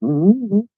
Mhm.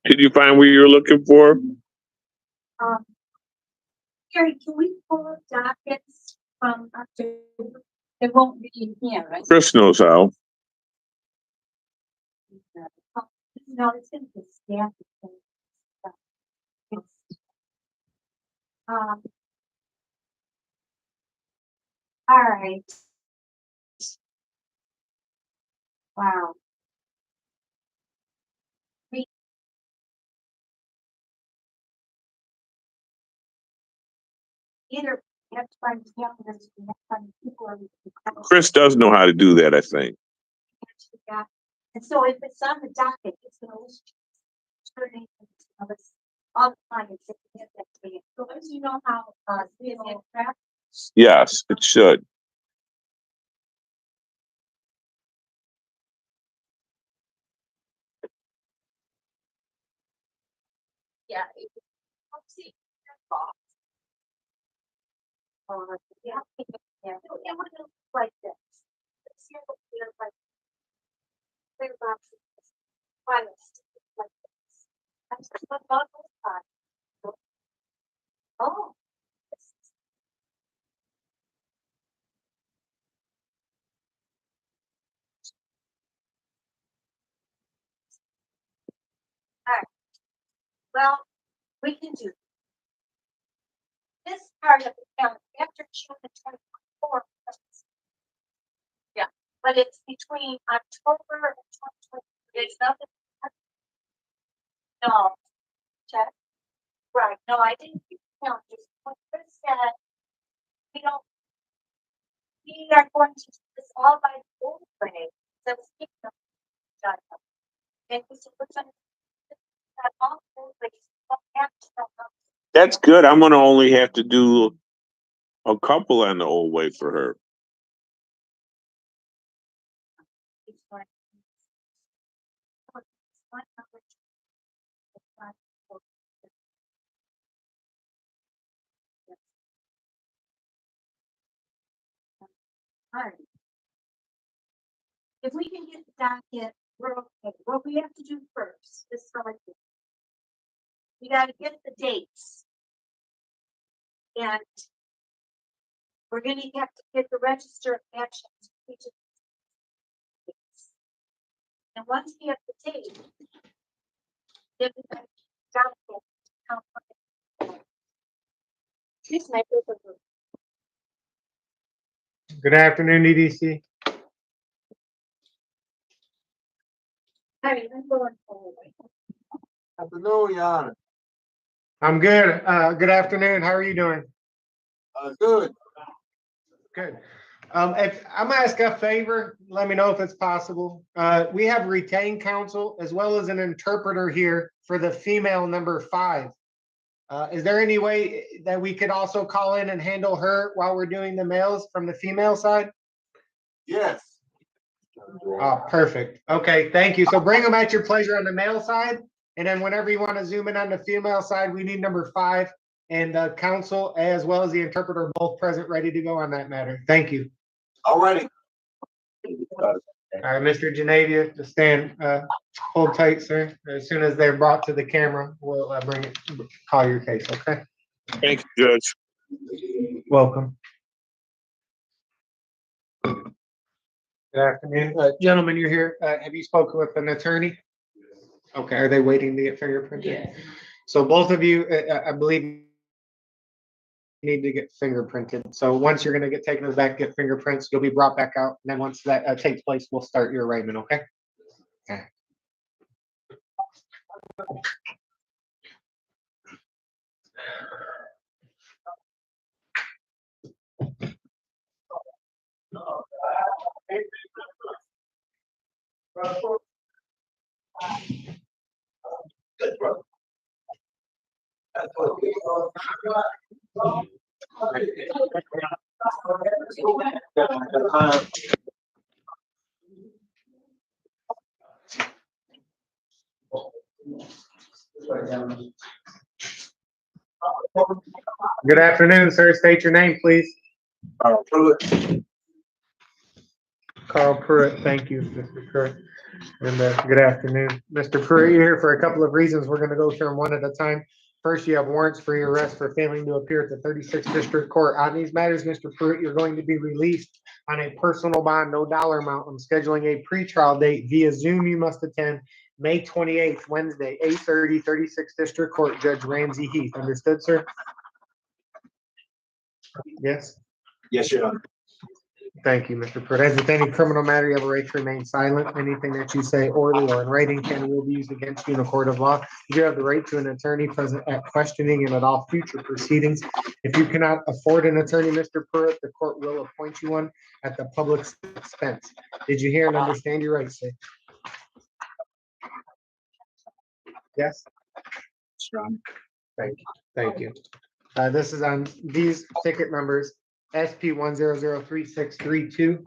Did you find what you were looking for? Chris knows how. Chris does know how to do that, I think. Yes, it should. That's good. I'm gonna only have to do a couple on the old way for her. Good afternoon, EDC. Afternoon, Your Honor. I'm good. Good afternoon. How are you doing? Good. Good. If I'm gonna ask a favor, let me know if it's possible. We have retained counsel as well as an interpreter here for the female number 5. Is there any way that we could also call in and handle her while we're doing the males from the female side? Yes. Oh, perfect. Okay, thank you. So bring them at your pleasure on the male side. And then whenever you want to zoom in on the female side, we need number 5 and counsel as well as the interpreter both present, ready to go on that matter. Thank you. All righty. All right, Mr. Janavia, just stand, hold tight, sir. As soon as they're brought to the camera, we'll call your case, okay? Thank you, Judge. Welcome. Good afternoon. Gentlemen, you're here. Have you spoken with an attorney? Okay, are they waiting to get fingerprinted? Yes. So both of you, I believe, need to get fingerprinted. So once you're gonna get taken to the back, get fingerprints, you'll be brought back out. And then once that takes place, we'll start your arraignment, okay? Okay. Good afternoon, sir. State your name, please. Carl Pruitt. Thank you, Mr. Pruitt. And good afternoon. Mr. Pruitt, you're here for a couple of reasons. We're going to go through them one at a time. First, you have warrants for your arrest for failing to appear at the 36th District Court. On these matters, Mr. Pruitt, you're going to be released on a personal bond, no dollar amount. I'm scheduling a pretrial date via Zoom. You must attend May 28th, Wednesday, 8:30, 36th District Court, Judge Ramsey Heath. Understood, sir? Yes? Yes, Your Honor. Thank you, Mr. Pruitt. As with any criminal matter, you have a right to remain silent. Anything that you say orally or in writing can and will be used against you in a court of law. You have the right to an attorney present at questioning and at all future proceedings. If you cannot afford an attorney, Mr. Pruitt, the court will appoint you one at the public's expense. Did you hear and understand your rights, sir? Yes? Thank you. Thank you. This is on these ticket numbers. SP 1003632.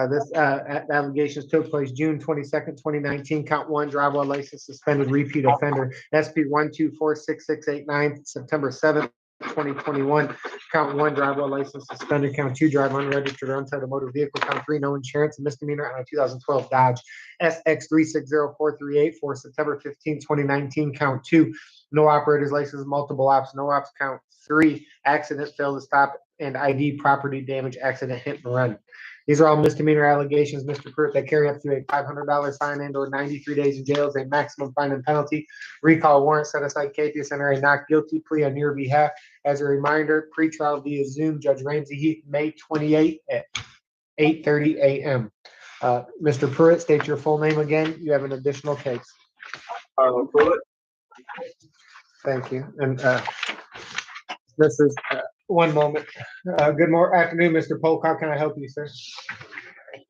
This allegations took place June 22nd, 2019. Count 1, driver license suspended, repeat offender. SP 1246689, September 7th, 2021. Count 1, driver license suspended. Count 2, driver unregistered or untitled motor vehicle. Count 3, no insurance, misdemeanor on a 2012 Dodge SX 360438 for September 15, 2019. Count 2, no operator's license, multiple ops, no ops. Count 3, accident, fail to stop, and ID property damage, accident, hit and run. These are all misdemeanor allegations, Mr. Pruitt, that carry up to a $500 fine and or 93 days in jail as a maximum fine and penalty. Recall warrant set aside capious enter a not guilty plea on your behalf. As a reminder, pretrial via Zoom, Judge Ramsey Heath, May 28th at 8:30 a.m. Mr. Pruitt, state your full name again. You have an additional case. Pruitt. Thank you. And this is one moment. Good afternoon, Mr. Polk. How can I help you, sir?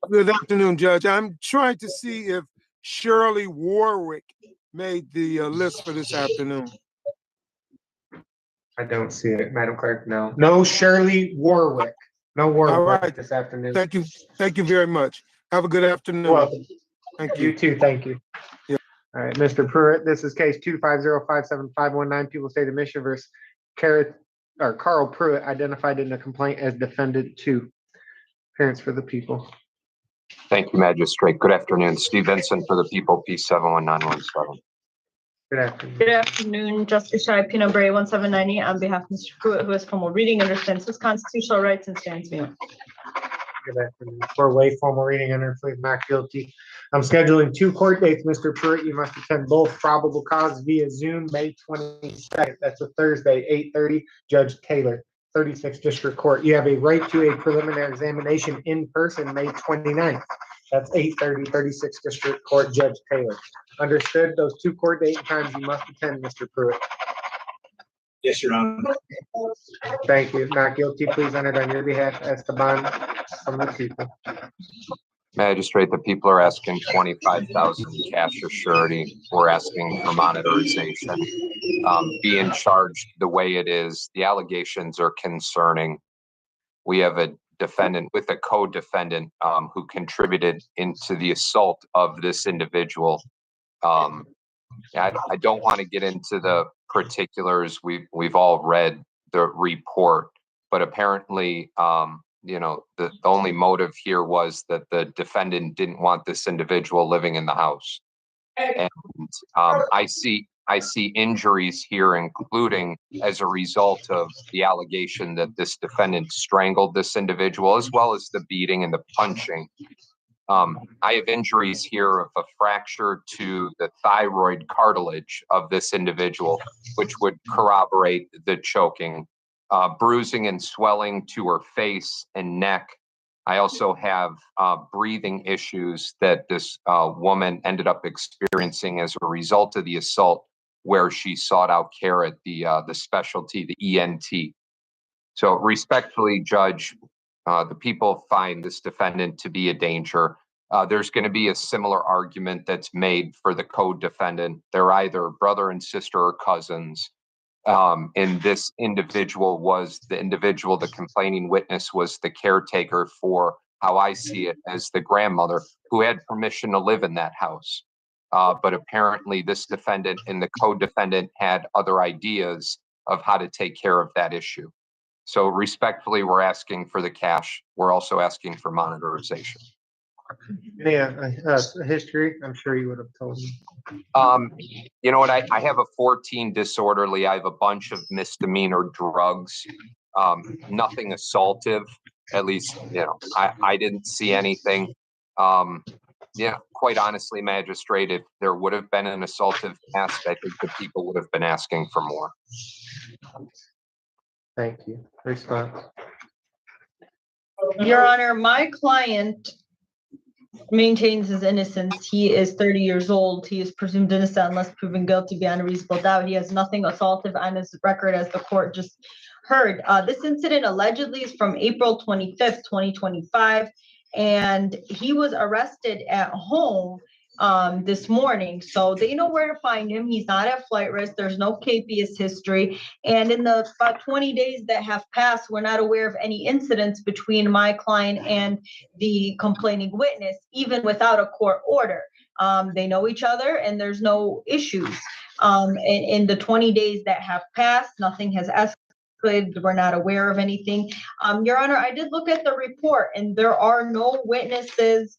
Good afternoon, Judge. I'm trying to see if Shirley Warwick made the list for this afternoon. I don't see it, Madam Clerk. No. No Shirley Warwick. No Warwick All right. this afternoon. Thank you. Thank you very much. Have a good afternoon. Welcome. Thank You you. too. Thank you. Yeah. All right, Mr. Pruitt, this is case 2505751 People State of Michigan versus Carl Pruitt, identified in the complaint as defendant 2. Appearance for the people. Thank you, Magistrate. Good afternoon. Steve Vincent for the people, P71917. Good afternoon. Good afternoon, Justice Shai Pino Bray, 1790, on behalf of Mr. Pruitt, who has formal reading, understands his constitutional rights, and stands mute. Good afternoon. For waive formal reading under plea of not guilty. I'm scheduling 2 court dates, Mr. Pruitt. You must attend both probable cause via Zoom, May 22nd. That's a Thursday, 8:30. Judge Taylor. 36th District Court. You have a right to a preliminary examination in person, May 29th. That's 8:30, 36th District Court, Judge Taylor. Understood? Those two court date and times you must attend, Mr. Pruitt. Yes, Your Honor. Thank you. Not guilty, please enter on your behalf as the bond from the people. Magistrate, the people are asking 25,000 cash or surety. We're asking for monitorization. Being charged the way it is, the allegations are concerning. We have a defendant with a co-defendant who contributed into the assault of this individual. I don't want to get into the particulars. We've all read the report, but apparently, the only motive here was that the defendant didn't want this individual living in the house. And I see injuries here, including as a result of the allegation that this defendant strangled this individual, as well as the beating and the punching. I have injuries here of a fracture to the thyroid cartilage of this individual, which would corroborate the choking, bruising and swelling to her face and neck. I also have breathing issues that this woman ended up experiencing as a result of the assault, where she sought out care at the specialty, the ENT. So respectfully, Judge, the people find this defendant to be a danger. There's going to be a similar argument that's made for the co-defendant. They're either brother and sister or cousins. And this individual the complaining witness was the caretaker for, how I see it, as the grandmother who had permission to live in that house. But apparently this defendant and the co-defendant had other ideas of how to take care of that issue. So respectfully, we're asking for the cash. We're also asking for monitorization. Yeah, history, I'm sure you would have told me. You know what? I have a 14 disorderly. I have a bunch of misdemeanor drugs. Nothing assaultive. At least, I didn't see anything. Quite honestly, Magistrate, if there would have been an assaultive past, I think the people would have been asking for more. Thank you. Response. Your Honor, my client maintains his innocence. He is 30 years old. He is presumed innocent unless proven guilty beyond a reasonable doubt. He has nothing assaultive on his record, as the court just heard. This incident allegedly is from April 25th, 2025, and he was arrested at home this morning. So they know where to find him. He's not at flight risk. There's no capious history. And in the about 20 days that have passed, we're not aware of any incidents between my client and the complaining witness, even without a court order. They know each other and there's no issues. In the 20 days that have passed, nothing has escalated. We're not aware of anything. Your Honor, I did look at the report and there are no witnesses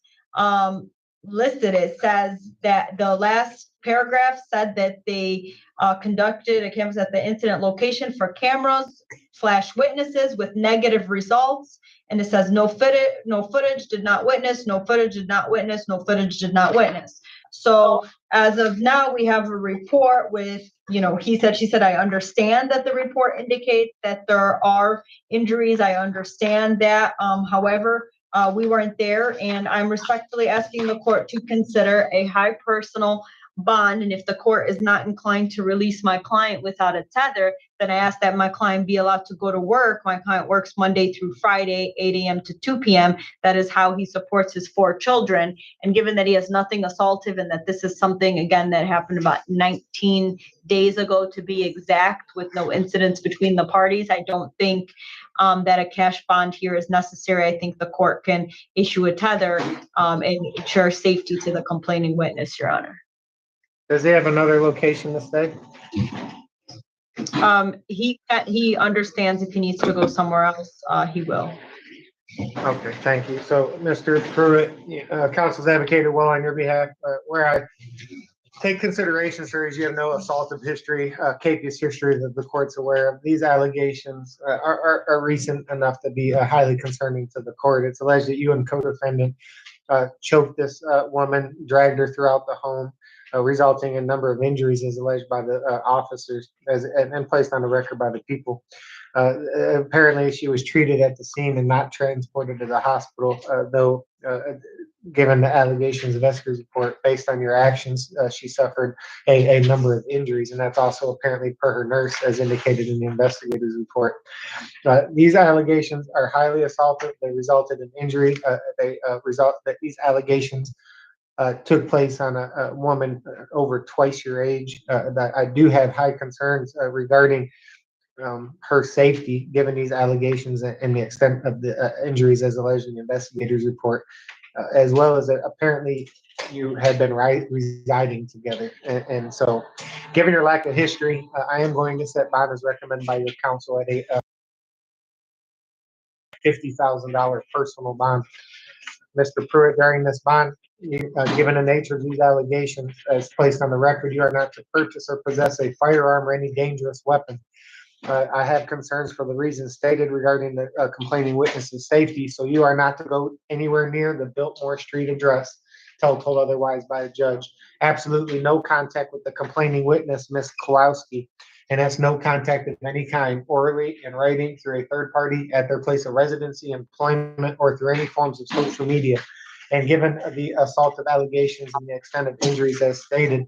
listed. It says that the last paragraph said that they conducted a canvass at the incident location for cameras/witnesses with negative results. And it says no footage, did not witness, no footage, did not witness, no footage, did not witness. So as of now, we have a report with, he said, she said, I understand that the report indicates that there are injuries. I understand that. However, we weren't there, and I'm respectfully asking the court to consider a high personal bond. And if the court is not inclined to release my client without a tether, then I ask that my client be allowed to go to work. My client works Monday through Friday, 8 a.m. to 2 p.m. That is how he supports his 4 children. And given that he has nothing assaultive and that this is something, again, that happened about 19 days ago to be exact, with no incidents between the parties, I don't think that a cash bond here is necessary. I think the court can issue a tether and ensure safety to the complaining witness, Your Honor. Does he have another location to stay? He understands if he needs to go somewhere else, he will. Okay, thank you. So, Mr. Pruitt, counsel's advocated well on your behalf. Where I take consideration, sir, is you have no assaultive history, capious history that the court's aware of. These allegations are recent enough to be highly concerning to the court. It's alleged that you and co-defendant choked this woman, dragged her throughout the home, resulting in a number of injuries as alleged by the officers and placed on the record by the people. Apparently, she was treated at the scene and not transported to the hospital, though, given the allegations of Esker's report, based on your actions, she suffered a number of injuries, and that's also apparently per her nurse, as indicated in the investigator's report. These allegations are highly assaultive. They resulted in injury. These allegations took place on a woman over twice your age. That I do have high concerns regarding her safety, given these allegations and the extent of the injuries as alleged in the investigator's report, as well as apparently you had been residing together. And so, given your lack of history, I am going to set bond as recommended by your counsel at a $50,000 personal bond. Mr. Pruitt, during this bond, given the nature of these allegations as placed on the record, you are not to purchase or possess a firearm or any dangerous weapon. I have concerns for the reasons stated regarding the complaining witness's safety, so you are not to go anywhere near the Biltmore Street address till told otherwise by a judge. Absolutely no contact with the complaining witness, Ms. Kowalski, and that's no contact of any kind, orally, in writing, through a third party at their place of residency, employment, or through any forms of social media. And given the assaultive allegations and the extent of injuries as stated,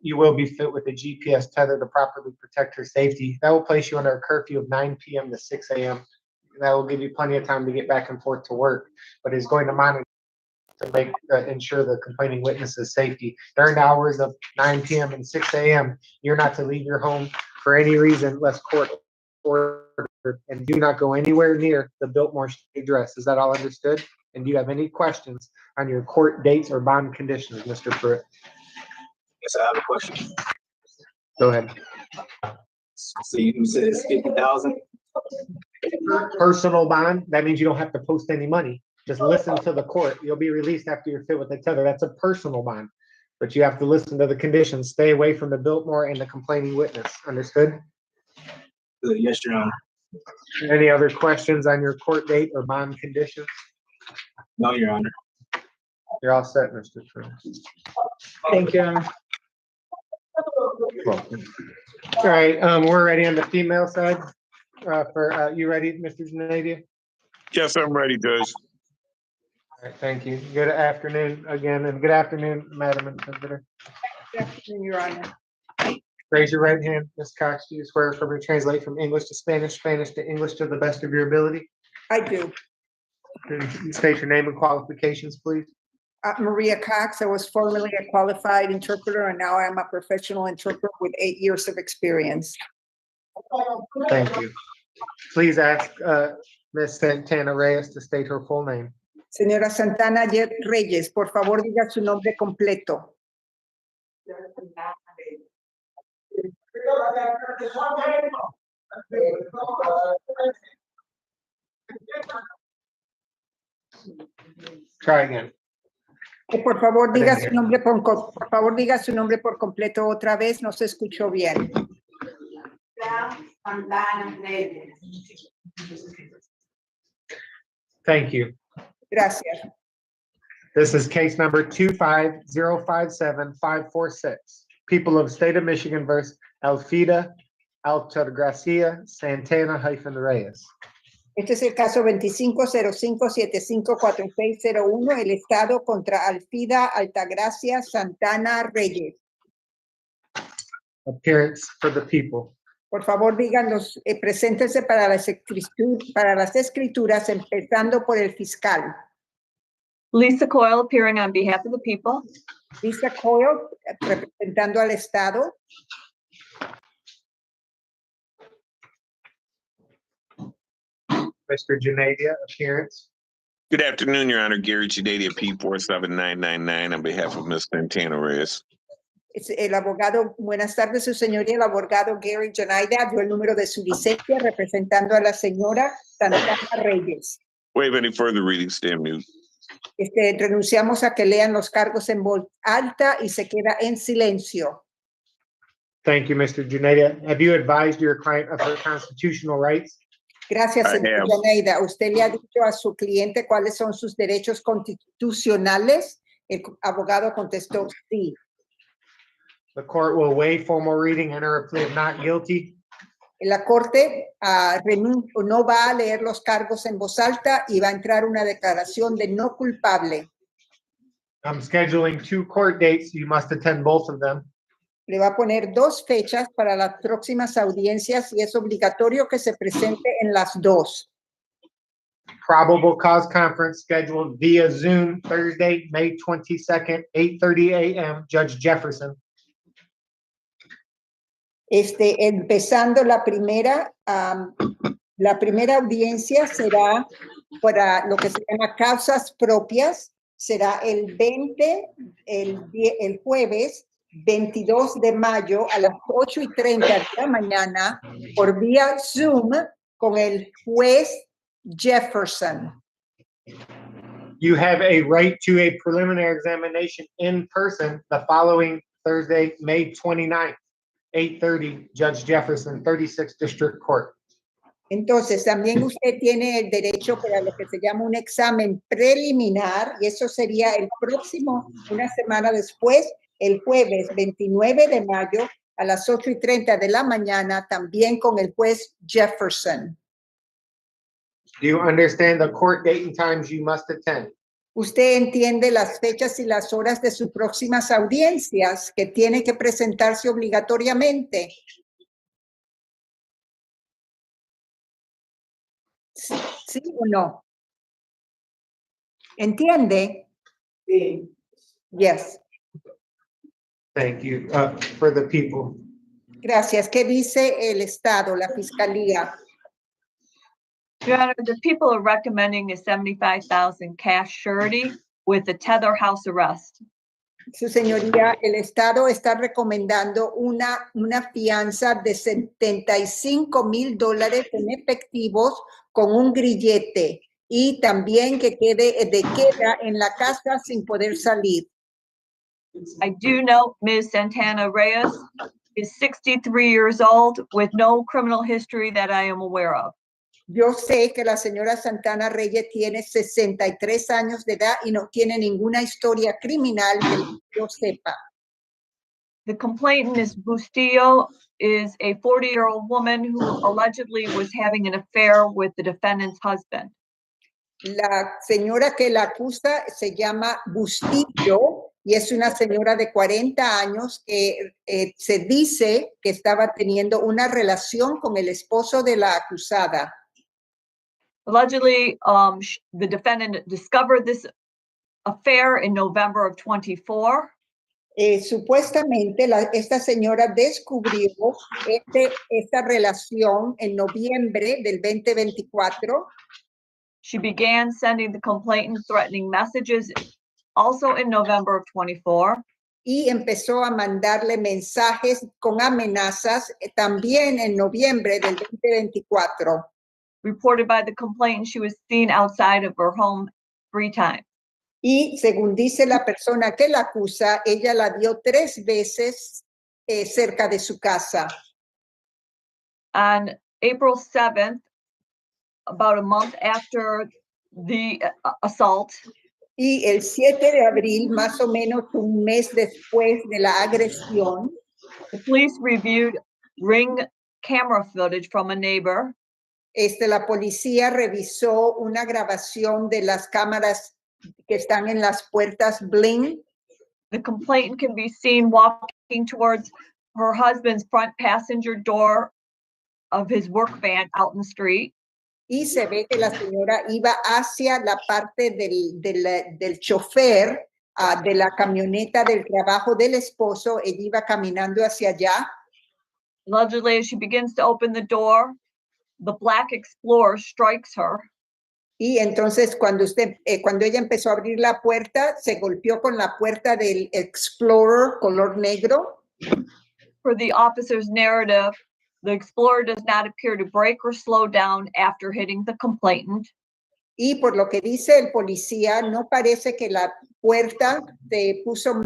you will be fit with a GPS tether to properly protect her safety. That will place you under a curfew of 9 p.m. to 6 a.m. That will give you plenty of time to get back and forth to work, but is going to monitor to ensure the complaining witness's safety. During the hours of 9 p.m. and 6 a.m., you're not to leave your home for any reason unless court ordered, and do not go anywhere near the Biltmore Street address. Is that all understood? And do you have any questions on your court dates or bond conditions, Mr. Pruitt? Yes, I have a question. Go ahead. So you said it's 50,000? Personal bond, that means you don't have to post any money. Just listen to the court. You'll be released after you're fit with the tether. That's a personal bond. But you have to listen to the conditions. Stay away from the Biltmore and the complaining witness. Understood? Yes, Your Honor. Any other questions on your court date or bond conditions? No, Your Honor. You're all set, Mr. Pruitt. Thank you, Your Honor. All right, we're ready on the female side. You ready, Mr. Zanadia? Yes, I'm ready, Judge. All right, thank you. Good afternoon again, and good afternoon, Madam Inquisitor. Good afternoon, Your Honor. Raise your right hand. Ms. Cox, do you swear affirm to translate from English to Spanish, Spanish to English to the best of your ability? I do. State your name and qualifications, please. Maria Cox, I was formerly a qualified interpreter, and now I'm a professional interpreter with 8 years of experience. Thank you. Please ask Ms. Santana Reyes to state her full name. Señora Santana Reyes, por favor, diga su nombre completo. Try again. Por favor, diga su nombre por favor, diga su nombre por completo otra vez, no se escuchó bien. Thank you. Gracias. This is case number 25057-546. People of the state of Michigan versus Elfida Altagracia Santana-Reyes. Este es el caso 2505754601, el Estado contra Alfida Altagracia Santana Reyes. Appearance for the people. Por favor, díganos, preséntense para las escrituras, empezando por el fiscal. Lisa Coyle, appearing on behalf of the people. Lisa Coyle, representando al Estado. Mr. Junadia, appearance. Good afternoon, Your Honor. Gary Junadia, P47999, on behalf of Ms. Santana Reyes. Es el abogado, buenas tardes, su señoría, el abogado Gary Jonaida dio el número de su licencia representando a la señora Santana Reyes. Waive any further reading, stand mute. Renunciamos a que lean los cargos en voz alta y se queda en silencio. Thank you, Mr. Junadia. Have you advised your client of her constitutional rights? Gracias, I señor have. Jonaida. ¿Usted le ha dicho a su cliente cuáles son sus derechos constitucionales? El abogado contestó sí. The court will waive formal reading, enter a plea of not guilty. La corte no va a leer los cargos en voz alta y va a entrar una declaración de no culpable. I'm scheduling 2 court dates. You must attend both of them. Le va a poner 2 fechas para las próximas audiencias y es obligatorio que se presente en las 2. Probable cause conference scheduled via Zoom Thursday, May 22nd, 8:30 a.m. Judge Jefferson. Empezando la primera audiencia será para lo que se llama causas propias, será el jueves 22 de mayo a las 8:30 de la mañana por vía Zoom con el juez Jefferson. You have a right to a preliminary examination in person the following Thursday, May 29th, 8:30, Judge Jefferson, 36th District Court. Entonces, también usted tiene el derecho para lo que se llama un examen preliminar, y eso sería el próximo, una semana después, el jueves 29 de mayo a las 8:30 de la mañana, también con el juez Jefferson. Do you understand the court date and times you must attend? Usted entiende las fechas y las horas de sus próximas audiencias que tiene que presentarse obligatoriamente. ¿Sí o no? ¿Entiende? Sí. Yes. Thank you, for the people. Gracias. ¿Qué dice el Estado, la Fiscalía? Your Honor, the people are recommending a $75,000 cash surety with a tether house arrest. Su señoría, el Estado está recomendando una fianza de $75,000 en efectivos con un grillete y también que queda en la casa sin poder salir. I do note Ms. Santana Reyes is 63 years old with no criminal history that I am aware of. Yo sé que la señora Santana Reyes tiene 63 años de edad y no tiene ninguna historia criminal que yo sepa. The complainant, Ms. Bustillo, is a 40-year-old woman who allegedly was having an affair with the defendant's husband. La señora que la acusa se llama Bustillo y es una señora de 40 años que se dice que estaba teniendo una relación con el esposo de la acusada. Allegedly, the defendant discovered this affair in November of 24. Supuestamente esta señora descubrió esta relación en noviembre del 2024. She began sending the complainant threatening messages also in November of 24. Y empezó a mandarle mensajes con amenazas también en noviembre del 2024. Reported by the complainant, she was seen outside of her home 3 times. Y según dice la persona que la acusa, ella la vio 3 veces cerca de su casa. On April 7th, about a month after the assault, Y el 7 de abril, más o menos un mes después de la agresión, the police reviewed Ring camera footage from a neighbor. La policía revisó una grabación de las cámaras que están en las puertas Bling. The complainant can be seen walking towards her husband's front passenger door of his work van out in the street. Y se ve que la señora iba hacia la parte del chofer de la camioneta del trabajo del esposo. Ella iba caminando hacia allá. Allegedly, as she begins to open the door, the black Explorer strikes her. Y entonces cuando ella empezó a abrir la puerta, se golpeó con la puerta del Explorer color negro. For the officer's narrative, the Explorer does not appear to brake or slow down after hitting the complainant. Y por lo que dice el policía, no parece que la puerta se puso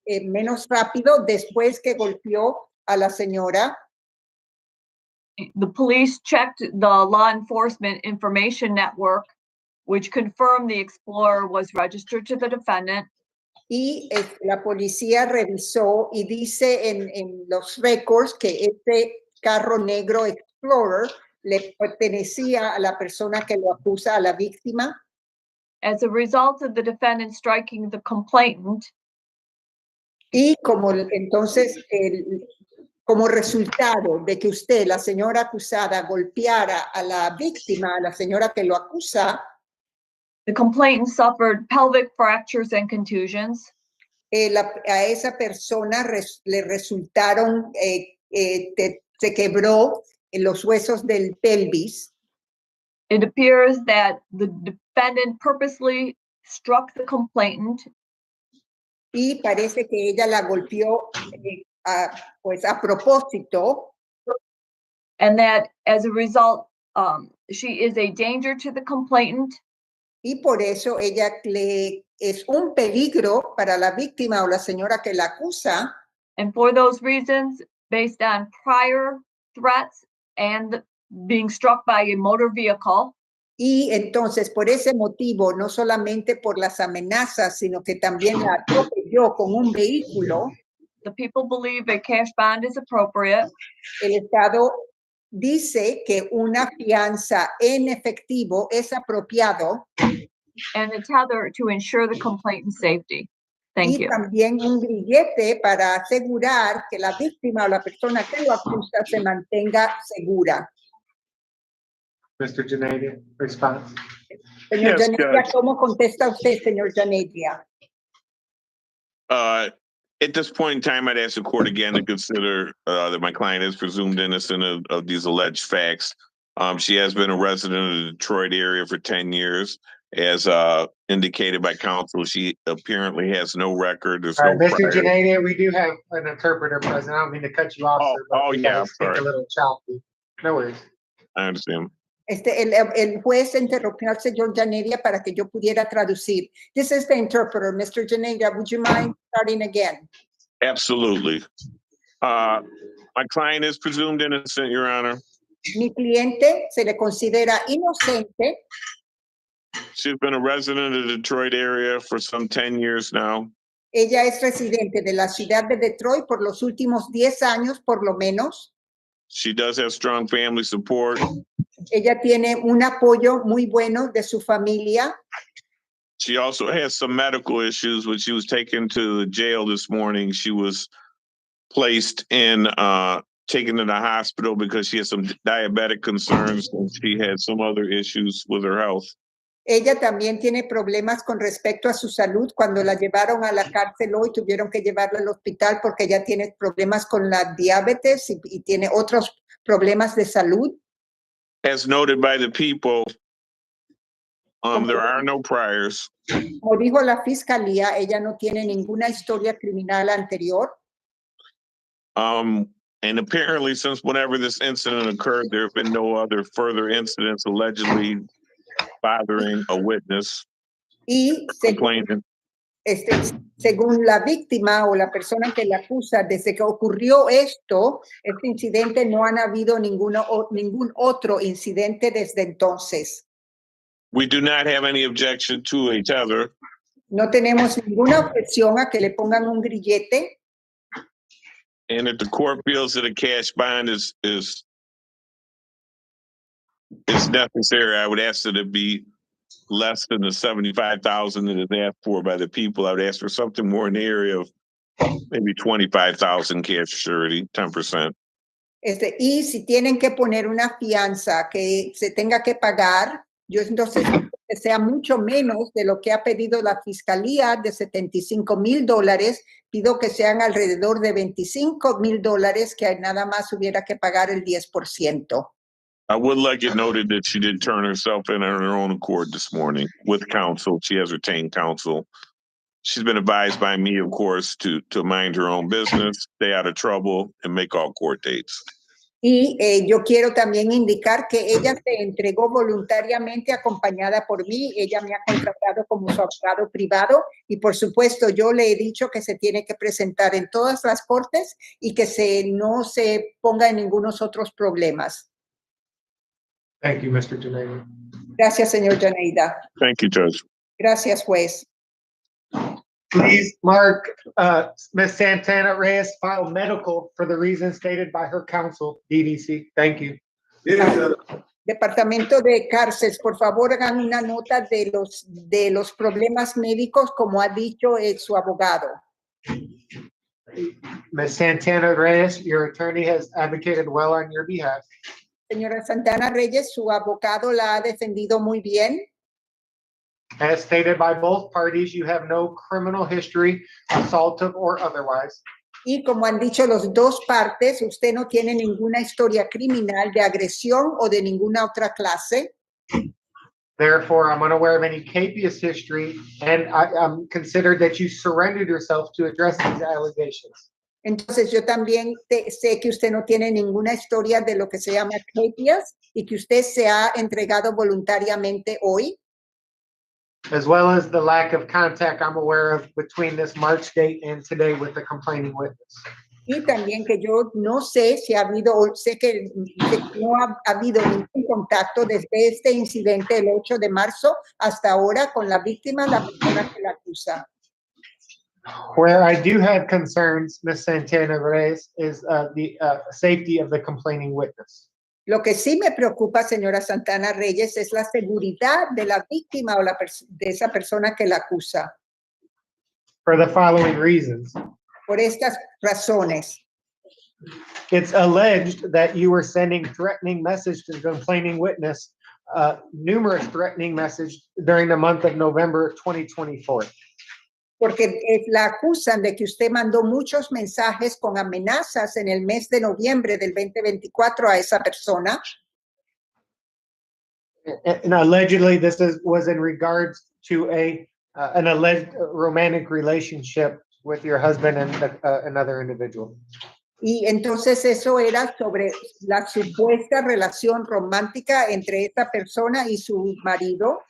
menos rápido después que golpeó a la señora. The police checked the law enforcement information network, which confirmed the Explorer was registered to the defendant. Y la policía revisó y dice en los records que este carro negro Explorer le pertenecía a la persona que lo acusa, a la víctima. As a result of the defendant striking the complainant, Y como entonces, como resultado de que usted, la señora acusada, golpeara a la víctima, a la señora que lo acusa, the complainant suffered pelvic fractures and contusions. a esa persona le resultaron, se quebró en los huesos del pelvis. It appears that the defendant purposely struck the complainant Y parece que ella la golpeó pues a propósito, and that as a result, she is a danger to the complainant y por eso ella es un peligro para la víctima o la señora que la acusa. and for those reasons, based on prior threats and being struck by a motor vehicle, Y entonces, por ese motivo, no solamente por las amenazas, sino que también la atropelló con un vehículo, the people believe a cash bond is appropriate, el Estado dice que una fianza en efectivo es apropiado and a tether to ensure the complainant's safety. Thank y you. también un grillete para asegurar que la víctima o la persona que lo acusa se mantenga segura. Mr. Janadia, response. Señor Yes, Janelia, Judge. ¿cómo contesta usted, señor Janelia? At this point in time, I'd ask the court again to consider that my client is presumed innocent of these alleged facts. She has been a resident of the Detroit area for 10 years. As indicated by counsel, she apparently has no record. There's All no right, Mr. prior. Janadia, we do have an interpreter present. I don't mean to cut you off, Oh, sir, but oh, you yeah, guys I'm speak sorry. a little choppy. No worries. I understand. El juez interrumpió al señor Janelia para que yo pudiera traducir. This is the interpreter, Mr. Janelia. Would you mind starting again? Absolutely. My client is presumed innocent, Your Honor. Mi cliente se le considera inocente. She's been a resident of the Detroit area for some 10 years now. Ella es residente de la ciudad de Detroit por los últimos 10 años, por lo menos. She does have strong family support. Ella tiene un apoyo muy bueno de su familia. She also has some medical issues. When she was taken to the jail this morning, she was placed in, taken to the hospital because she has some diabetic concerns and she had some other issues with her health. Ella también tiene problemas con respecto a su salud. Cuando la llevaron a la cárcel hoy, tuvieron que llevarla al hospital porque ella tiene problemas con la diabetes y tiene otros problemas de salud. As noted by the people, there are no priors. Como dijo la fiscalía, ella no tiene ninguna historia criminal anterior. And apparently, since whenever this incident occurred, there have been no other further incidents allegedly bothering a witness. Y Complaining. según la víctima o la persona que la acusa, desde que ocurrió este incidente, no han habido ningún otro incidente desde entonces. We do not have any objection to a tether. No tenemos ninguna objeción a que le pongan un grillete. And if the court feels that a cash bond is necessary, I would ask that it be less than the 75,000 that is asked for by the people. I would ask for something more in the area of maybe 25,000 cash surety, 10%. Y si tienen que poner una fianza que se tenga que pagar, yo entonces que sea mucho menos de lo que ha pedido la fiscalía de $75,000, pido que sean alrededor de $25,000, que nada más hubiera que pagar el 10%. I would like it noted that she did turn herself in on her own accord this morning with counsel. She has retained counsel. She's been advised by me, of course, to mind her own business, stay out of trouble, and make all court dates. Y yo quiero también indicar que ella se entregó voluntariamente acompañada por mí. Ella me ha contratado como su abogado privado y, por supuesto, yo le he dicho que se tiene que presentar en todas las cortes y que no se ponga en ningunos otros problemas. Thank you, Mr. Janadia. Gracias, señor Janeida. Thank you, Judge. Gracias, juez. Please mark Ms. Santana Reyes file medical for the reasons stated by her counsel, DDC. Thank you. Departamento de Cárceles, por favor, hagan una nota de los problemas médicos, como ha dicho su abogado. Ms. Santana Reyes, your attorney has advocated well on your behalf. Señora Santana Reyes, su abogado la ha defendido muy bien. As stated by both parties, you have no criminal history, assaultive or otherwise. Y como han dicho los dos partes, usted no tiene ninguna historia criminal de agresión o de ninguna otra clase. Therefore, I'm unaware of any capious history, and I'm considered that you surrendered yourself to address these allegations. Entonces yo también sé que usted no tiene ninguna historia de lo que se llama capias y que usted se ha entregado voluntariamente hoy. As well as the lack of contact I'm aware of between this March date and today with the complaining witness. Y también que yo no sé si ha habido, o sé que no ha habido ningún contacto desde este incidente el 8 de marzo hasta ahora con la víctima, la persona que la acusa. Where I do have concerns, Ms. Santana Reyes, is the safety of the complaining witness. Lo que sí me preocupa, señora Santana Reyes, es la seguridad de la víctima o de esa persona que la acusa. For the following reasons. Por estas razones. It's alleged that you were sending threatening messages to the complaining witness, numerous threatening messages during the month of November 2024. Porque la acusan de que usted mandó muchos mensajes con amenazas en el mes de noviembre del 2024 a esa persona. And allegedly, this was in regards to an alleged romantic relationship with your husband and another individual. Y entonces eso era sobre la supuesta relación romántica entre esta persona y su marido.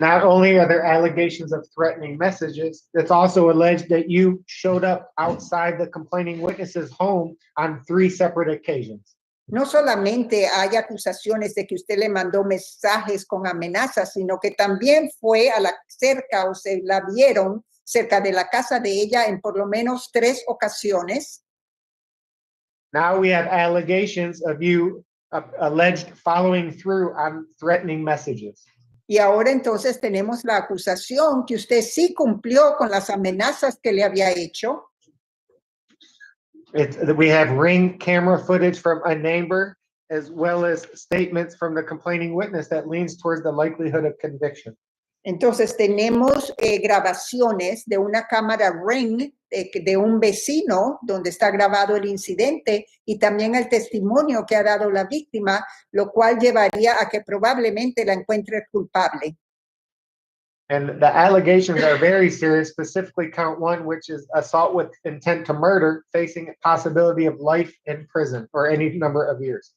Not only are there allegations of threatening messages, it's also alleged that you showed up outside the complaining witness's home on 3 separate occasions. No solamente hay acusaciones de que usted le mandó mensajes con amenazas, sino que también fue a la cerca o se la vieron cerca de la casa de ella en por lo menos 3 ocasiones. Now we have allegations of you alleged following through on threatening messages. Y ahora entonces tenemos la acusación que usted sí cumplió con las amenazas que le había hecho. We have Ring camera footage from a neighbor, as well as statements from the complaining witness that leans towards the likelihood of conviction. Entonces tenemos grabaciones de una cámara Ring de un vecino donde está grabado el incidente y también el testimonio que ha dado la víctima, lo cual llevaría a que probablemente la encuentre culpable. And the allegations are very serious, specifically count 1, which is assault with intent to murder, facing a possibility of life in prison or any number of years.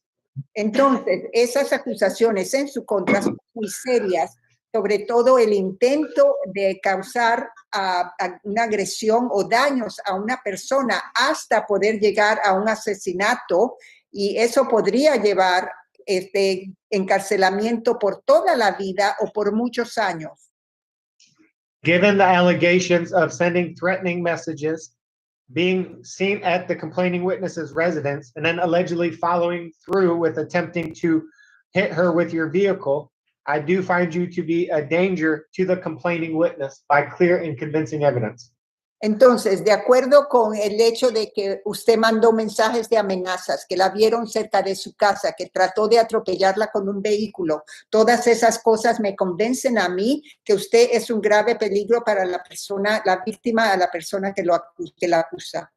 Entonces, esas acusaciones en su contra son muy serias, sobre todo el intento de causar una agresión o daños a una persona hasta poder llegar a un asesinato, y eso podría llevar encarcelamiento por toda la vida o por muchos años. Given the allegations of sending threatening messages, being seen at the complaining witness's residence, and then allegedly following through with attempting to hit her with your vehicle, I do find you to be a danger to the complaining witness by clear and convincing evidence. Entonces, de acuerdo con el hecho de que usted mandó mensajes de amenazas, que la vieron cerca de su casa, que trató de atropellarla con un vehículo, todas esas cosas me convencen a mí que usted es un grave peligro para la persona, la víctima, a la persona que la acusa.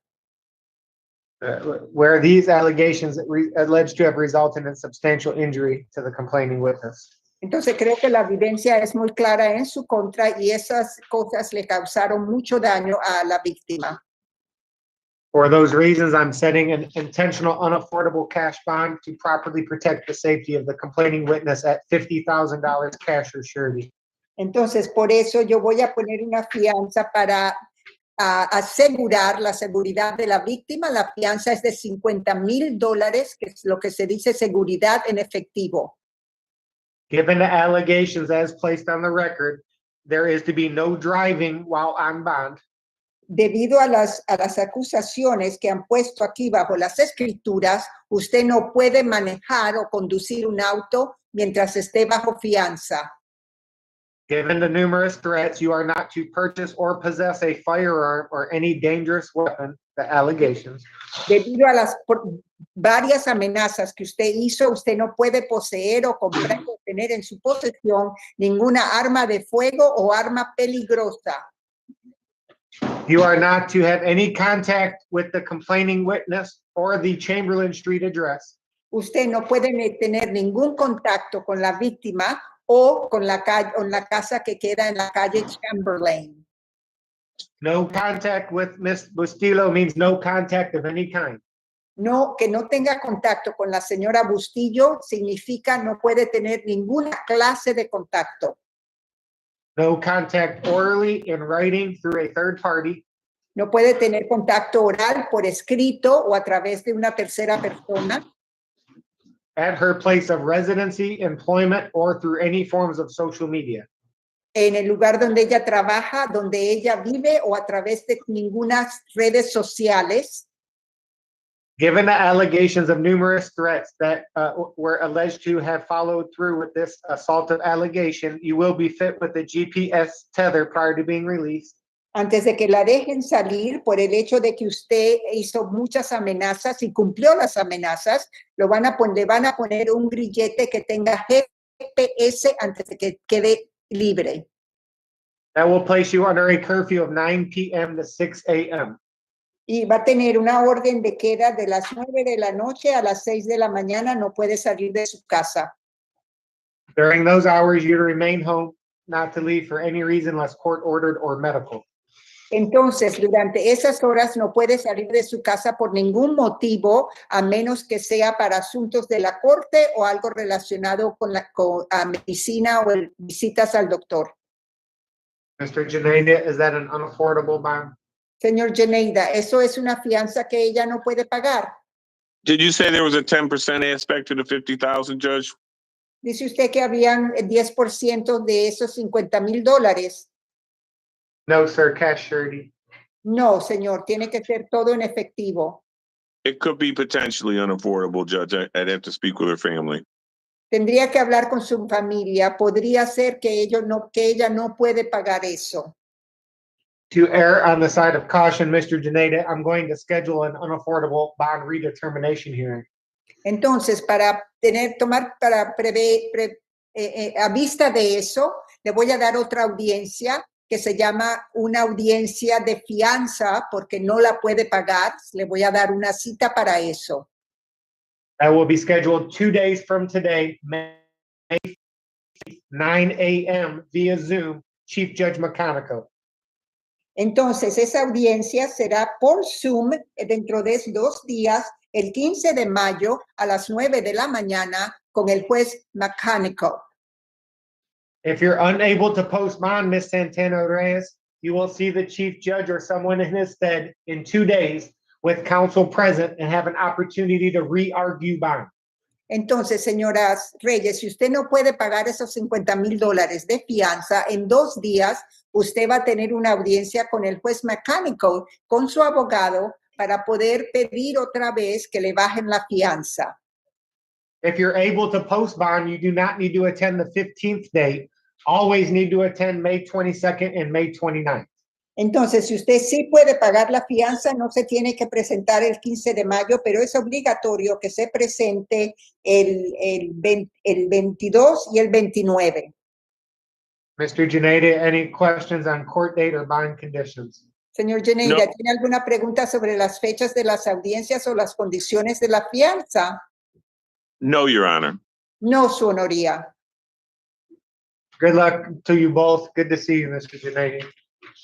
Where these allegations alleged to have resulted in substantial injury to the complaining witness. Entonces creo que la evidencia es muy clara en su contra y esas cosas le causaron mucho daño a la víctima. For those reasons, I'm setting an intentional unaffordable cash bond to properly protect the safety of the complaining witness at $50,000 cash or surety. Entonces, por eso yo voy a poner una fianza para asegurar la seguridad de la víctima. La fianza es de $50,000, que es lo que se dice seguridad en efectivo. Given the allegations as placed on the record, there is to be no driving while on bond. debido a las acusaciones que han puesto aquí bajo las escrituras, usted no puede manejar o conducir un auto mientras esté bajo fianza. Given the numerous threats, you are not to purchase or possess a firearm or any dangerous weapon, the allegations. Debido a las varias amenazas que usted hizo, usted no puede poseer o comprar o tener en su posesión ninguna arma de fuego o arma peligrosa. You are not to have any contact with the complaining witness or the Chamberlain Street address. Usted no puede tener ningún contacto con la víctima o con la casa que queda en la calle Chamberlain. No contact with Miss Bustillo means no contact of any kind. No, que no tenga contacto con la señora Bustillo significa no puede tener ninguna clase de contacto. No contact orally in writing through a third party. No puede tener contacto oral por escrito o a través de una tercera persona. At her place of residency, employment, or through any forms of social media. En el lugar donde ella trabaja, donde ella vive o a través de ninguna redes sociales. Given the allegations of numerous threats that were alleged to have followed through with this assaultive allegation, you will be fit with a GPS tether prior to being released. Antes de que la dejen salir por el hecho de que usted hizo muchas amenazas y cumplió las amenazas, le van a poner un grillete que tenga GPS antes de que quede libre. That will place you under a curfew of 9 p.m. to 6 a.m. Y va a tener una orden de queda de las 9 de la noche a las 6 de la mañana, no puede salir de su casa. During those hours, you remain home, not to leave for any reason unless court ordered or medical. Entonces, durante esas horas no puede salir de su casa por ningún motivo, a menos que sea para asuntos de la corte o algo relacionado con la medicina o visitas al doctor. Mr. Janeda, is that an unaffordable bond? Señor Geneida, ¿eso es una fianza que ella no puede pagar? Did you say there was a 10% aspect to the 50,000, Judge? Dice usted que habían 10% de esos $50,000. No, sir, cash surety. No, señor, tiene que ser todo en efectivo. It could be potentially unaffordable, Judge. I'd have to speak with her family. Tendría que hablar con su familia. Podría ser que ella no puede pagar eso. To err on the side of caution, Mr. Janeda, I'm going to schedule an unaffordable bond redetermination hearing. Entonces, a vista de eso, le voy a dar otra audiencia que se llama una audiencia de fianza porque no la puede pagar. Le voy a dar una cita para eso. That will be scheduled 2 days from today, May 9 a.m. via Zoom, Chief Judge McConico. Entonces, esa audiencia será por Zoom dentro de 2 días, el 15 de mayo a las 9 de la mañana con el juez McConico. If you're unable to post bond, Ms. Santana Reyes, you will see the chief judge or someone in his stead in 2 days with counsel present and have an opportunity to re-argue bond. Entonces, señoras Reyes, si usted no puede pagar esos $50,000 de fianza, en 2 días usted va a tener una audiencia con el juez McConico, con su abogado, para poder pedir otra vez que le bajen la fianza. If you're able to post bond, you do not need to attend the 15th date. Always need to attend May 22nd and May 29th. Entonces, si usted sí puede pagar la fianza, no se tiene que presentar el 15 de mayo, pero es obligatorio que se presente el 22 y el 29. Mr. Janeda, any questions on court date or bond conditions? Señor Geneida, No. ¿tiene alguna pregunta sobre las fechas de las audiencias o las condiciones de la fianza? No, Your Honor. No, su honoría. Good luck to you both. Good to see you, Mr. Janeda.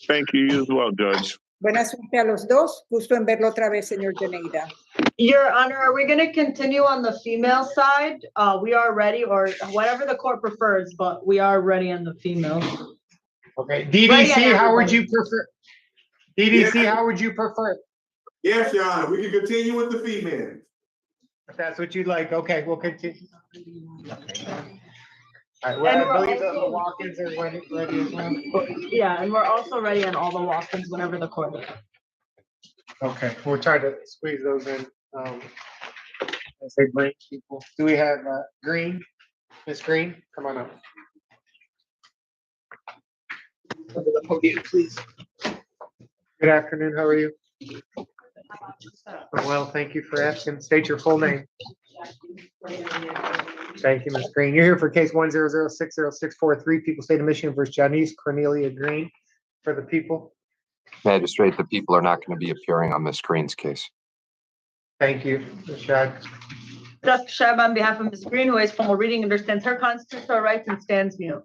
Thank you, you as well, Judge. Buena suerte a los dos. Gusto en verlo otra vez, señor Geneida. Your Honor, are we going to continue on the female side? We are ready, or whatever the court prefers, but we are ready on the female. Okay, Ready DDC, on how would everybody. you prefer? DDC, how would you prefer? Yes, Your Honor, we can continue with the female. If that's what you'd like, okay, we'll continue. All right, well, And I we're believe the also- walk-ins are ready as well. Yeah, and we're also ready on all the walk-ins whenever the court. Okay, we'll try to squeeze those in. As they bring people. Do we have Green? Miss Green, come on up. Over the podium, please. Good afternoon, how are you? Well, thank you for asking. State your full name. Thank you, Ms. Green. You're here for case 100600643, People State of Michigan versus Janice Cornelia Green. For the people, Magistrate, the people are not going to be appearing on Ms. Green's case. thank you. Ms. Shad. Jessica Scheib on behalf of Ms. Green, who has formal reading, understands her constitutional rights and stands mute.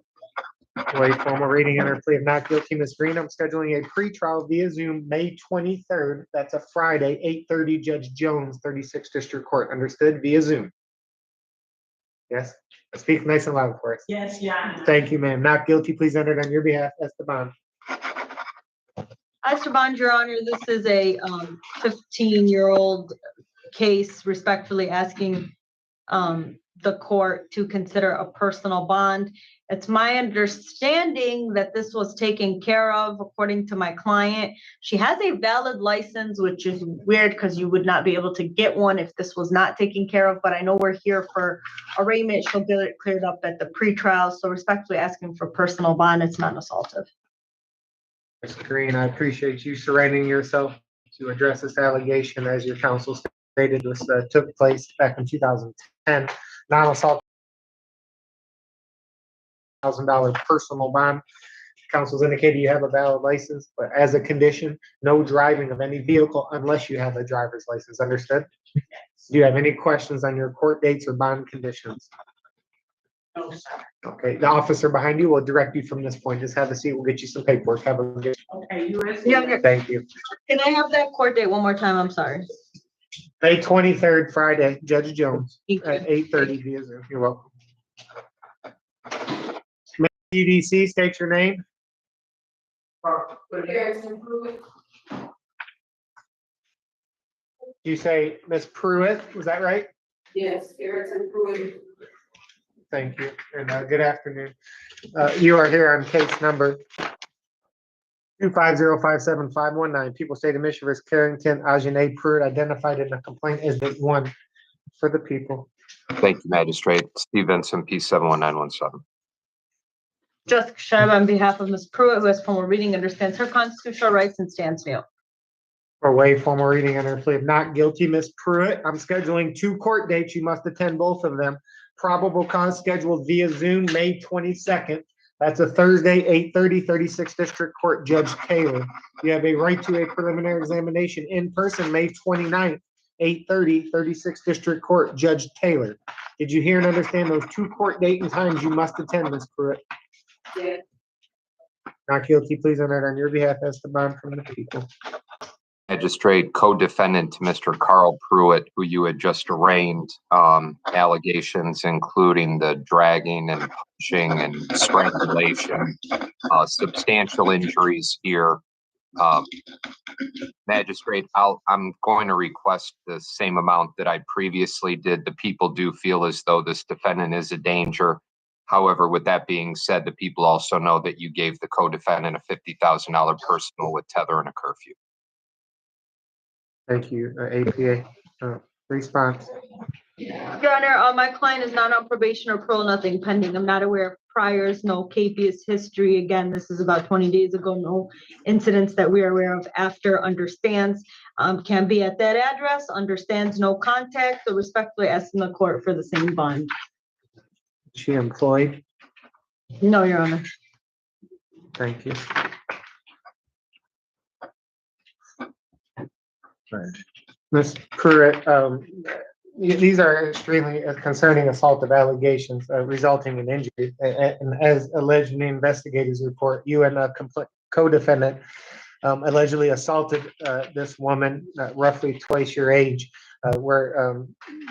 Wait, formal reading and her plea of not guilty, Ms. Green. I'm scheduling a pretrial via Zoom, May 23rd. That's a Friday, 8:30, Judge Jones, 36th District Court. Understood? Via Zoom. Yes? Speak nice and loud for us. Yes, yeah. Thank you, ma'am. Not guilty, please enter it on your behalf. Esteban. Esteban, Your Honor, this is a 15-year-old case, respectfully asking the court to consider a personal bond. It's my understanding that this was taken care of according to my client. She has a valid license, which is weird because you would not be able to get one if this was not taken care of, but I know we're here for arraignment. She'll get it cleared up at the pretrial, so respectfully asking for personal bond. It's non-assaultive. Ms. Green, I appreciate you surrendering yourself to address this allegation. As your counsel stated, this took place back in 2010. Non-assault $1,000 personal bond. Council's indicated you have a valid license, but as a condition, no driving of any vehicle unless you have a driver's license. Understood? Do you have any questions on your court dates or bond conditions? No, sir. Okay, the officer behind you will direct you from this point. Just have a seat. We'll get you some paperwork. Have a good. Okay, you ready? Yeah, Thank you. can I have that court date one more time? I'm sorry. May 23rd, Friday, Judge Jones at 8:30 via Zoom. You're welcome. UDC, state your name. You say Miss Pruitt, was that right? Yes, Erickson Pruitt. Thank you, and good afternoon. You are here on case number 25057-519, People State of Michigan versus Carrington Ajane Pruitt, identified in the complaint as the one for the people. Thank you, Magistrate. Steve Vincent, P71917. Jessica Scheib on behalf of Ms. Pruitt, who has formal reading, understands her constitutional rights and stands mute. For waive formal reading under plea of not guilty, Ms. Pruitt, I'm scheduling 2 court dates. You must attend both of them. Probable cause scheduled via Zoom, May 22nd. That's a Thursday, 8:30, 36th District Court, Judge Taylor. You have a right to a preliminary examination in person, May 29th, 8:30, 36th District Court, Judge Taylor. Did you hear and understand those 2 court date and times you must attend, Ms. Pruitt? Yes. Not guilty, please enter it on your behalf, Esteban, from the people. Magistrate, co-defendant to Mr. Carl Pruitt, who you had just arraigned, allegations including the dragging and punching and strangulation, substantial injuries here. Magistrate, I'm going to request the same amount that I previously did. The people do feel as though this defendant is a danger. However, with that being said, the people also know that you gave the co-defendant a $50,000 personal with tether and a curfew. Thank you, APA. Response. Your Honor, my client is not on probation or parole, nothing pending. I'm not aware of priors, no capious history. Again, this is about 20 days ago. No incidents that we are aware of after. Understands, can be at that address, understands no contact, so respectfully asking the court for the same bond. She employed? No, Your Honor. Thank you. Ms. Pruitt, these are extremely concerning assaultive allegations resulting in injury. And as alleged in the investigators report, you and a co-defendant allegedly assaulted this woman, roughly twice your age, where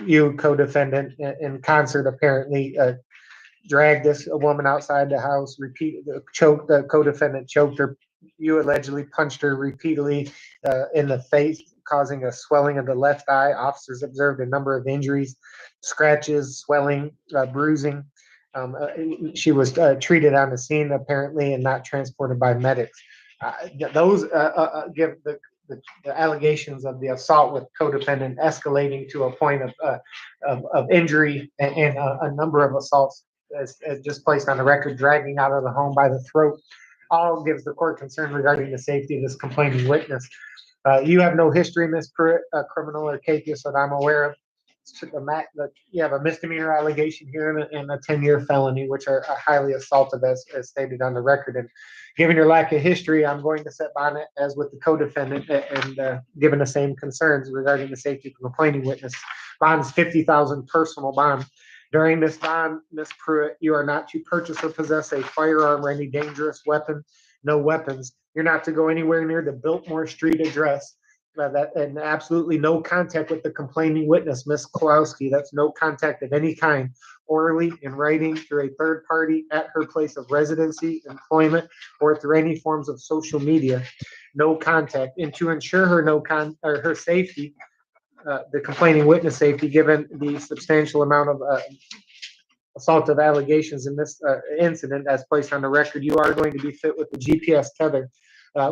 you, co-defendant, in concert apparently dragged this woman outside the house, choked the co-defendant, choked her. You allegedly punched her repeatedly in the face, causing a swelling of the left eye. Officers observed a number of injuries, scratches, swelling, bruising. She was treated on the scene apparently and not transported by medics. Those give the allegations of the assault with co-defendant escalating to a point of injury and a number of assaults as just placed on the record, dragging out of the home by the throat, all gives the court concern regarding the safety of this complaining witness. You have no history, Ms. Pruitt, criminal or capious that I'm aware of. You have a misdemeanor allegation here and a 10-year felony, which are highly assaultive as stated on the record. And given your lack of history, I'm going to set bond as with the co-defendant and given the same concerns regarding the safety of the complaining witness. Bond is $50,000 personal bond. During this bond, Ms. Pruitt, you are not to purchase or possess a firearm or any dangerous weapon, no weapons. You're not to go anywhere near the Biltmore Street address. And absolutely no contact with the complaining witness, Ms. Kowalski. That's no contact of any kind, orally, in writing, through a third party at her place of residency, employment, or through any forms of social media. No contact. And to ensure her safety, the complaining witness safety, given the substantial amount of assaultive allegations in this incident as placed on the record, you are going to be fit with the GPS tether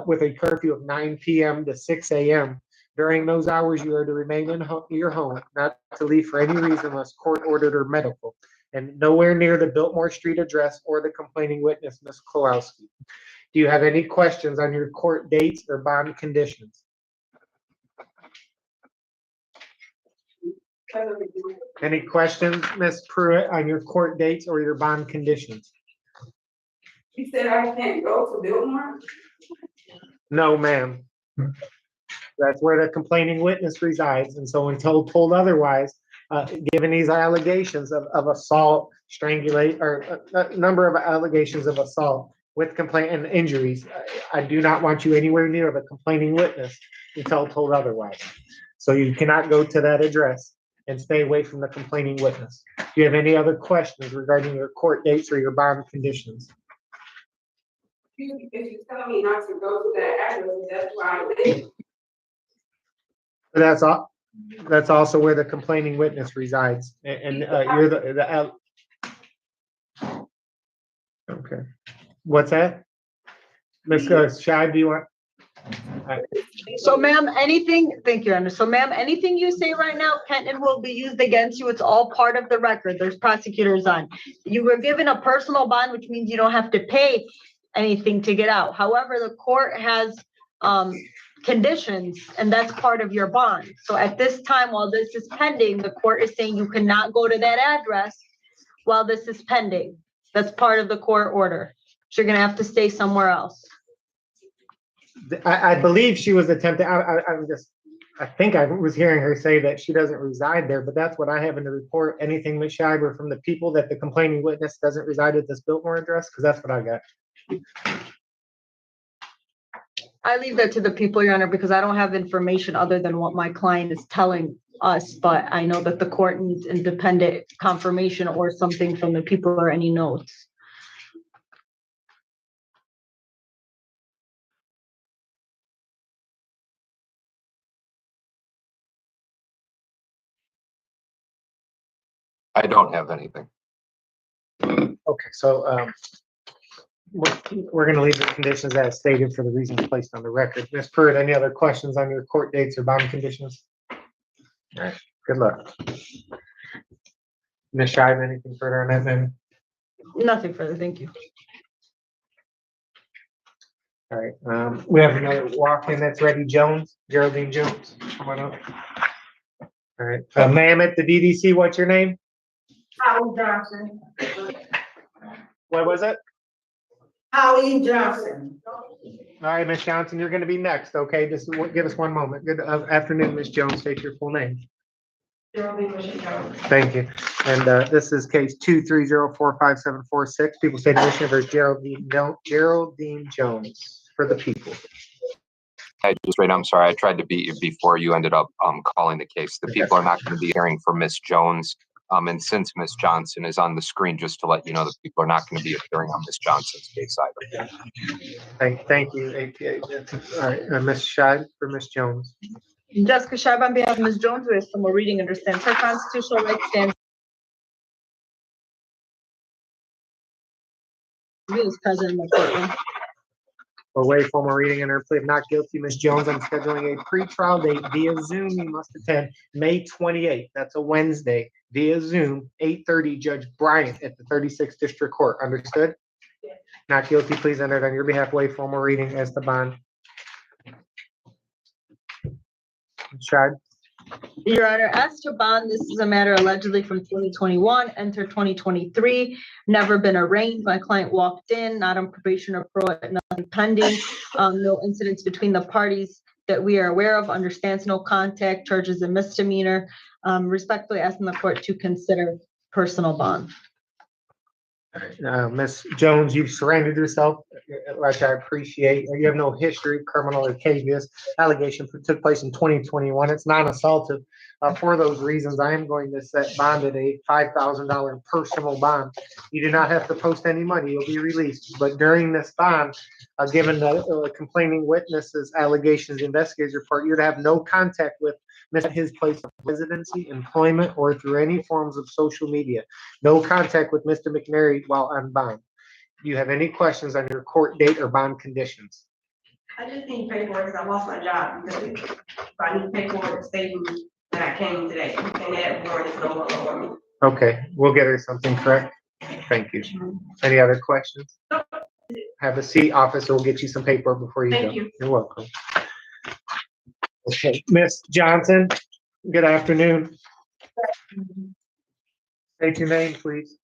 with a curfew of 9 p.m. to 6 a.m. During those hours, you are to remain in your home, not to leave for any reason unless court ordered or medical, and nowhere near the Biltmore Street address or the complaining witness, Ms. Kowalski. Do you have any questions on your court dates or bond conditions? Any questions, Ms. Pruitt, on your court dates or your bond conditions? You said I can't go to Biltmore? No, ma'am. That's where the complaining witness resides, and so until told otherwise, given these allegations of assault, strangulate, or a number of allegations of assault with complaint and injuries, I do not want you anywhere near the complaining witness until told otherwise. So you cannot go to that address and stay away from the complaining witness. Do you have any other questions regarding your court dates or your bond conditions? If you tell me not to go to that address, that's where I live. That's also where the complaining witness resides, and you're the okay. What's that? Ms. Shive, do you want? So ma'am, thank you, Anna. So ma'am, anything you say right now, Kenton, will be used against you. It's all part of the record. There's prosecutors on. You were given a personal bond, which means you don't have to pay anything to get out. However, the court has conditions, and that's part of your bond. So at this time, while this is pending, the court is saying you cannot go to that address while this is pending. That's part of the court order. So you're gonna have to stay somewhere else. I believe she was attempting, I think I was hearing her say that she doesn't reside there, but that's what I have in the report. Anything, Ms. Shiver, from the people that the complaining witness doesn't reside at this Biltmore address? Because that's what I got. I leave that to the people, Your Honor, because I don't have information other than what my client is telling us, but I know that the court needs independent confirmation or something from the people or any notes. I don't have anything. Okay, so we're going to leave the conditions as stated for the reasons placed on the record. Ms. Pruitt, any other questions on your court dates or bond conditions? All right, good luck. Ms. Shive, anything further on that then? Nothing further, thank you. All right, we have another walk-in that's ready. Jones, Geraldine Jones, come on up. All right, ma'am at the DDC, what's your name? Howie Johnson. What was it? Howie Johnson. All right, Ms. Johnson, you're going to be next, okay? Just give us one moment. Good afternoon, Ms. Jones. State your full name. Thank you. And this is case 2304576. People State Commissioner versus Geraldine Jones for the people. I'm sorry, I tried to beat you before you ended up calling the case. The people are not going to be hearing from Miss Jones. And since Miss Johnson is on the screen, just to let you know, that people are not going to be appearing on Miss Johnson's case either. Thank you, APA. All right, Ms. Shive for Ms. Jones. Jessica Shive on behalf of Ms. Jones, who has some more reading, understands her constitutional rights, stands He is present in the courtroom. For waive formal reading and her plea of not guilty, Ms. Jones, I'm scheduling a pretrial date via Zoom. You must attend May 28th. That's a Wednesday via Zoom, 8:30, Judge Bryant at the 36th District Court. Understood? Not guilty, please enter it on your behalf. Waive formal reading as the bond. Shad, Your Honor, as to bond, this is a matter allegedly from 2021, entered 2023, never been arraigned. My client walked in, not on probation or parole, nothing pending. No incidents between the parties that we are aware of, understands no contact, charges a misdemeanor. Respectfully asking the court to consider personal bond. Ms. Jones, you've surrendered yourself, which I appreciate. You have no history, criminal or habeas. Allegation took place in 2021. It's non-assaultive. For those reasons, I am going to set bond at a $5,000 personal bond. You do not have to post any money. You'll be released. But during this bond, given the complaining witnesses, allegations, investigators report, you're to have no contact with his place of residency, employment, or through any forms of social media. No contact with Mr. McNary while on bond. Do you have any questions on your court date or bond conditions? I just need paperwork because I lost my job because I need paperwork stating that I came today and that warrant is no longer for me. Okay, we'll get her something correct. Thank you. Any other questions? Have a seat. Officer will get you some paper before you go. Thank you. You're welcome. Okay, Ms. Johnson, good afternoon. State your name, please.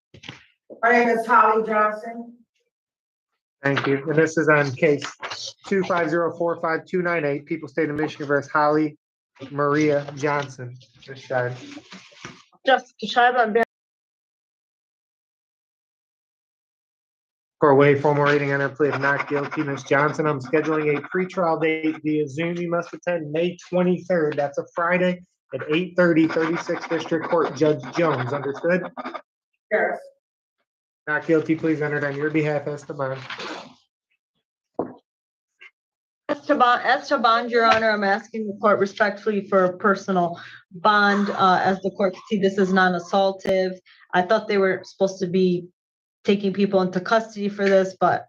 My name is Holly Johnson. Thank you. And this is on case 2504528, People State of Michigan versus Holly Maria Johnson. Ms. Shine. Justice Schreiber, on behalf For waive formal reading and her plea of not guilty, Ms. Johnson, I'm scheduling a pretrial date via Zoom. You must attend May 23rd. That's a Friday at 8:30, 36th District Court, Judge Jones. Understood? Yes. Not guilty, please enter it on your behalf, Esteban. As to bond, Your Honor, I'm asking the court respectfully for a personal bond. As the court can see, this is non-assaultive. I thought they were supposed to be taking people into custody for this, but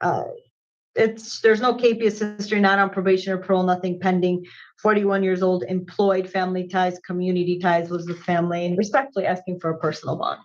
there's no capious history, not on probation or parole, nothing pending. 41 years old, employed, family ties, community ties, was with family, and respectfully asking for a personal bond.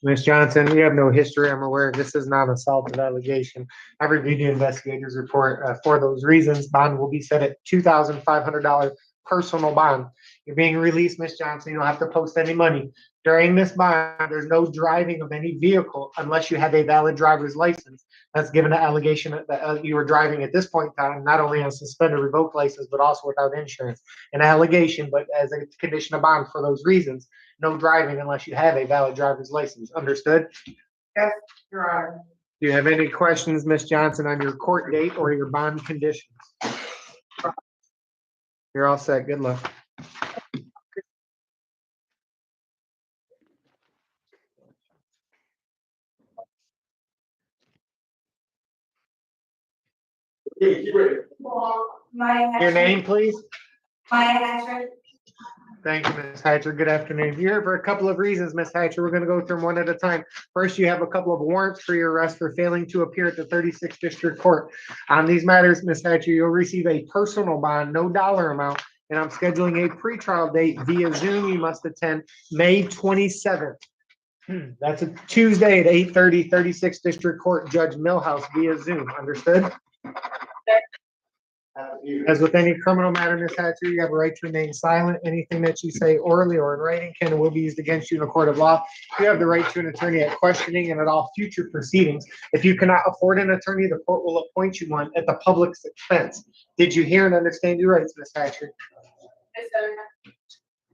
Ms. Johnson, you have no history. I'm aware this is not an assaultive allegation. I reviewed the investigator's report. For those reasons, bond will be set at $2,500 personal bond. You're being released, Ms. Johnson. You don't have to post any money. During this bond, there's no driving of any vehicle unless you have a valid driver's license. That's given the allegation that you were driving at this point in time, not only on suspended revoked license, but also without insurance. An allegation, but as a condition of bond for those reasons, no driving unless you have a valid driver's license. Understood? Yes, Your Honor. Do you have any questions, Ms. Johnson, on your court date or your bond conditions? You're all set. Good luck. Your name, please? Maya Hatcher. Thank you, Ms. Hatcher. Good afternoon. You're here for a couple of reasons, Ms. Hatcher. We're going to go through them one at a time. First, you have a couple of warrants for your arrest for failing to appear at the 36th District Court. On these matters, Ms. Hatcher, you'll receive a personal bond, no dollar amount, and I'm scheduling a pretrial date via Zoom. You must attend May 27th. That's a Tuesday at 8:30, 36th District Court, Judge Millhouse via Zoom. Understood? As with any criminal matter, Ms. Hatcher, you have a right to remain silent. Anything that you say orally or in writing can and will be used against you in a court of law. You have the right to an attorney at questioning and at all future proceedings. If you cannot afford an attorney, the court will appoint you one at the public's expense. Did you hear and understand your rights, Ms. Hatcher? Yes, sir.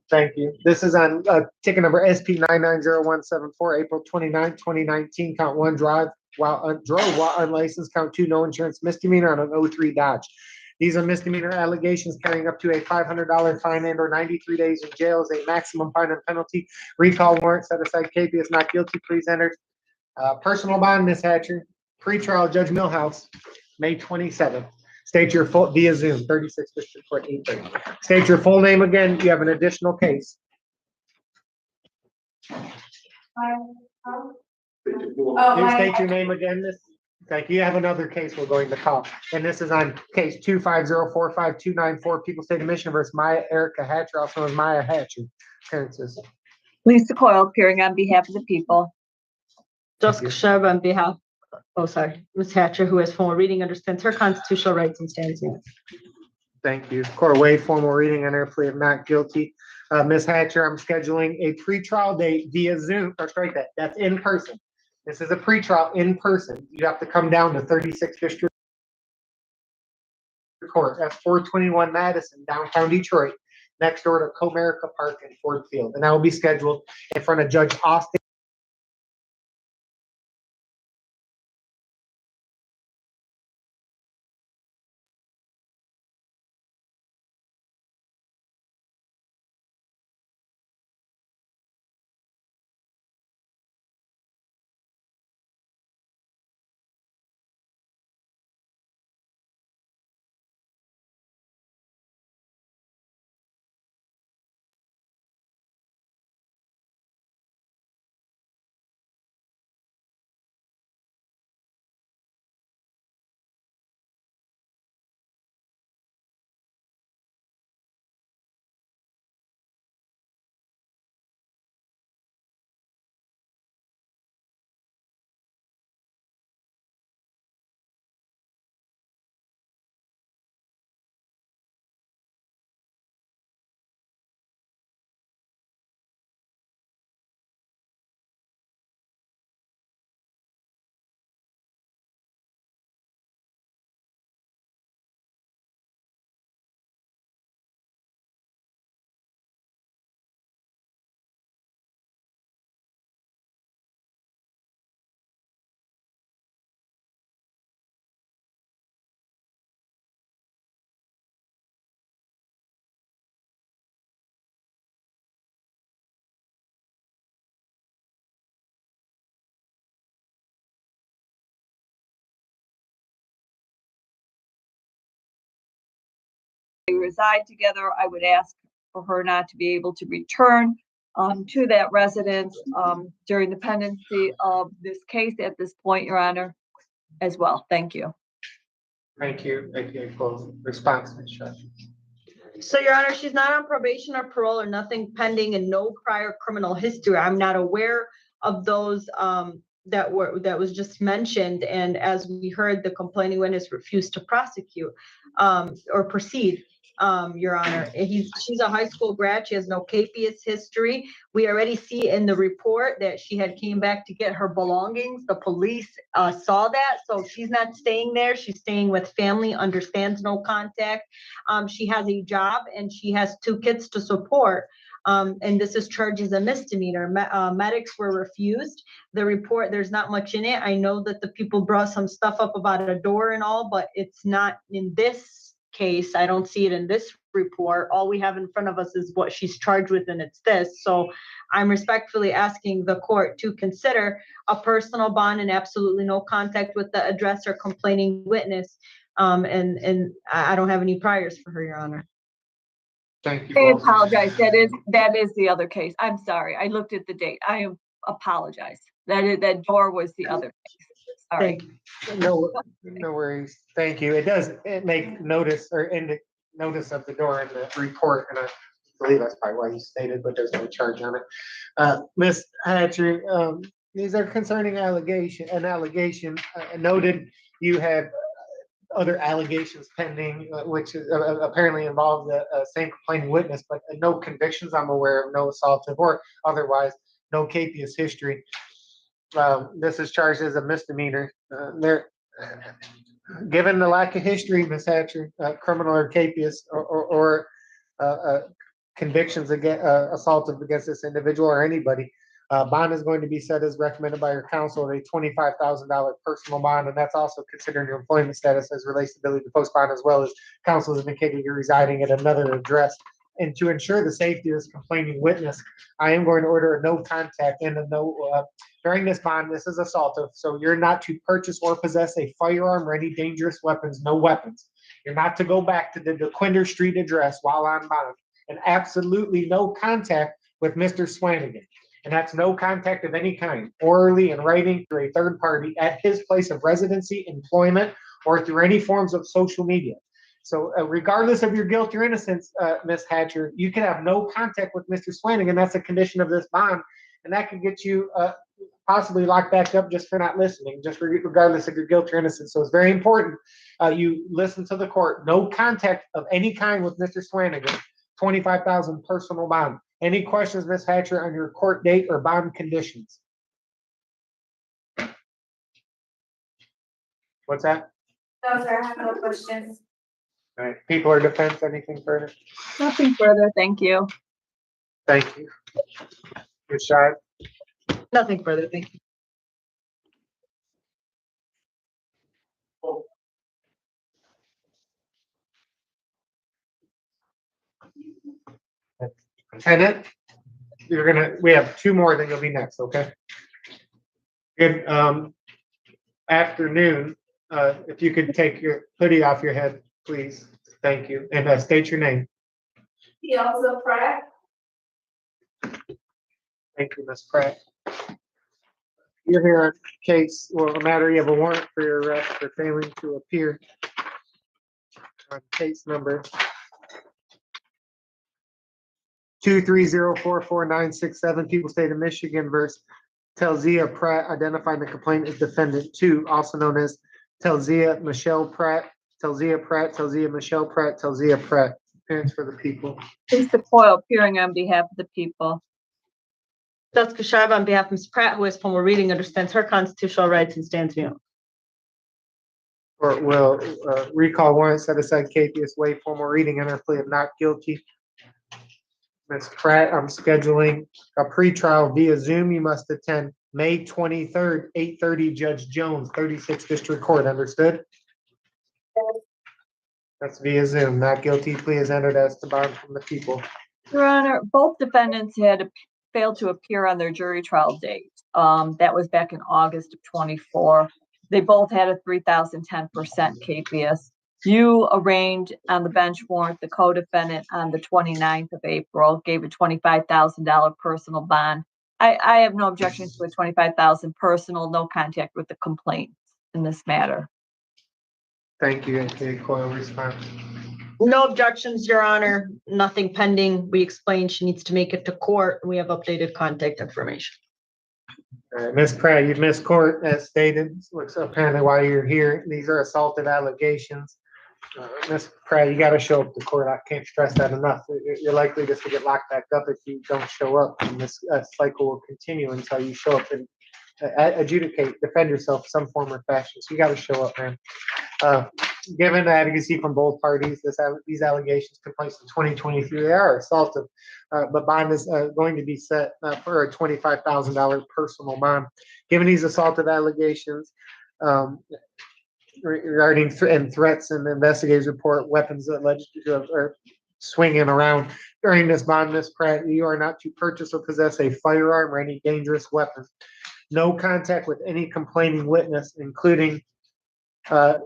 Thank you. This is on ticket number SP 990174, April 29, 2019, count 1, drove while unlicensed, count 2, no insurance misdemeanor on an 03 Dodge. These are misdemeanor allegations carrying up to a $500 fine and or 93 days in jail is a maximum fine and penalty. Recall warrant set aside. Capias not guilty. Please enter. Personal bond, Ms. Hatcher. Pretrial, Judge Millhouse, May 27th. State your full via Zoom, 36th District Court, 8:30. State your full name again. You have an additional case. Please state your name again, Miss. Thank you. You have another case we're going to call, and this is on case 2504529 People State of Michigan versus Maya Erica Hatcher, also known as Maya Hatcher. Appearances. Lisa Coyle, appearing on behalf of the people. Jessica Shebb on behalf, Ms. Hatcher, who has formal reading, understands her constitutional rights and stands in. Thank you. Court waived formal reading on her plea of not guilty. Ms. Hatcher, I'm scheduling a pretrial date via Zoom, or strike that, that's in person. This is a pretrial in person. You have to come down to 36th District Court. That's 421 Madison, downtown Detroit, next door to Comerica Park and Ford Field. And that will be scheduled in front of Judge Austin. They reside together. I would ask for her not to be able to return to that residence during the pendency of this case at this point, Your Honor, as well. Thank you. Thank you. Thank you. Close response, Ms. Shedd. So, Your Honor, she's not on probation or parole or nothing pending and no prior criminal history. I'm not aware of those that was just mentioned. And as we heard, the complaining witness refused to prosecute or proceed. Your Honor, she's a high school grad. She has no capious history. We already see in the report that she had came back to get her belongings. The police saw that, so she's not staying there. She's staying with family, understands no contact. She has a job and she has 2 kids to support. And this is charged as a misdemeanor. Medics were refused. The report, there's not much in it. I know that the people brought some stuff up about a door and all, but it's not in this case. I don't see it in this report. All we have in front of us is what she's charged with, and it's this. So I'm respectfully asking the court to consider a personal bond and absolutely no contact with the address or complaining witness. And I don't have any priors for her, Your Honor. Thank you. I apologize. That is the other case. I'm sorry. I looked at the date. I apologize. That door was the other case. Sorry. No worries. Thank you. It make notice or notice of the door in the report, and I believe that's probably why you stated, but there's no charge on it. Ms. Hatcher, these are concerning allegation noted. You have other allegations pending, which apparently involve the same complaining witness, but no convictions I'm aware of, no assaultive or otherwise, no capious history. This is charged as a misdemeanor. Given the lack of history, Ms. Hatcher, criminal or capious or convictions against assaultive against this individual or anybody, bond is going to be set as recommended by your counsel at a $25,000 personal bond, and that's also considering your employment status as relates to ability to post bond, as well as counsel has indicated you're residing at another address. And to ensure the safety of this complaining witness, I am going to order a no contact and a no, during this bond, this is assaultive, so you're not to purchase or possess a firearm or any dangerous weapons, no weapons. You're not to go back to the DeQuinder Street address while on bond, and absolutely no contact with Mr. Swanigan. And that's no contact of any kind, orally in writing through a third party at his place of residency, employment, or through any forms of social media. So regardless of your guilt or innocence, Ms. Hatcher, you can have no contact with Mr. Swanigan. That's a condition of this bond. And that could get you possibly locked back up just for not listening, just regardless of your guilt or innocence. So it's very important you listen to the court. No contact of any kind with Mr. Swanigan. 25,000 personal bond. Any questions, Ms. Hatcher, on your court date or bond conditions? What's that? No, sir, I have no questions. All right, people or defense, anything further? Nothing further, thank you. Thank you. Ms. Shive? Nothing further, thank you. Lieutenant, we have two more, then you'll be next, okay? Good, afternoon. If you could take your hoodie off your head, please. Thank you. And state your name. Elsa Pratt. Thank you, Ms. Pratt. You're here on case, well, a matter, you have a warrant for your arrest for failing to appear on case number 230444967, People State of Michigan versus Telzia Pratt, identifying the complainant as defendant 2, also known as Telzia Michelle Pratt, Telzia Pratt, Telzia Michelle Pratt, Telzia Pratt. Parents for the people. Lisa Coyle appearing on behalf of the people. Jessica Shive on behalf of Ms. Pratt, who has formal reading, understands her constitutional rights and stands mute. Court will recall warrant, set aside Capious, waive formal reading, enter plea of not guilty. Ms. Pratt, I'm scheduling a pretrial via Zoom. You must attend May 23rd, 8:30, Judge Jones, 36th District Court. Understood? That's via Zoom. Not guilty plea is entered as to bond from the people. Your Honor, both defendants had failed to appear on their jury trial date. That was back in August of 24. They both had a 3,010% KPS. You arraigned on the bench warrant the co-defendant on the 29th of April, gave a $25,000 personal bond. I have no objection to a $25,000 personal, no contact with the complaint in this matter. Thank you, A.K. Coyle. Response. No objections, Your Honor. Nothing pending. We explained she needs to make it to court. We have updated contact information. All right, Ms. Pratt, you've missed court as stated. Looks apparently why you're here. These are assaultive allegations. Ms. Pratt, you got to show up to court. I can't stress that enough. You're likely just to get locked back up if you don't show up. And this cycle will continue until you show up and adjudicate, defend yourself in some form or fashion. So you got to show up, man. Given the advocacy from both parties, these allegations took place in 2023. They are assaultive, but bond is going to be set for a $25,000 personal bond. Given these assaultive allegations, regarding threats and the investigators report weapons alleged to are swinging around during this bond, Ms. Pratt, you are not to purchase or possess a firearm or any dangerous weapon. No contact with any complaining witness, including the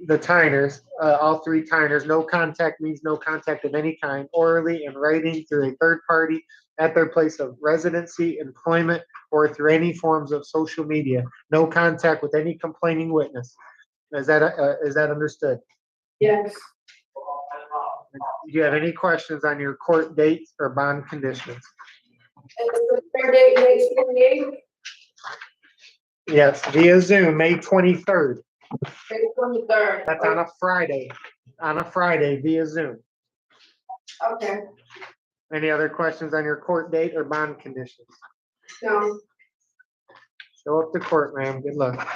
Tyners, all three Tyners. No contact means no contact of any kind, orally and writing through a third party at their place of residency, employment, or through any forms of social media. No contact with any complaining witness. Is that understood? Yes. Do you have any questions on your court dates or bond conditions? The fair date, May 28th, Yes, via Zoom, May 23rd. May 23rd. That's on a Friday. On a Friday via Zoom. Okay, Any other questions on your court date or bond conditions? no. Show up to court, ma'am. Good luck.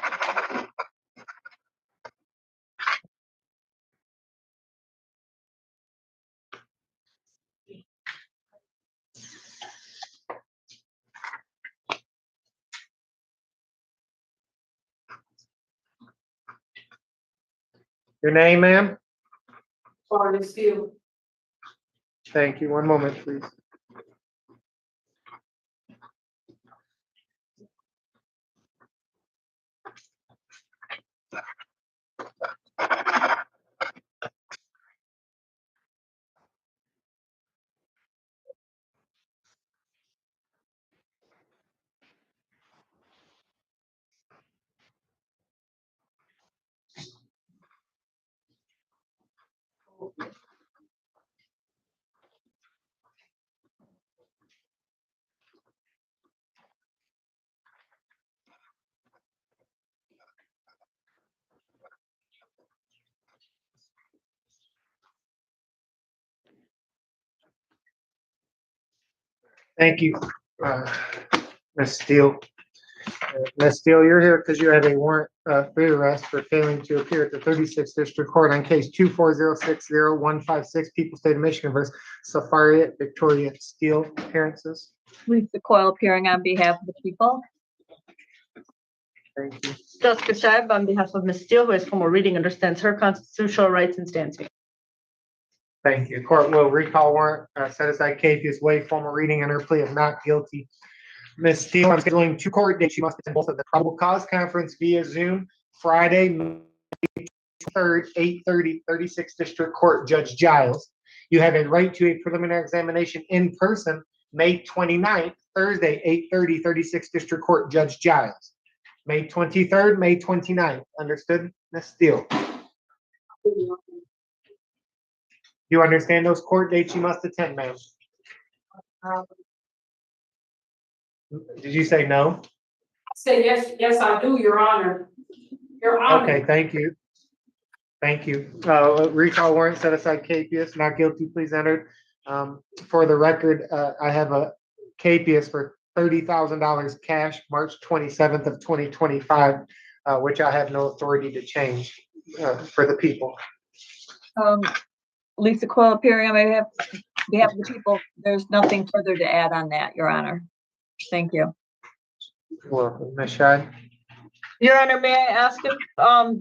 Your name, ma'am? Barney Steele. Thank you. One moment, please. Thank you, Ms. Steele. Ms. Steele, you're here because you have a warrant for your arrest for failing to appear at the 36th District Court on case 24060-156, People State of Michigan versus Safariat Victoria Steele appearances. Lisa Coyle appearing on behalf of the people. Thank you. Jessica Shive on behalf of Ms. Steele, who has formal reading, understands her constitutional rights and stands here. Thank you. Court will recall warrant, set aside Capious waive formal reading and her plea of not guilty. Ms. Steele, I'm scheduling 2 court dates. You must attend both of the probable cause conference via Zoom, Friday, May 3rd, 8:30, 36th District Court, Judge Giles. You have a right to a preliminary examination in person, May 29th, Thursday, 8:30, 36th District Court, Judge Giles. May 23rd, May 29th. Understood, Ms. Steele? You understand those court dates you must attend, ma'am? Did you say no? Say yes, yes, I do, Your Honor. Your Honor. Okay, thank you. Thank you. Recall warrant set aside Capious, not guilty, please entered. For the record, I have a Capious for $30,000 cash, March 27th of 2025, which I have no authority to change for the people. Lisa Coyle appearing on behalf of the people. There's nothing further to add on that, Your Honor. Thank you. Well, Ms. Shine. Your Honor, may I ask if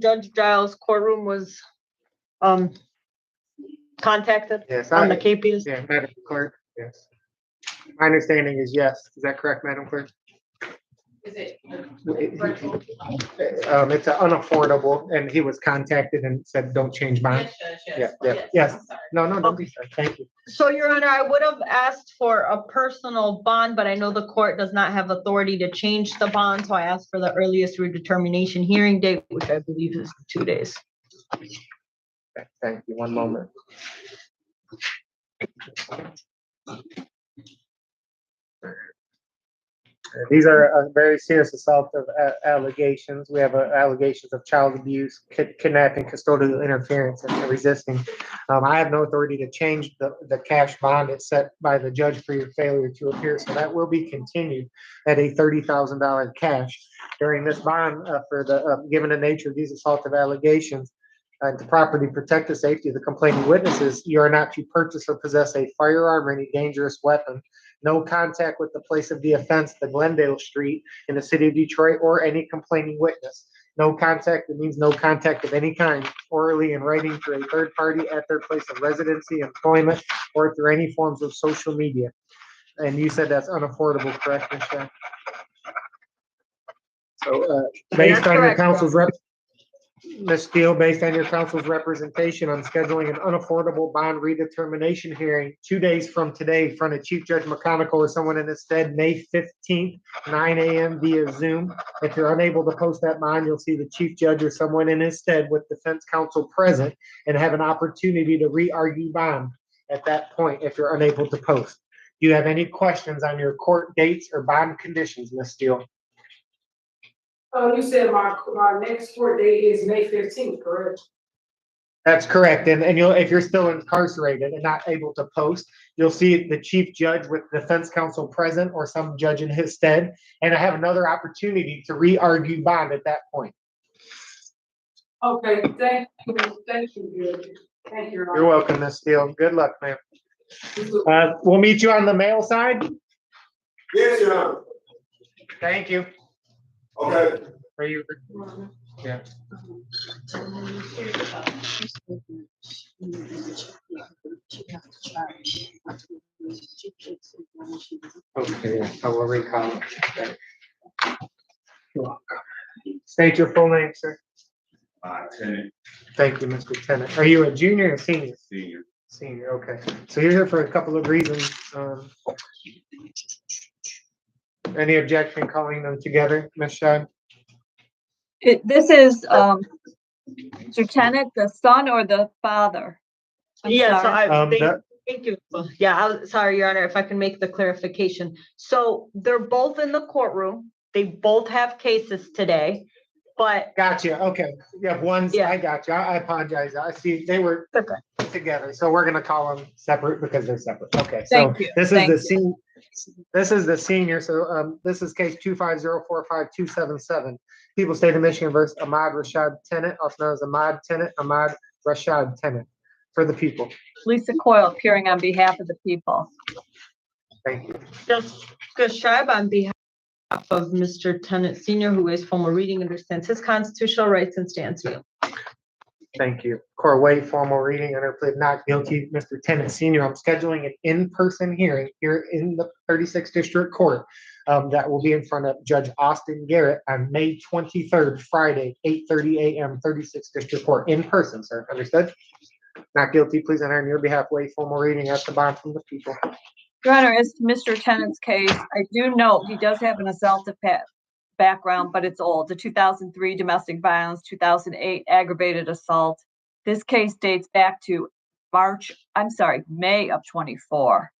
Judge Giles' courtroom was contacted Yes, on the KPS? Yeah, Madam Clerk, yes. My understanding is yes. Is that correct, Madam Clerk? Is it? It's unaffordable, and he was contacted and said, don't change mine. Yes, Yes. No, don't be sorry. Thank you. So, Your Honor, I would have asked for a personal bond, but I know the court does not have authority to change the bond, so I asked for the earliest redetermination hearing date, which I believe is 2 days. Okay, thank you. One moment. These are very serious assault of allegations. We have allegations of child abuse, kidnapping, custodial interference, and resisting. I have no authority to change the cash bond that's set by the judge for your failure to appear, so that will be continued at a $30,000 cash. During this bond, for the given the nature of these assaultive allegations, to properly protect the safety of the complaining witnesses, you are not to purchase or possess a firearm or any dangerous weapon. No contact with the place of the offense, the Glendale Street in the city of Detroit, or any complaining witness. No contact, it means no contact of any kind, orally in writing through a third party at their place of residency, employment, or through any forms of social media. And you said that's unaffordable, correct, Ms. Shah? So, based on your counsel's Ms. Steele, based on your counsel's representation, I'm scheduling an unaffordable bond redetermination hearing 2 days from today in front of Chief Judge McConaughey or someone in his stead, May 15th, 9 a.m. via Zoom. If you're unable to post that bond, you'll see the Chief Judge or someone in his stead with defense counsel present and have an opportunity to re-argue bond at that point if you're unable to post. Do you have any questions on your court dates or bond conditions, Ms. Steele? Oh, you said my next court date is May 15th, correct? That's correct. And you'll, if you're still incarcerated and not able to post, you'll see the chief judge with defense counsel present or some judge in his stead, and I have another opportunity to re-argue bond at that point. Okay, thank you. Thank you. Thank you. You're welcome, Ms. Steele. Good luck, ma'am. We'll meet you on the mail side. Yes, Your Honor. Thank you. Okay. Are you? Yeah. Okay, I will recall. Okay. You're welcome. State your full name, sir. Tenant. Thank you, Mr. Tennant. Are you a junior or senior? Senior. Senior, okay. So you're here for a couple of reasons. Any objection calling them together, Ms. Shad? This is, Mr. Tennant, the son or the father? I'm Yeah, so sorry. thank you. Yeah, sorry, Your Honor, if I can make the clarification. So they're both in the courtroom. They both have cases today, but. Gotcha, okay. You have one, Yeah. I got you. I apologize. I see they were Okay. together. So we're gonna call them separate because they're separate. Okay, so Thank you. this is Thank the This is the senior, so this is case 25045-277. People State of Michigan versus Ahmad Rashad Tennant, also known as Ahmad Rashad Tennant. For the people. Lisa Coyle appearing on behalf of the people. Thank you. Jessica Scheib on behalf of Mr. Tennant Senior, who is formal reading, understands his constitutional rights and stands here. Thank you. Court waive formal reading under plea of not guilty. Mr. Tennant Senior, I'm scheduling an in-person hearing here in the 36th District Court. That will be in front of Judge Austin Garrett on May 23rd, Friday, 8:30 a.m., 36th District Court, in person, sir. Understood? Not guilty, please enter on your behalf, waive formal reading as the bond from the people. Your Honor, as to Mr. Tennant's case, I do note he does have an assaultive background, but it's old. The 2003 domestic violence, 2008 aggravated assault. This case dates back to May of 24.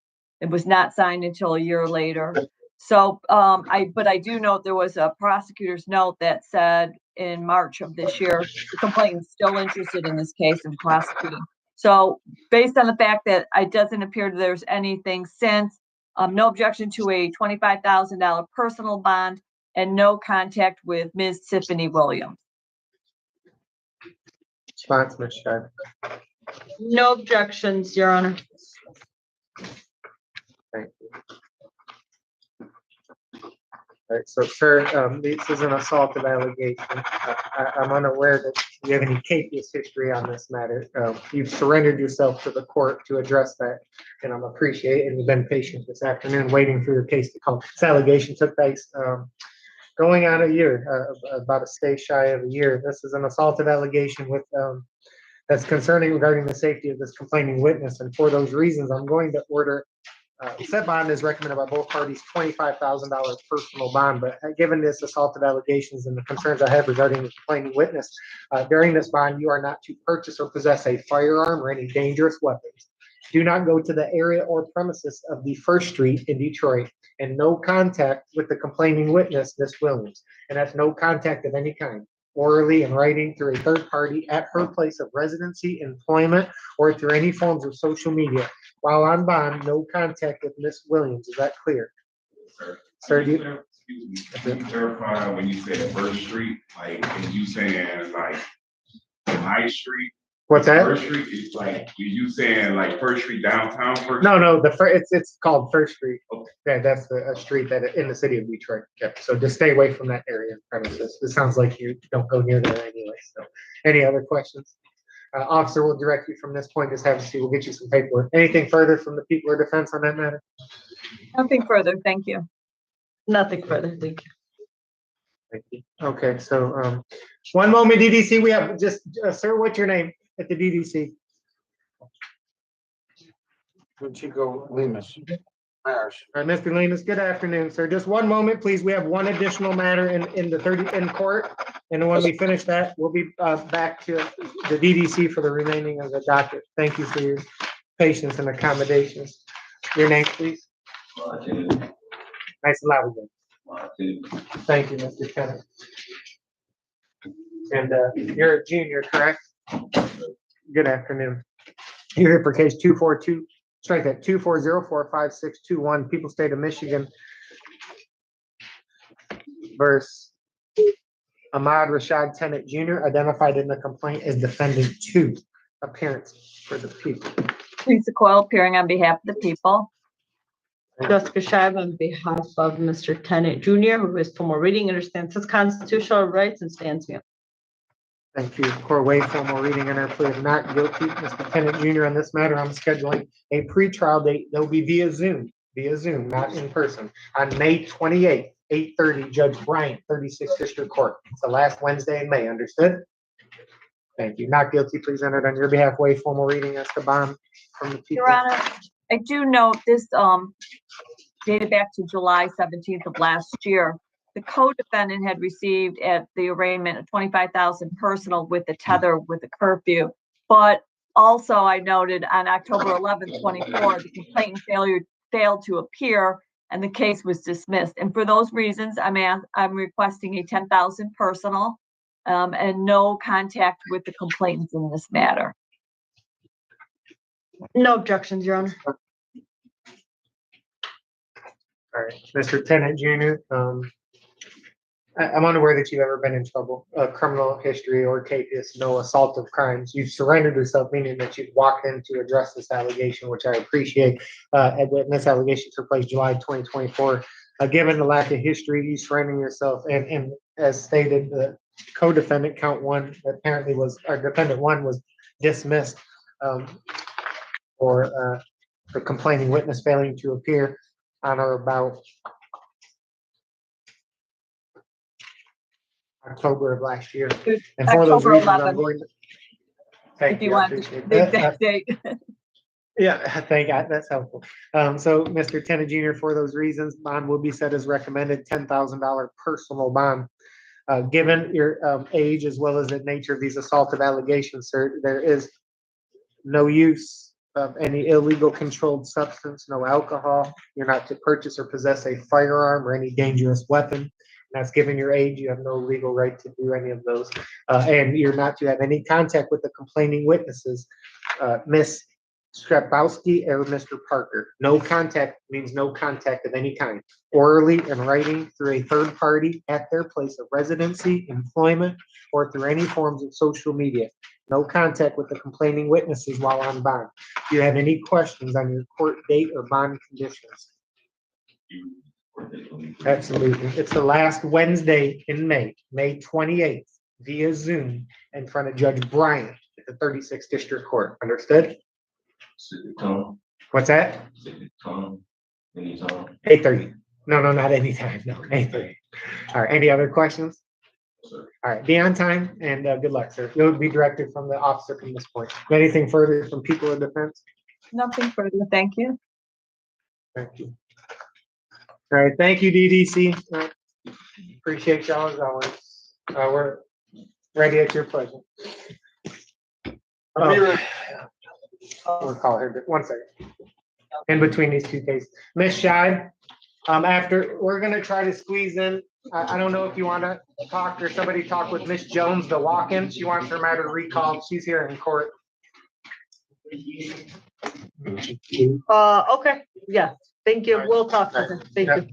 It was not signed until a year later. So, but I do note there was a prosecutor's note that said in March of this year, the complainant is still interested in this case and prosecuting. So based on the fact that it doesn't appear there's anything since, no objection to a $25,000 personal bond and no contact with Ms. Tiffany Williams. Response, Ms. Scheib. No objections, Your Honor. Thank you. All right, so sir, this is an assaultive allegation. I'm unaware that you have any capious history on this matter. You've surrendered yourself to the court to address that, and I'm appreciative, and you've been patient this afternoon waiting for your case to come. This allegation took place going on a year, about a stay shy of a year. This is an assaultive allegation with that's concerning regarding the safety of this complaining witness, and for those reasons, I'm going to order set bond is recommended by both parties, $25,000 personal bond. But given this assaultive allegations and the concerns I have regarding the complaining witness, during this bond, you are not to purchase or possess a firearm or any dangerous weapons. Do not go to the area or premises of the First Street in Detroit, and no contact with the complaining witness, Ms. Williams. And that's no contact of any kind, orally and writing, through a third party at her place of residency, employment, or through any forms of social media. While on bond, no contact with Ms. Williams. Is that clear? Sir, do you? Excuse me, can you clarify when you said First Street, like, are you saying like High Street? What's that? First Street is like, you saying like First Street downtown First? No, it's called First Street. Okay. Yeah, that's a street that in the city of Detroit. Yeah, so just stay away from that area premises. It sounds like you don't go near there anyway. So, any other questions? Officer will direct you from this point. Just have a seat. We'll get you some paperwork. Anything further from the people or defense on that matter? Nothing further. Thank you. Nothing further. Thank you. Thank you. Okay, so one moment, DDC. We have just sir, what's your name at the DDC? Chico Lemus. Myers. All right, Mr. Lemus, good afternoon, sir. Just one moment, please. We have one additional matter in court. And then when we finish that, we'll be back to the DDC for the remaining of the docket. Thank you for your patience and accommodations. Your name, please. Nice and loud again. Thank you, Mr. Kenneth. And you're a junior, correct? Good afternoon. You're here for case 242. Strike that 24045-621, People State of Michigan versus Ahmad Rashad Tennant Jr., identified in the complaint as defendant 2. Appearance for the people. Lisa Coyle appearing on behalf of the people. Jessica Scheib on behalf of Mr. Tennant Jr., who is formal reading, understands his constitutional rights and stands here. Thank you. Court waive formal reading and plea of not guilty. Mr. Tennant Jr. on this matter, I'm scheduling a pretrial date. They'll be via Zoom, not in person, on May 28th, 8:30, Judge Bryant, 36th District Court. It's the last Wednesday in May, understood? Thank you. Not guilty, please enter on your behalf, waive formal reading as the bond from the people. Your Honor, I do note this dated back to July 17th of last year. The co-defendant had received at the arraignment a $25,000 personal with the tether with the curfew. But also I noted on October 11th, 24, the complainant failed to appear and the case was dismissed. And for those reasons, I'm requesting a $10,000 personal and no contact with the complainants in this matter. No objections, Your Honor. All right, Mr. Tennant Junior, I'm unaware that you've ever been in trouble, criminal history or capious, no assaultive crimes. You've surrendered yourself, meaning that you've walked in to address this allegation, which I appreciate. And this allegation took place July 2024. Given the lack of history, you surrendering yourself, and as stated, the co-defendant count one apparently was, or defendant one was dismissed for the complaining witness failing to appear on or about October of last year. And for those October reasons, I'm 11th. going to. Thank If you you, I want appreciate the that. exact date. Yeah, thank you. That's helpful. So Mr. Tennant Junior, for those reasons, bond will be set as recommended, $10,000 personal bond. Given your age as well as the nature of these assaultive allegations, sir, there is no use of any illegal controlled substance, no alcohol. You're not to purchase or possess a firearm or any dangerous weapon. That's given your age, you have no legal right to do any of those. And you're not to have any contact with the complaining witnesses, Miss Strapowski or Mr. Parker. No contact means no contact of any kind, orally in writing, through a third party at their place of residency, employment, or through any forms of social media. No contact with the complaining witnesses while on bond. Do you have any questions on your court date or bond conditions? Absolutely. It's the last Wednesday in May, May 28th, via Zoom in front of Judge Bryant at the 36th District Court. Understood? What's that? 8:30. No, not anytime. No, 8:30. All right. Any other questions? All right. Be on time and good luck, sir. You'll be directed from the officer from this point. Anything further from people in defense? Nothing further. Thank you. Thank you. All right, thank you, DDC. Appreciate y'all as always. We're ready at your pleasure. We'll call her, 1 second. In between these two cases. Ms. Scheid, after, we're gonna try to squeeze in, I don't know if you wanna talk or somebody talk with Ms. Jones, the walk-in. She wants her matter recalled. She's here in court. Okay, yeah, thank you. We'll talk to her. Thank you.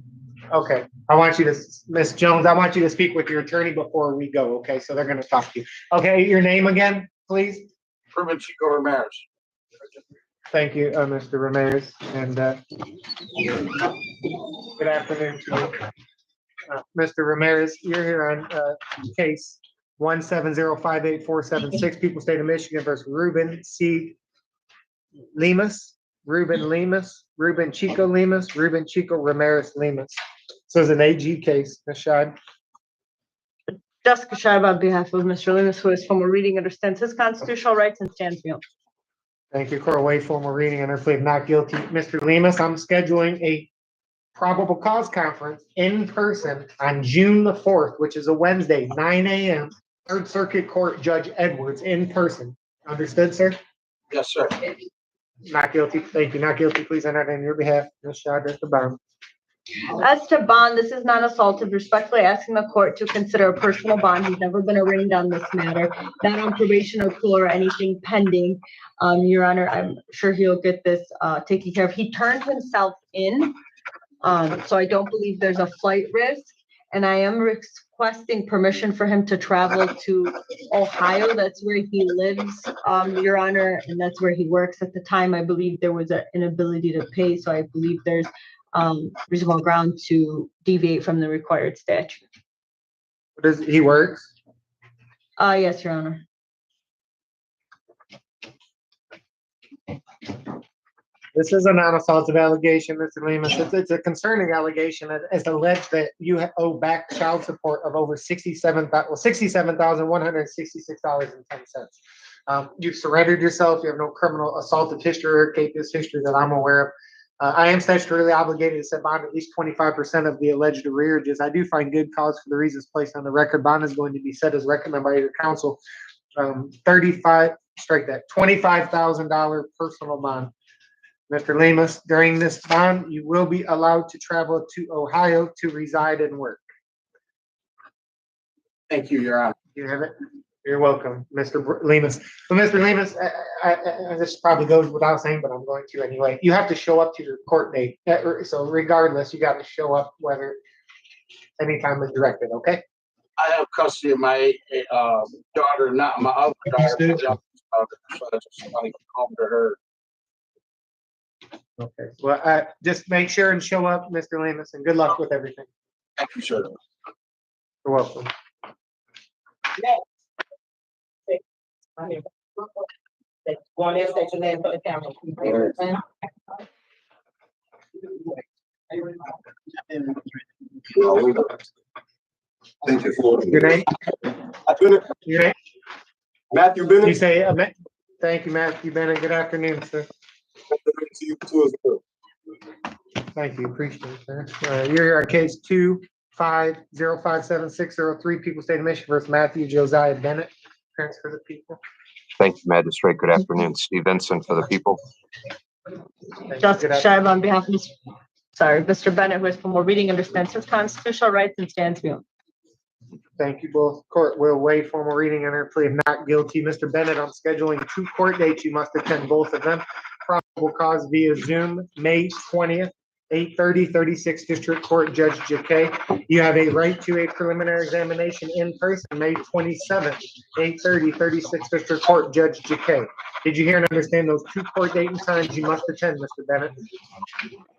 Okay, I want you to, Ms. Jones, I want you to speak with your attorney before we go, okay? So they're gonna talk to you. Okay, your name again, please? Herman Chico Ramirez. Thank you, Mr. Ramirez, and good afternoon to you. Mr. Ramirez, you're here on case 1705846, People State of Michigan versus Ruben C. Lemus, Ruben Chico Lemus, Ruben Chico Ramirez Lemus. So it's an AG case, Ms. Scheid. Jessica Scheib on behalf of Mr. Lemus, who is former reading understands his constitutional rights and stands mute. Thank you, Cora Way, former reading under plea of not guilty. Mr. Lemus, I'm scheduling a probable cause conference in person on June the 4th, which is a Wednesday, 9 a.m. Third Circuit Court, Judge Edwards, in person. Understood, sir? Yes, sir. Not guilty. Thank you. Not guilty. Please enter on your behalf. Ms. Scheid at the bond. As to bond, this is not assaultive. Respectfully asking the court to consider a personal bond. He's never been arraigned on this matter, not on probation or parole or anything pending. Your Honor, I'm sure he'll get this taken care of. He turned himself in, so I don't believe there's a flight risk. And I am requesting permission for him to travel to Ohio. That's where he lives, Your Honor, and that's where he works. At the time, I believe there was an inability to pay, so I believe there's reasonable ground to deviate from the required statute. Does he works? Yes, Your Honor. This is a non-assaultive allegation, Mr. Lemus. It's a concerning allegation. It's alleged that you owe back child support of over $67,166.10. You've surrendered yourself. You have no criminal assaultive history or capious history that I'm aware of. I am statutorily obligated to set bond at least 25% of the alleged arrearages. I do find good cause for the reasons placed on the record. Bond is going to be set as recommended by your counsel. $25,000 personal bond. Mr. Lemus, during this bond, you will be allowed to travel to Ohio to reside and work. Thank you, Your Honor. You have it? You're welcome, Mr. Lemus. So, Mr. Lemus, this probably goes without saying, but I'm going to anyway. You have to show up to your court date. So regardless, you got to show up whether anytime is directed, okay? I have custody of my daughter, not my other daughter. So that's somebody can come to her. Okay. Well, just make sure and show up, Mr. Lemus, and good luck with everything. Thank you, sir. You're welcome. One is state your name for the camera. Thank you. Your name? Your name? Matthew Bennett. You say, thank you, Matthew Bennett. Good afternoon, sir. To you too as well. Thank you, appreciate it, sir. You're here on case 25057-603, People State of Michigan versus Matthew Josiah Bennett. Parents for the people. Thank you, Magistrate. Good afternoon. Steve Vincent for the people. Justice Shive on behalf of Mr. Bennett, who is for more reading, understands his constitutional rights and stands mute. Thank you both. Court will waive formal reading and her plea of not guilty. Mr. Bennett, on scheduling 2 court dates, you must attend both of them. Probable cause via Zoom, May 20th, 8:30, 36th District Court, Judge Jacquet. You have a right to a preliminary examination in person, May 27th, 8:30, 36th District Court, Judge Jacquet. Did you hear and understand those 2 court date and times you must attend, Mr. Bennett?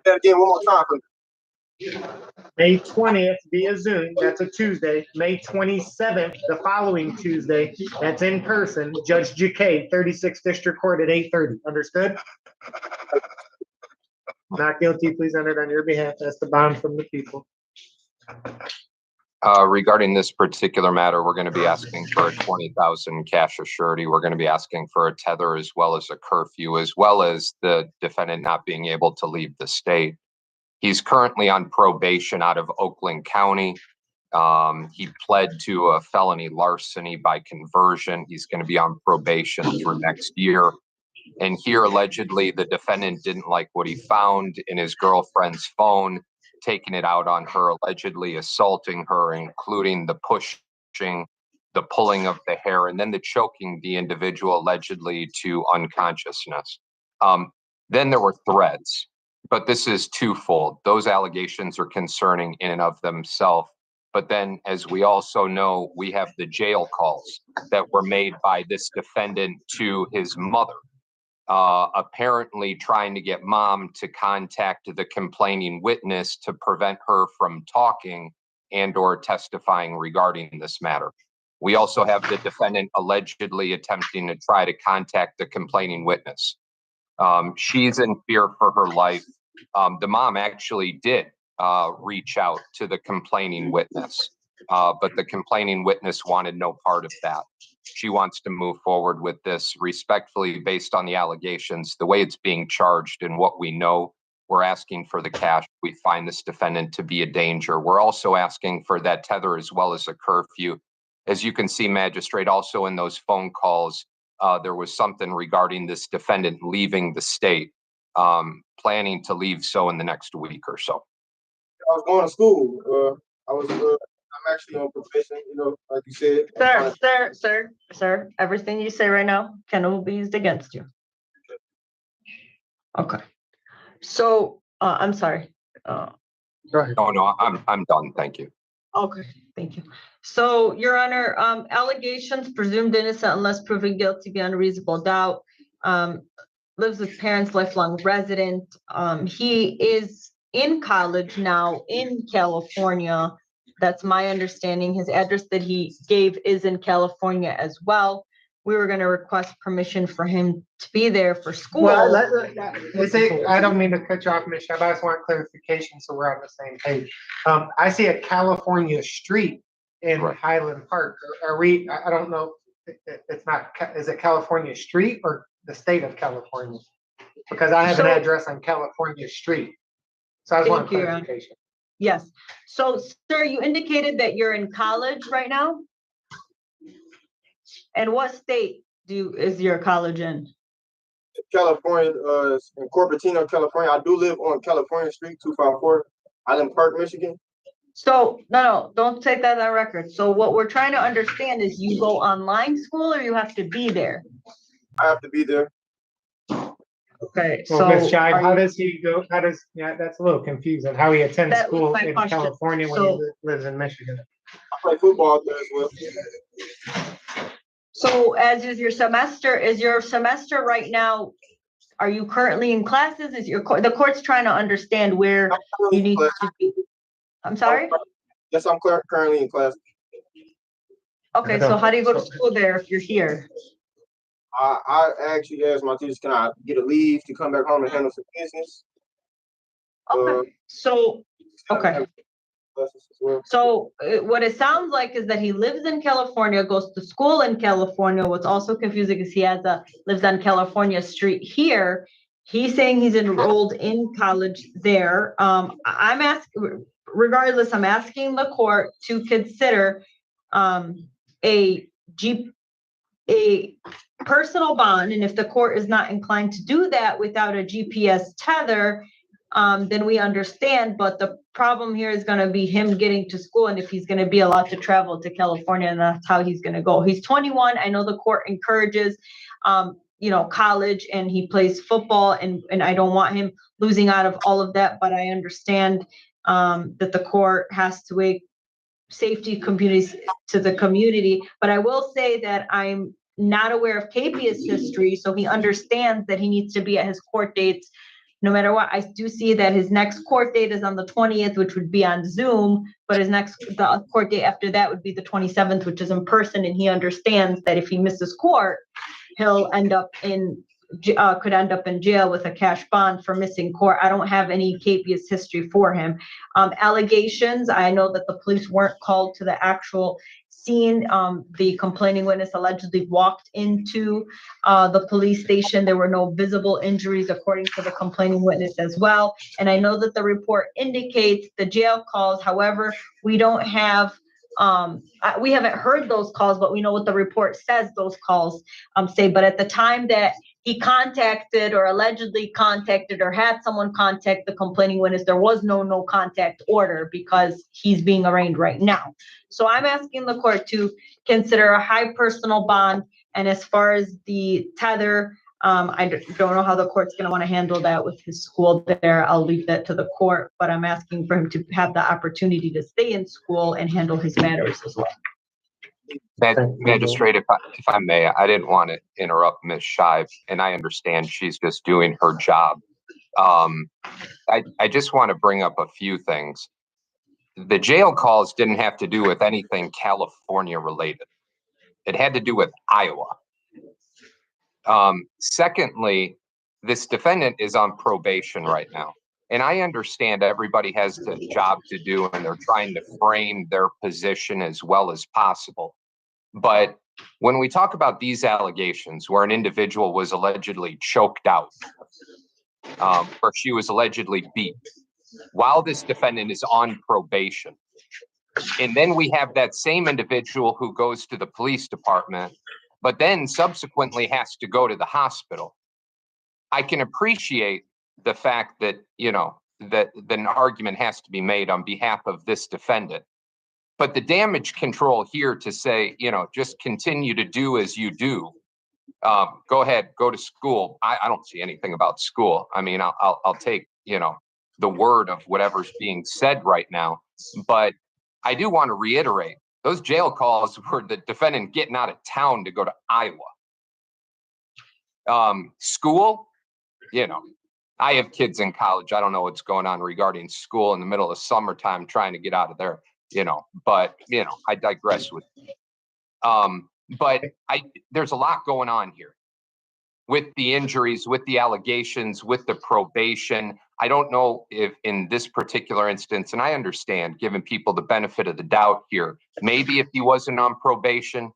That again, one more time. May 20th via Zoom, that's a Tuesday. May 27th, the following Tuesday, that's in person, Judge Jacquet, 36th District Court at 8:30. Understood? Not guilty, please enter it on your behalf. That's the bond from the people. Regarding this particular matter, we're going to be asking for a 20,000 cash or surety. We're going to be asking for a tether as well as a curfew, as well as the defendant not being able to leave the state. He's currently on probation out of Oakland County. He pled to a felony larceny by conversion. He's going to be on probation through next year. And here, allegedly, the defendant didn't like what he found in his girlfriend's phone, taking it out on her, allegedly assaulting her, including the pushing, the pulling of the hair, and then the choking the individual allegedly to unconsciousness. Then there were threats, but this is twofold. Those allegations are concerning in and of themselves. But then, as we also know, we have the jail calls that were made by this defendant to his mother. Apparently trying to get mom to contact the complaining witness to prevent her from talking and or testifying regarding this matter. We also have the defendant allegedly attempting to try to contact the complaining witness. She's in fear for her life. The mom actually did reach out to the complaining witness, but the complaining witness wanted no part of that. She wants to move forward with this respectfully based on the allegations, the way it's being charged and what we know. We're asking for the cash. We find this defendant to be a danger. We're also asking for that tether as well as a curfew. As you can see, Magistrate, also in those phone calls, there was something regarding this defendant leaving the state, planning to leave so in the next week or so. I was going to school. I'm actually on probation, like you said. Sir, everything you say right now can be used against you. Okay. So, I'm sorry. Go ahead. No, I'm done. Thank you. Okay, thank you. So, Your Honor, allegations presumed innocent unless proven guilty beyond a reasonable doubt. Lives with parents, lifelong resident. He is in college now in California. That's my understanding. His address that he gave is in California as well. We were going to request permission for him to be there for school. Well, I don't mean to cut you off, Ms. Shab. I just want clarification so we're on the same page. I see a California street in Highland Park. Are we, I don't know, it's not, is it California Street or the state of California? Because I have an address on California Street. So I just want clarification. Yes. So, sir, you indicated that you're in college right now? And what state is your college in? California, in Cupertino, California. I do live on California Street, 254, Highland Park, Michigan. So, no, don't take that on record. So what we're trying to understand is you go online school or you have to be there? I have to be there. Okay, Well, so. Ms. Shive, are how you- does he go, yeah, that's a little confusing, how he attends That was school my in question. California when So- he lives in Michigan. I play football there as well. So as is your semester right now, are you currently in classes? Is the court's trying to understand where I'm currently you in need class. to be? I'm sorry? Yes, I'm currently in class. Okay, so how do you go to school there if you're here? I actually asked my teachers, can I get a leave to come back home and handle some business? Okay, so, okay. Classes as well. So what it sounds like is that he lives in California, goes to school in California. What's also confusing is he lives on California Street here. He's saying he's enrolled in college there. I'm asking, regardless, I'm asking the court to consider a personal bond, and if the court is not inclined to do that without a GPS tether, then we understand, but the problem here is gonna be him getting to school and if he's gonna be allowed to travel to California, and that's how he's gonna go. He's 21, I know the court encourages, college, and he plays football, and I don't want him losing out of all of that, but I understand that the court has to weigh safety communities to the community, but I will say that I'm not aware of Capia's history, so he understands that he needs to be at his court dates no matter what. I do see that his next court date is on the 20th, which would be on Zoom, but the court date after that would be the 27th, which is in person, and he understands that if he misses court, he'll could end up in jail with a cash bond for missing court. I don't have any Capia's history for him. Allegations, I know that the police weren't called to the actual scene. The complaining witness allegedly walked into the police station. There were no visible injuries according to the complaining witness as well. And I know that the report indicates the jail calls. However, we don't have we haven't heard those calls, but we know what the report says those calls say. But at the time that he contacted or allegedly contacted or had someone contact the complaining witness, there was no contact order because he's being arraigned right now. So I'm asking the court to consider a high personal bond. And as far as the tether, I don't know how the court's going to want to handle that with his school there. I'll leave that to the court, but I'm asking for him to have the opportunity to stay in school and handle his matters as well. Magistrate, if I may, I didn't want to interrupt Ms. Shive, and I understand she's just doing her job. I just want to bring up a few things. The jail calls didn't have to do with anything California related. It had to do with Iowa. Secondly, this defendant is on probation right now. And I understand everybody has a job to do and they're trying to frame their position as well as possible. But when we talk about these allegations where an individual was allegedly choked out, or she was allegedly beat, while this defendant is on probation, and then we have that same individual who goes to the police department, but then subsequently has to go to the hospital. I can appreciate the fact that, that an argument has to be made on behalf of this defendant. But the damage control here to say, just continue to do as you do. Go ahead, go to school. I don't see anything about school. I mean, I'll take, the word of whatever's being said right now. But I do want to reiterate, those jail calls were the defendant getting out of town to go to Iowa. School, I have kids in college. I don't know what's going on regarding school in the middle of summertime trying to get out of there, but I digress with but there's a lot going on here with the injuries, with the allegations, with the probation. I don't know if in this particular instance, and I understand giving people the benefit of the doubt here, maybe if he wasn't on probation,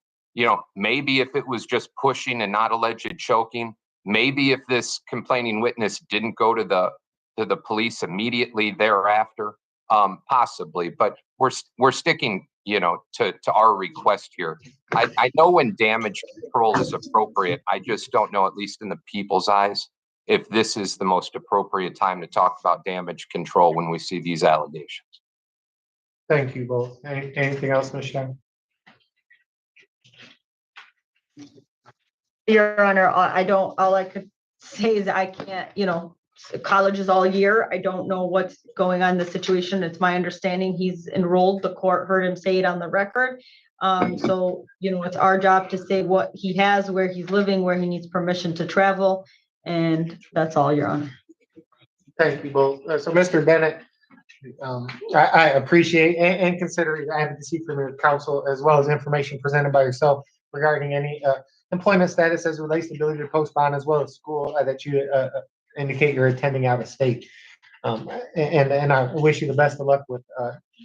maybe if it was just pushing and not alleged choking, maybe if this complaining witness didn't go to the police immediately thereafter, possibly, but we're sticking, to our request here. I know when damage control is appropriate. I just don't know, at least in the people's eyes, if this is the most appropriate time to talk about damage control when we see these allegations. Thank you both. Anything else, Ms. Shine? Your Honor, all I could say is I can't, college is all year. I don't know what's going on in the situation. It's my understanding he's enrolled. The court heard him say it on the record. So, it's our job to say what he has, where he's living, where he needs permission to travel. And that's all, Your Honor. Thank you both. So Mr. Bennett, I appreciate and consider your advocacy from your counsel as well as information presented by yourself regarding any employment status as it relates to ability to post bond as well as school that you indicate you're attending out of state. And I wish you the best of luck with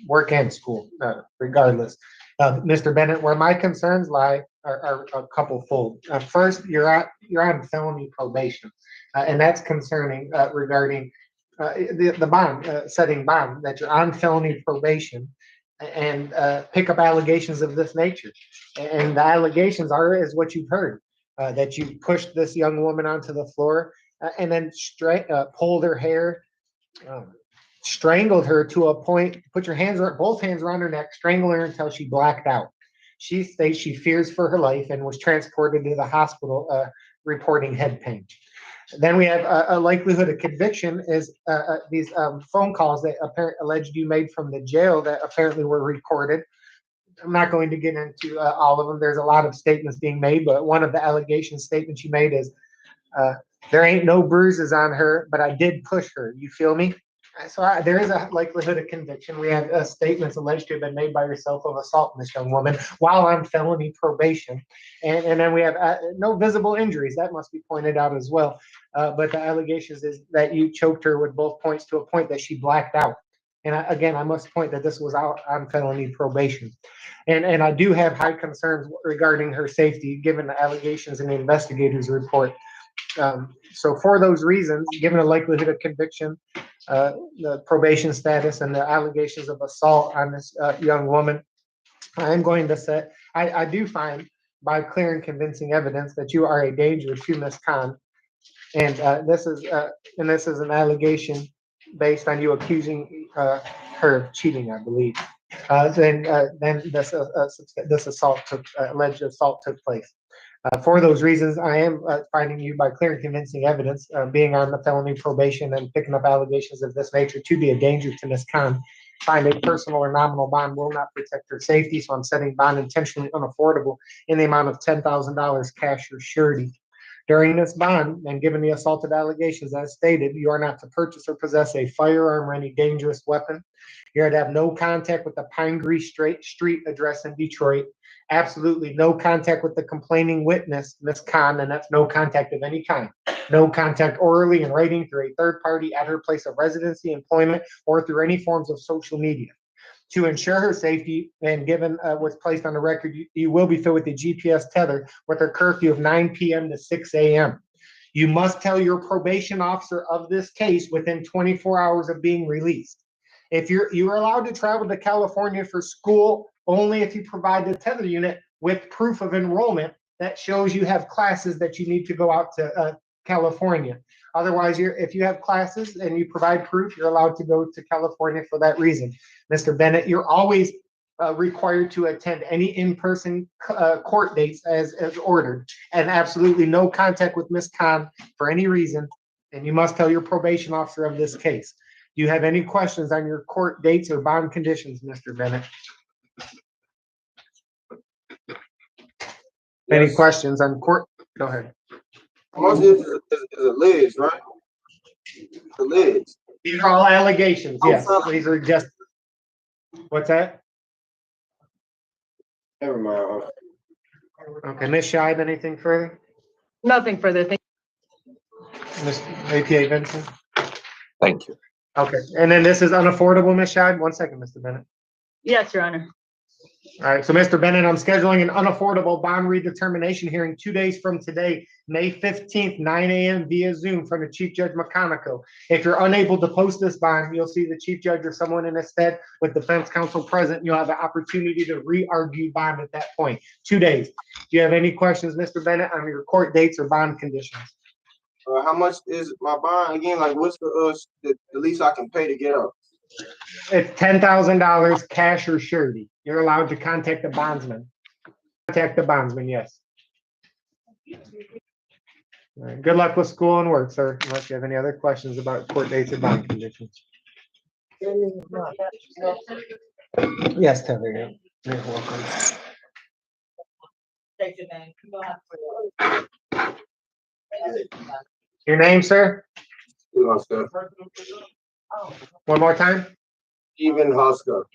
work and school, regardless. Mr. Bennett, where my concerns lie are a couple fold. First, you're on felony probation, and that's concerning regarding the bond, setting bond, that you're on felony probation and pick up allegations of this nature. And the allegations is what you've heard, that you pushed this young woman onto the floor and then pulled her hair, strangled her to a point, put both hands around her neck, strangled her until she blacked out. She states she fears for her life and was transported to the hospital reporting head pain. Then we have a likelihood of conviction is these phone calls that alleged you made from the jail that apparently were recorded. I'm not going to get into all of them. There's a lot of statements being made, but one of the allegation statements you made is, there ain't no bruises on her, but I did push her. You feel me? So there is a likelihood of conviction. We have statements alleged to have been made by yourself of assault on this young woman while on felony probation. And then we have no visible injuries. That must be pointed out as well. But the allegations is that you choked her with both points to a point that she blacked out. And again, I must point that this was out on felony probation. And I do have high concerns regarding her safety, given the allegations in the investigator's report. So for those reasons, given the likelihood of conviction, the probation status and the allegations of assault on this young woman, I'm going to say, I do find by clear and convincing evidence that you are a danger to Ms. Khan. And this is an allegation based on you accusing her of cheating, I believe. Then this alleged assault took place. For those reasons, I am finding you by clear and convincing evidence, being on the felony probation and picking up allegations of this nature to be a danger to Ms. Khan. Find a personal or nominal bond will not protect her safety, so I'm setting bond intentionally unaffordable in the amount of $10,000 cash or surety. During this bond, and given the assaulted allegations as stated, you are not to purchase or possess a firearm or any dangerous weapon. You're to have no contact with the Pine Green Street address in Detroit. Absolutely no contact with the complaining witness, Ms. Khan, and that's no contact of any kind. No contact orally and writing through a third party at her place of residency, employment, or through any forms of social media. To ensure her safety, and given what's placed on the record, you will be filled with a GPS tether with a curfew of 9 p.m. to 6 a.m. You must tell your probation officer of this case within 24 hours of being released. If you are allowed to travel to California for school only if you provide the tether unit with proof of enrollment that shows you have classes that you need to go out to California. Otherwise, if you have classes and you provide proof, you're allowed to go to California for that reason. Mr. Bennett, you're always required to attend any in-person court dates as ordered, and absolutely no contact with Ms. Khan for any reason, and you must tell your probation officer of this case. Do you have any questions on your court dates or bond conditions, Mr. Bennett? Any questions on court? Go ahead. Most of this is alleged, right? Alleged. These are all allegations, yes. These are just, what's that? Never mind. Okay, Ms. Scheib, anything further? Nothing further. Thank Ms. APA Vincent? Thank you. Okay, and then this is unaffordable, Ms. Scheib? 1 second, Mr. Bennett. Yes, Your Honor. All right, so Mr. Bennett, I'm scheduling an unaffordable bond redetermination hearing 2 days from today, May 15th, 9 a.m. via Zoom from the Chief Judge McConaughey. If you're unable to post this bond, you'll see the Chief Judge or someone in his stead with defense counsel present. You'll have the opportunity to re-argue bond at that point. 2 days. Do you have any questions, Mr. Bennett, on your court dates or bond conditions? How much is my bond again? Like, what's the least I can pay to get up? It's $10,000 cash or surety. You're allowed to contact the bondsman. Contact the bondsman, yes. All right, good luck with school and work, sir, unless you have any other questions about court dates or bond conditions. Yes, Heather, yeah. You're welcome. State your name. You don't have to. Your name, sir? Husker. One more time? Stephen Husker.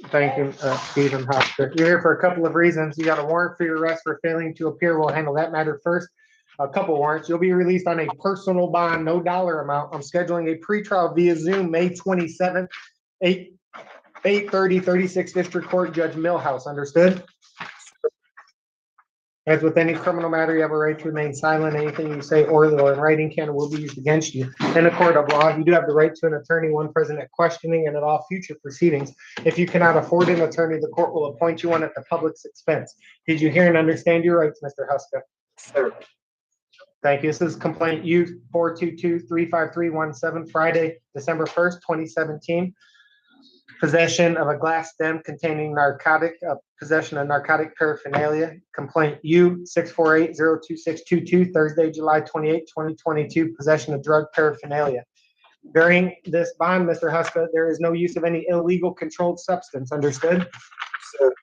Thank you, Stephen Hofstra. You're here for a couple of reasons. You got a warrant for your arrest for failing to appear. We'll handle that matter first. A couple warrants. You'll be released on a personal bond, no dollar amount. I'm scheduling a pretrial via Zoom, May 27th, 8:30, 36th District Court, Judge Millhouse. Understood? As with any criminal matter, you have a right to remain silent. Anything you say orally or in writing can and will be used against you in a court of law. You do have the right to an attorney when present at questioning and at all future proceedings. If you cannot afford an attorney, the court will appoint you one at the public's expense. Did you hear and understand your rights, Mr. Huska? Sir. Thank you. This is complaint U 422-35317, Friday, December 1st, 2017. Possession of a glass stem containing possession of narcotic paraphernalia. Complaint U 648-02622, Thursday, July 28, 2022. Possession of drug paraphernalia. During this bond, Mr. Huska, there is no use of any illegal controlled substance. Understood? Sir.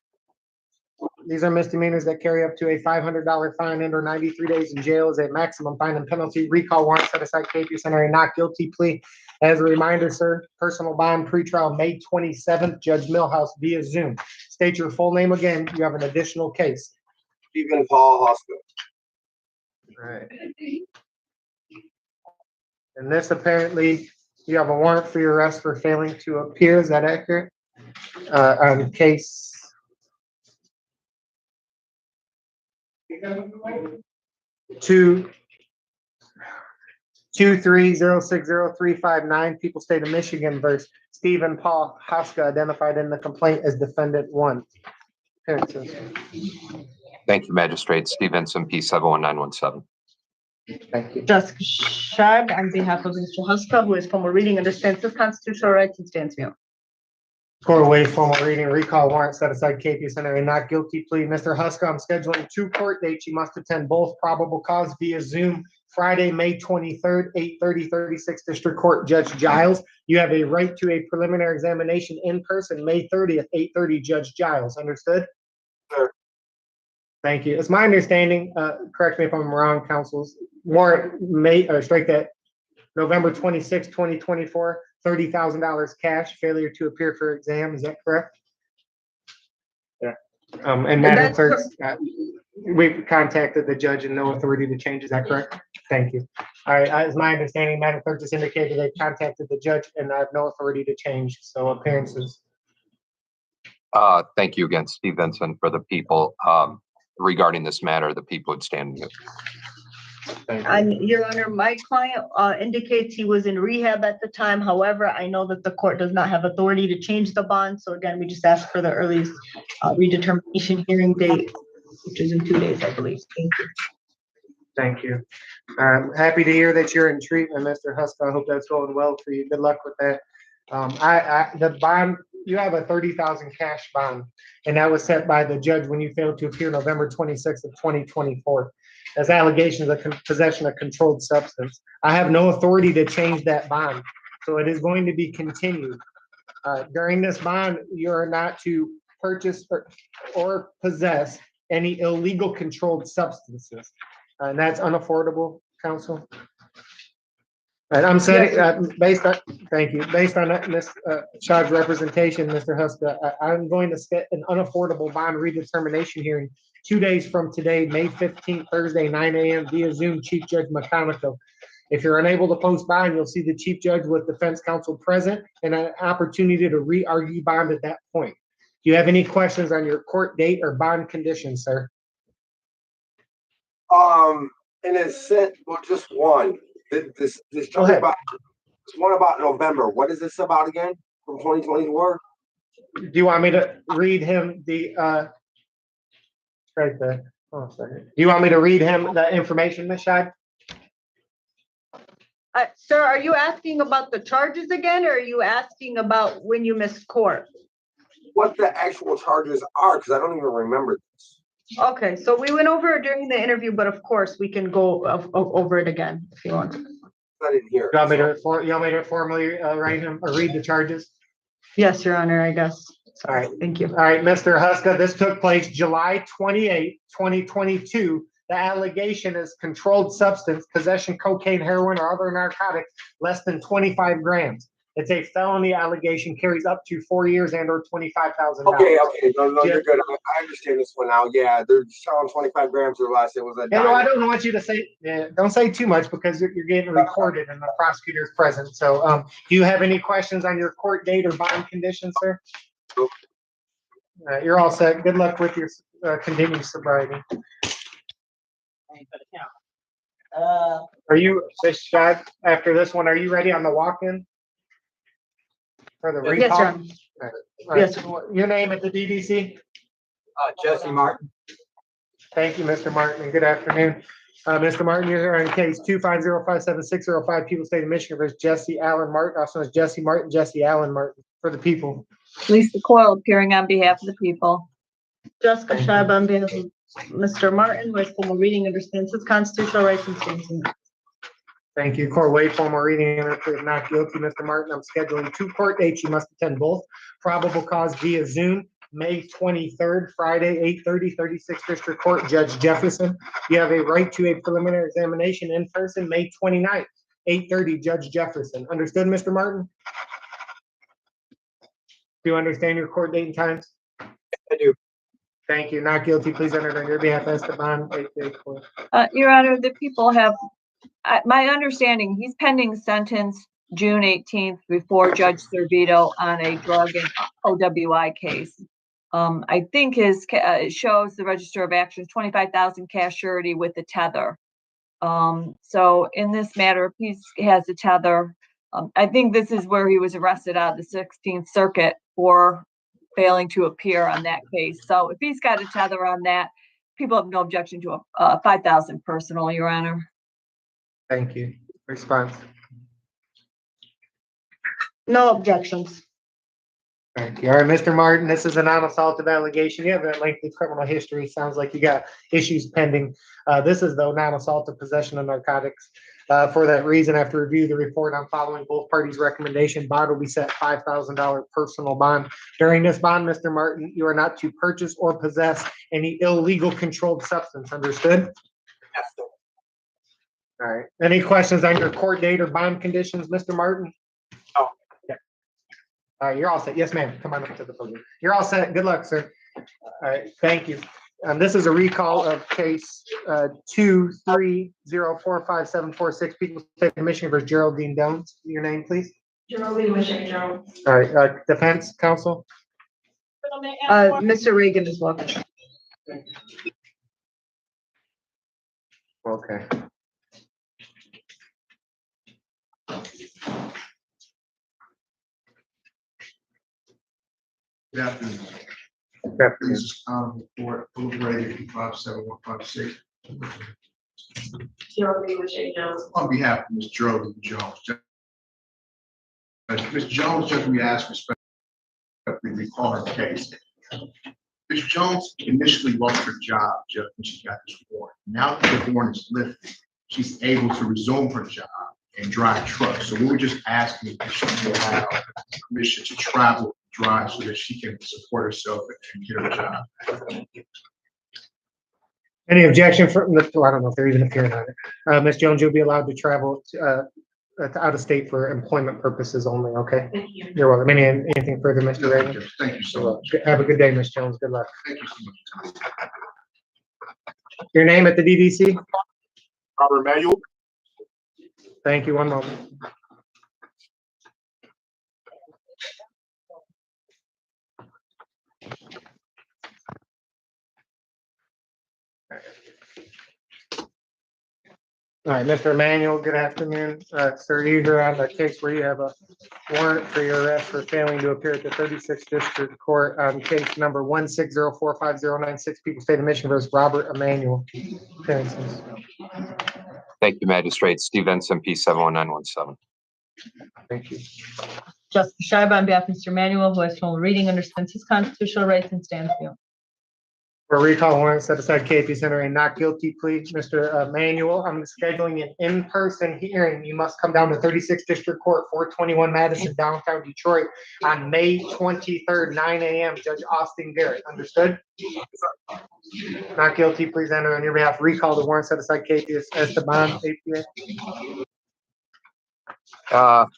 These are misdemeanors that carry up to a $500 fine and or 93 days in jail as a maximum fine and penalty. Recall warrant set aside KP Center, a not guilty plea. As a reminder, sir, personal bond pretrial May 27th, Judge Millhouse via Zoom. State your full name again. You have an additional case. Stephen Paul Husker. All right. And this apparently, you have a warrant for your arrest for failing to appear. Is that accurate? On case 230600359, People State of Michigan versus Stephen Paul Huska, identified in the complaint as defendant 1. Appearances. Thank you, Magistrate Stevenson, P 71917. Thank you. Jessica Shag on behalf of Mr. Huska, who is formal reading understands his constitutional rights and stands mute. Court waive formal reading, recall warrant set aside KP Center, a not guilty plea. Mr. Huska, I'm scheduling 2 court dates. You must attend both. Probable cause via Zoom, Friday, May 23rd, 8:30, 36th District Court, Judge Giles. You have a right to a preliminary examination in person, May 30th, 8:30, Judge Giles. Understood? Sir. Thank you. It's my understanding, correct me if I'm wrong, counsels, warrant strike that November 26, 2024, $30,000 cash, failure to appear for exam. Is that correct? Yeah. And Madam Clerk, we contacted the judge and no authority to change. Is that correct? Thank you. All right. As my understanding, Madam Clerk just indicated they contacted the judge and I have no authority to change. So appearances. Thank you again, Steve Vincent, for the people. Regarding this matter, the people would stand mute. And Your Honor, my client indicates he was in rehab at the time. However, I know that the court does not have authority to change the bond. So again, we just ask for the earliest redetermination hearing date, which is in 2 days, I believe. Thank you. Thank you. I'm happy to hear that you're in treatment, Mr. Huska. I hope that's going well for you. Good luck with that. The bond, you have a $30,000 cash bond, and that was set by the judge when you failed to appear November 26th of 2024. As allegations of possession of controlled substance. I have no authority to change that bond, so it is going to be continued. During this bond, you are not to purchase or possess any illegal controlled substances, and that's unaffordable, counsel. And I'm setting, based on, thank you, based on Ms. Shah's representation, Mr. Huska, I'm going to set an unaffordable bond redetermination hearing 2 days from today, May 15th, Thursday, 9 a.m. via Zoom, Chief Judge McConaughey. If you're unable to post bond, you'll see the Chief Judge with defense counsel present and an opportunity to re-argue bond at that point. Do you have any questions on your court date or bond conditions, sir? In a sense, well, just one. This one about November. What is this about again? From 2024? Do you want me to read him the right there? Oh, sorry. Do you want me to read him the information, Ms. Shai? Sir, are you asking about the charges again, or are you asking about when you missed court? What the actual charges are, because I don't even remember this. Okay, so we went over it during the interview, but of course, we can go over it again if you want. I didn't hear. You want me to formally write him or read the charges? Yes, Your Honor, I guess. All right. Thank you. All right, Mr. Huska, this took place July 28, 2022. The allegation is controlled substance, possession, cocaine, heroin, or other narcotics less than 25 grams. It's a felony allegation, carries up to 4 years and or $25,000. Okay, no, you're good. I understand this one now. Yeah, they're showing 25 grams or less. It was a. Yeah, no, I don't want you to say. Don't say too much because you're getting recorded and the prosecutor's present. So, do you have any questions on your court date or bond conditions, sir? You're all set. Good luck with your continued sobriety. Are you, Ms. Shad, after this one, are you ready on the walk-in? For the Yes, recall? sir. All right. Your name at the DDC? Jesse Martin. Thank you, Mr. Martin, and good afternoon. Mr. Martin, you're here on case 250576005, People State of Michigan versus Jesse Allen Martin, also known as Jesse Martin, Jesse Allen Martin, for the people. Lisa Coyle appearing on behalf of the people. Jessica Scheib on behalf of Mr. Martin, with formal reading understands his constitutional rights and stands in. Thank you. Court waive formal reading and plea of not guilty, Mr. Martin. I'm scheduling 2 court dates. You must attend both. Probable cause via Zoom, May 23rd, Friday, 8:30, 36th District Court, Judge Jefferson. You have a right to a preliminary examination in person, May 29th, 8:30, Judge Jefferson. Understood, Mr. Martin? Do you understand your court date and times? I do. Thank you. Not guilty. Please enter on your behalf, Esteban. Your Honor, the people have, my understanding, he's pending sentence June 18th before Judge Servito on a drug and OWI case. I think it shows the Register of Actions, 25,000 cash surety with a tether. So in this matter, if he has a tether, I think this is where he was arrested out of the 16th Circuit for failing to appear on that case. So if he's got a tether on that, people have no objection to a 5,000 personal, Your Honor. Thank you. Response. No objections. Thank you. All right, Mr. Martin, this is a non-assaultive allegation. You have a lengthy criminal history. Sounds like you got issues pending. This is though non-assaultive possession of narcotics. For that reason, after review the report, I'm following both parties' recommendation. Bond will be set $5,000 personal bond. During this bond, Mr. Martin, you are not to purchase or possess any illegal controlled substance. Understood? Yes, sir. All right. Any questions on your court date or bond conditions, Mr. Martin? No. Okay. All right, you're all set. Yes, ma'am. Come on up to the podium. You're all set. Good luck, sir. All right, thank you. This is a recall of case 230457446, People State of Michigan versus Geraldine Jones. Your name, please. Geraldine Michelle Jones. All right, defense counsel. Mr. Reagan is welcome. Okay. Good afternoon. This is report, Ready 57156. Geraldine Michelle Jones. On behalf of Ms. Geraldine Jones. Ms. Jones, just we asked respectfully recall her case. Ms. Jones initially lost her job just when she got this warrant. Now that the warrant is lifted, she's able to resume her job and drive trucks. So we were just asking if she will have permission to travel, drive, so that she can support herself and get her job. Any objection from the, I don't know if they're even appearing on it. Ms. Jones, you'll be allowed to travel to out of state for employment purposes only, okay? Thank you. You're welcome. Anything further, Mr. Reagan? Thank you so much. Have a good day, Ms. Jones. Good luck. Thank you so much. Your name at the DDC? Robert Manuel. Thank you. One moment. All right, Mr. Emanuel, good afternoon. Sir, you're here on the case where you have a warrant for your arrest for failing to appear at the 36th District Court on case number 1604509, People State of Michigan versus Robert Emanuel. Thank Thank you, Magistrate. Steve Ensign, P71917. Thank you. Justice Schreiber on behalf of Mr. Manuel, who has full reading, understands his constitutional rights and stands guilty. For recall warrant, set aside KP Center and not guilty plea. Mr. Manuel, I'm scheduling an in-person hearing. You must come down to 36th District Court, 421 Madison, downtown Detroit on May 23rd, 9 a.m. Judge Austin Garrett, understood? Not guilty, please enter on your behalf. Recall the warrant, set aside KP Esteban, APA.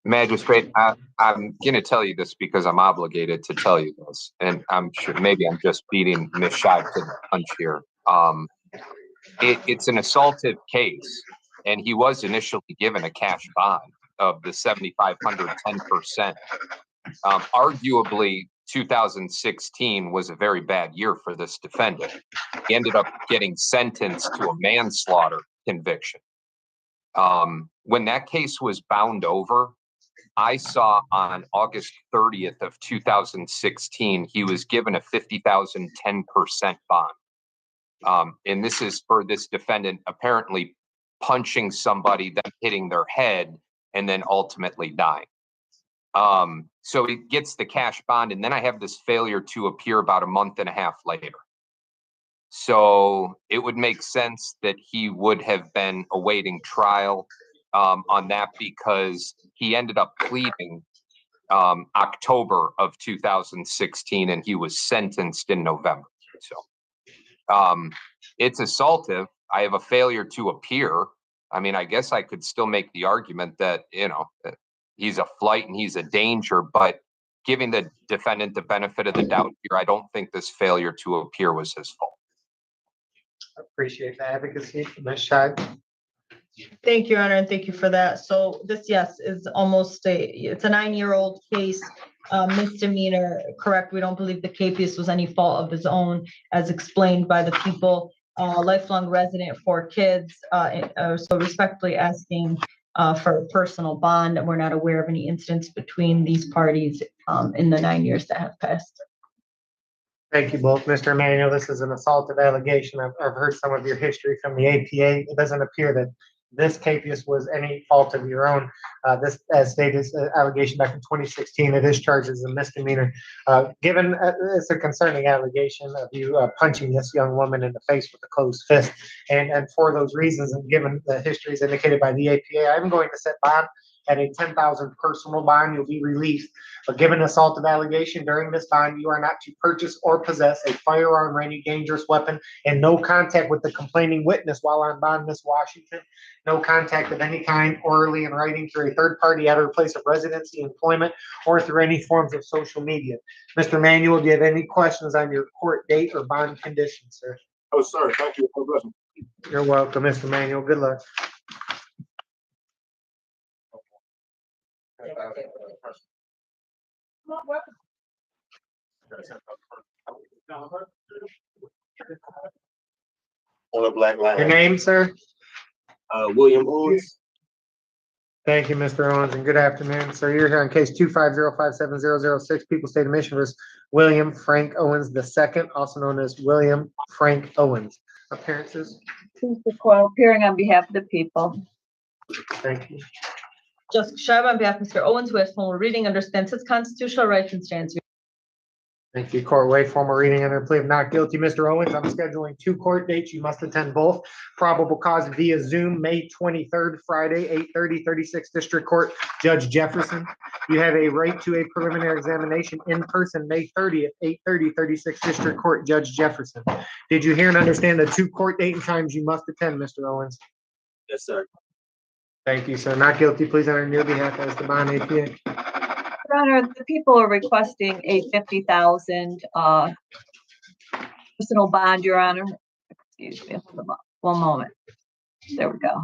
Magistrate, I'm going to tell you this because I'm obligated to tell you this, and I'm sure maybe I'm just beating Ms. Scheib to the punch here. It's an assaultive case, and he was initially given a cash bond of the 7,500, 10%. Arguably, 2016 was a very bad year for this defendant. He ended up getting sentenced to a manslaughter conviction. When that case was bound over, I saw on August 30th of 2016, he was given a 50,000, 10% bond. And this is for this defendant apparently punching somebody, then hitting their head, and then ultimately dying. So he gets the cash bond, and then I have this failure to appear about a month and a half later. So it would make sense that he would have been awaiting trial on that, because he ended up pleading October of 2016 and he was sentenced in November. So it's assaultive. I have a failure to appear. I mean, I guess I could still make the argument that, you know, he's a flight and he's a danger, but giving the defendant the benefit of the doubt here, I don't think this failure to appear was his fault. I appreciate the advocacy, Ms. Scheib. Thank you, Your Honor, and thank you for that. So this, yes, is almost it's a 9-year-old case, misdemeanor, correct? We don't believe the capias was any fault of his own, as explained by the people, lifelong resident, 4 kids. So respectfully asking for a personal bond. We're not aware of any incidents between these parties in the 9 years that have passed. Thank you both. Mr. Emanuel, this is an assaultive allegation. I've heard some of your history from the APA. It doesn't appear that this capias was any fault of your own. This, as stated, is an allegation back in 2016. It is charged as a misdemeanor. Given it's a concerning allegation of you punching this young woman in the face with a closed fist, and for those reasons, and given the histories indicated by the APA, I'm going to set bond at a 10,000 personal bond. You'll be released. But given assaultive allegation during this bond, you are not to purchase or possess a firearm or any dangerous weapon, and no contact with the complaining witness while on bond, Ms. Washington. No contact of any kind, orally and writing, through a third party at her place of residency, employment, or through any forms of social media. Mr. Manuel, do you have any questions on your court date or bond conditions, sir? Oh, sir, thank you. God bless you. You're welcome, Mr. Manuel. Good luck. On a black line. Your name, sir? William Owens. Thank you, Mr. Owens, and good afternoon. So you're here on case 250570006, People State of Michigan versus William Frank Owens II, also known as William Frank Owens. Appearances? Appearing on behalf of the people. Thank you. Justice Schreiber on behalf of Mr. Owens, who has formal reading, understands his constitutional rights and stands. Thank you. Court waive formal reading under plea of not guilty. Mr. Owens, I'm scheduling 2 court dates. You must attend both. Probable cause via Zoom, May 23rd, Friday, 8:30, 36th District Court, Judge Jefferson. You have a right to a preliminary examination in person, May 30th, 8:30, 36th District Court, Judge Jefferson. Did you hear and understand the 2 court date and times you must attend, Mr. Owens? Yes, sir. Thank you, sir. Not guilty. Please enter on your behalf as the bond APA. Your Honor, the people are requesting a 50,000 personal bond, Your Honor. Excuse me, hold on one moment. There we go.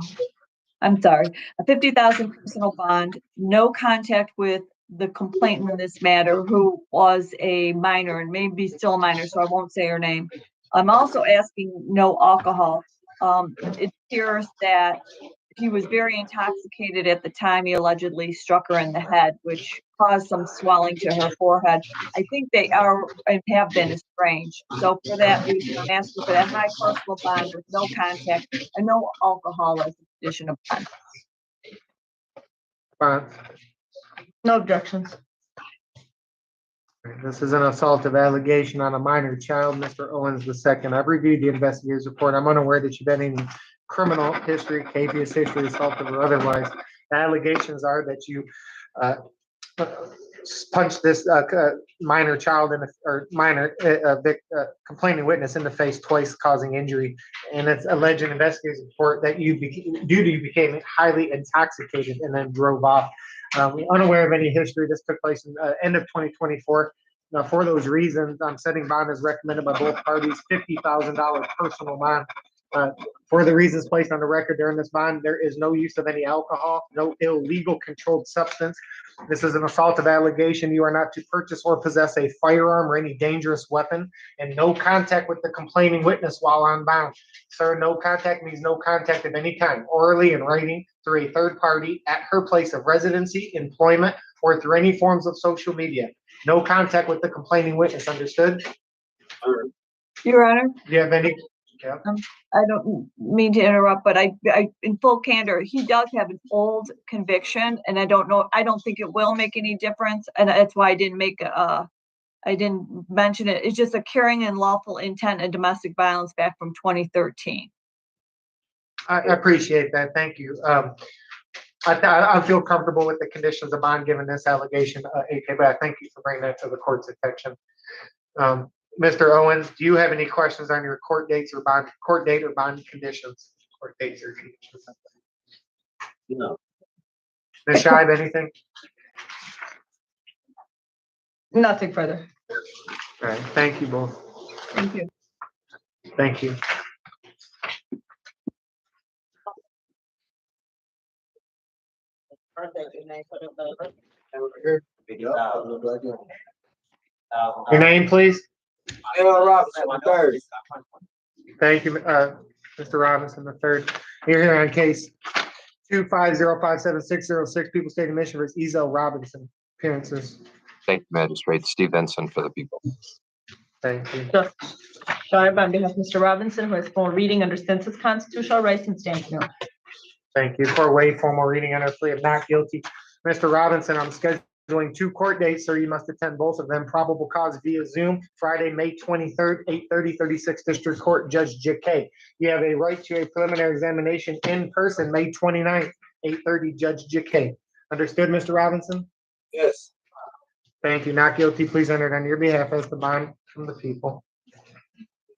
I'm sorry. A 50,000 personal bond, no contact with the complainant in this matter, who was a minor and maybe still a minor, so I won't say her name. I'm also asking no alcohol. It appears that he was very intoxicated at the time he allegedly struck her in the head, which caused some swelling to her forehead. I think they are and have been estranged. So for that reason, I'm asking for that high personal bond with no contact and no alcohol as a condition of bond. No objections. This is an assaultive allegation on a minor child, Mr. Owens II. I've reviewed the investigator's report. I'm unaware that you've had any criminal history, habeas history, assaultive or otherwise. The allegations are that you punched this minor child or minor complaining witness in the face twice, causing injury. And it's alleged in investigator's report that you became highly intoxicated and then drove off. We're unaware of any history. This took place in end of 2024. Now, for those reasons, setting bond as recommended by both parties, $50,000 personal bond. For the reasons placed on the record during this bond, there is no use of any alcohol, no illegal controlled substance. This is an assaultive allegation. You are not to purchase or possess a firearm or any dangerous weapon, and no contact with the complaining witness while on bond. Sir, no contact means no contact of any kind, orally in writing, through a third party, at her place of residency, employment, or through any forms of social media. No contact with the complaining witness, understood? Your Honor? Do you have any? Yeah. I don't mean to interrupt, but I, in full candor, he does have an old conviction, and I don't think it will make any difference, and that's why I didn't mention it. It's just a carrying and lawful intent and domestic violence back from 2013. I appreciate that. Thank you. I feel comfortable with the conditions of bond given this allegation, AK, but I thank you for bringing that to the court's attention. Mr. Owens, do you have any questions on your court date or bond conditions? Court dates or conditions? No. Ms. Shive, anything? Nothing further. All right. Thank you both. Thank you. Thank you. Your name, please? Robinson, third. Thank you, Mr. Robinson III. You're here on case 25057-606, People State of Michigan versus Ezel Robinson. Appearances. Thank you, Magistrate Steve Benson for the people. Thank you. Shive on behalf of Mr. Robinson, who has full reading, understands his constitutional rights and stands guilty. Thank you. For waive formal reading under plea of not guilty. Mr. Robinson, I'm scheduling 2 court dates, so you must attend both of them. Probable cause via Zoom, Friday, May 23rd, 8:30, 36th District Court, Judge J.K. You have a right to a preliminary examination in person, May 29th, 8:30, Judge J.K. Understood, Mr. Robinson? Yes. Thank you. Not guilty. Please enter it on your behalf as the bond from the people.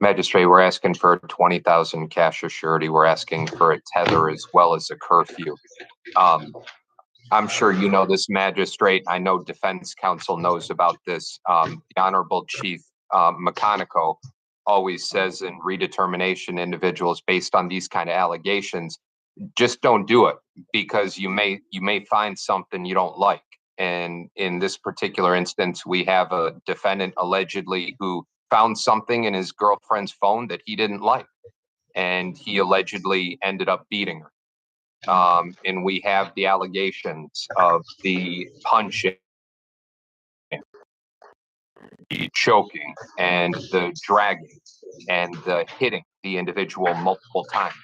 Magistrate, we're asking for 20,000 cash or surety. We're asking for a tether as well as a curfew. I'm sure you know this, Magistrate. I know defense counsel knows about this. The Honorable Chief McConico always says in redetermination individuals based on these kind of allegations, just don't do it because you may find something you don't like. And in this particular instance, we have a defendant allegedly who found something in his girlfriend's phone that he didn't like, and he allegedly ended up beating her. And we have the allegations of the punching, the choking, and the dragging, and the hitting the individual multiple times.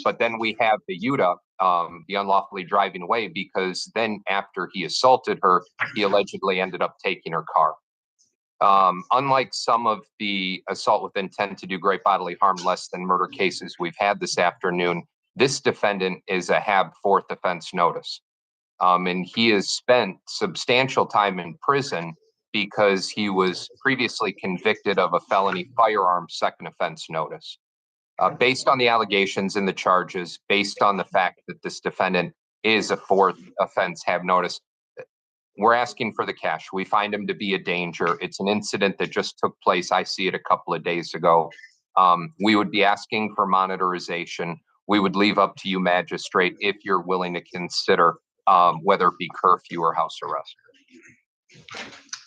But then we have the UTA, the unlawfully driving away, because then after he assaulted her, he allegedly ended up taking her car. Unlike some of the assault with intent to do great bodily harm less than murder cases we've had this afternoon, this defendant is a HAB 4th offense notice. And he has spent substantial time in prison because he was previously convicted of a felony firearm 2nd offense notice. Based on the allegations and the charges, based on the fact that this defendant is a 4th offense HAB notice, we're asking for the cash. We find him to be a danger. It's an incident that just took place. I see it a couple of days ago. We would be asking for monitorization. We would leave up to you, Magistrate, if you're willing to consider whether it be curfew or house arrest.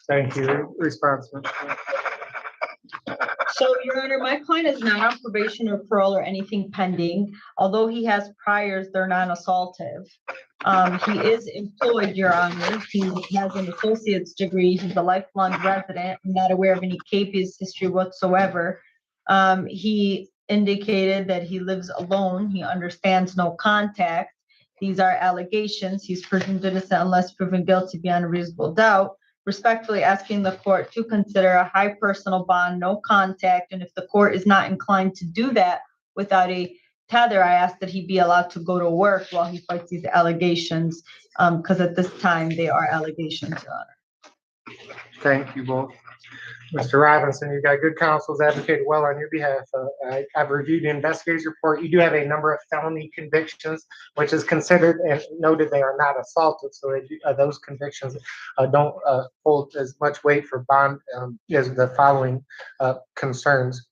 Thank you. Response. So, Your Honor, my client is not on probation or parole or anything pending. Although he has priors, they're non-assaultive. He is employed, Your Honor. He has an associate's degree. He's a lifelong resident. I'm not aware of any CAPIS history whatsoever. He indicated that he lives alone. He understands no contact. These are allegations. He's presumed innocent unless proven guilty beyond a reasonable doubt. Respectfully asking the court to consider a high personal bond, no contact, and if the court is not inclined to do that without a tether, I ask that he be allowed to go to work while he fights these allegations, because at this time they are allegations, Your Honor. Thank you both. Mr. Robinson, you've got good counsels advocated well on your behalf. I've reviewed the investigator's report. You do have a number of felony convictions, which is considered and noted they are not assaultive. So those convictions don't hold as much weight for bond as the following concerns.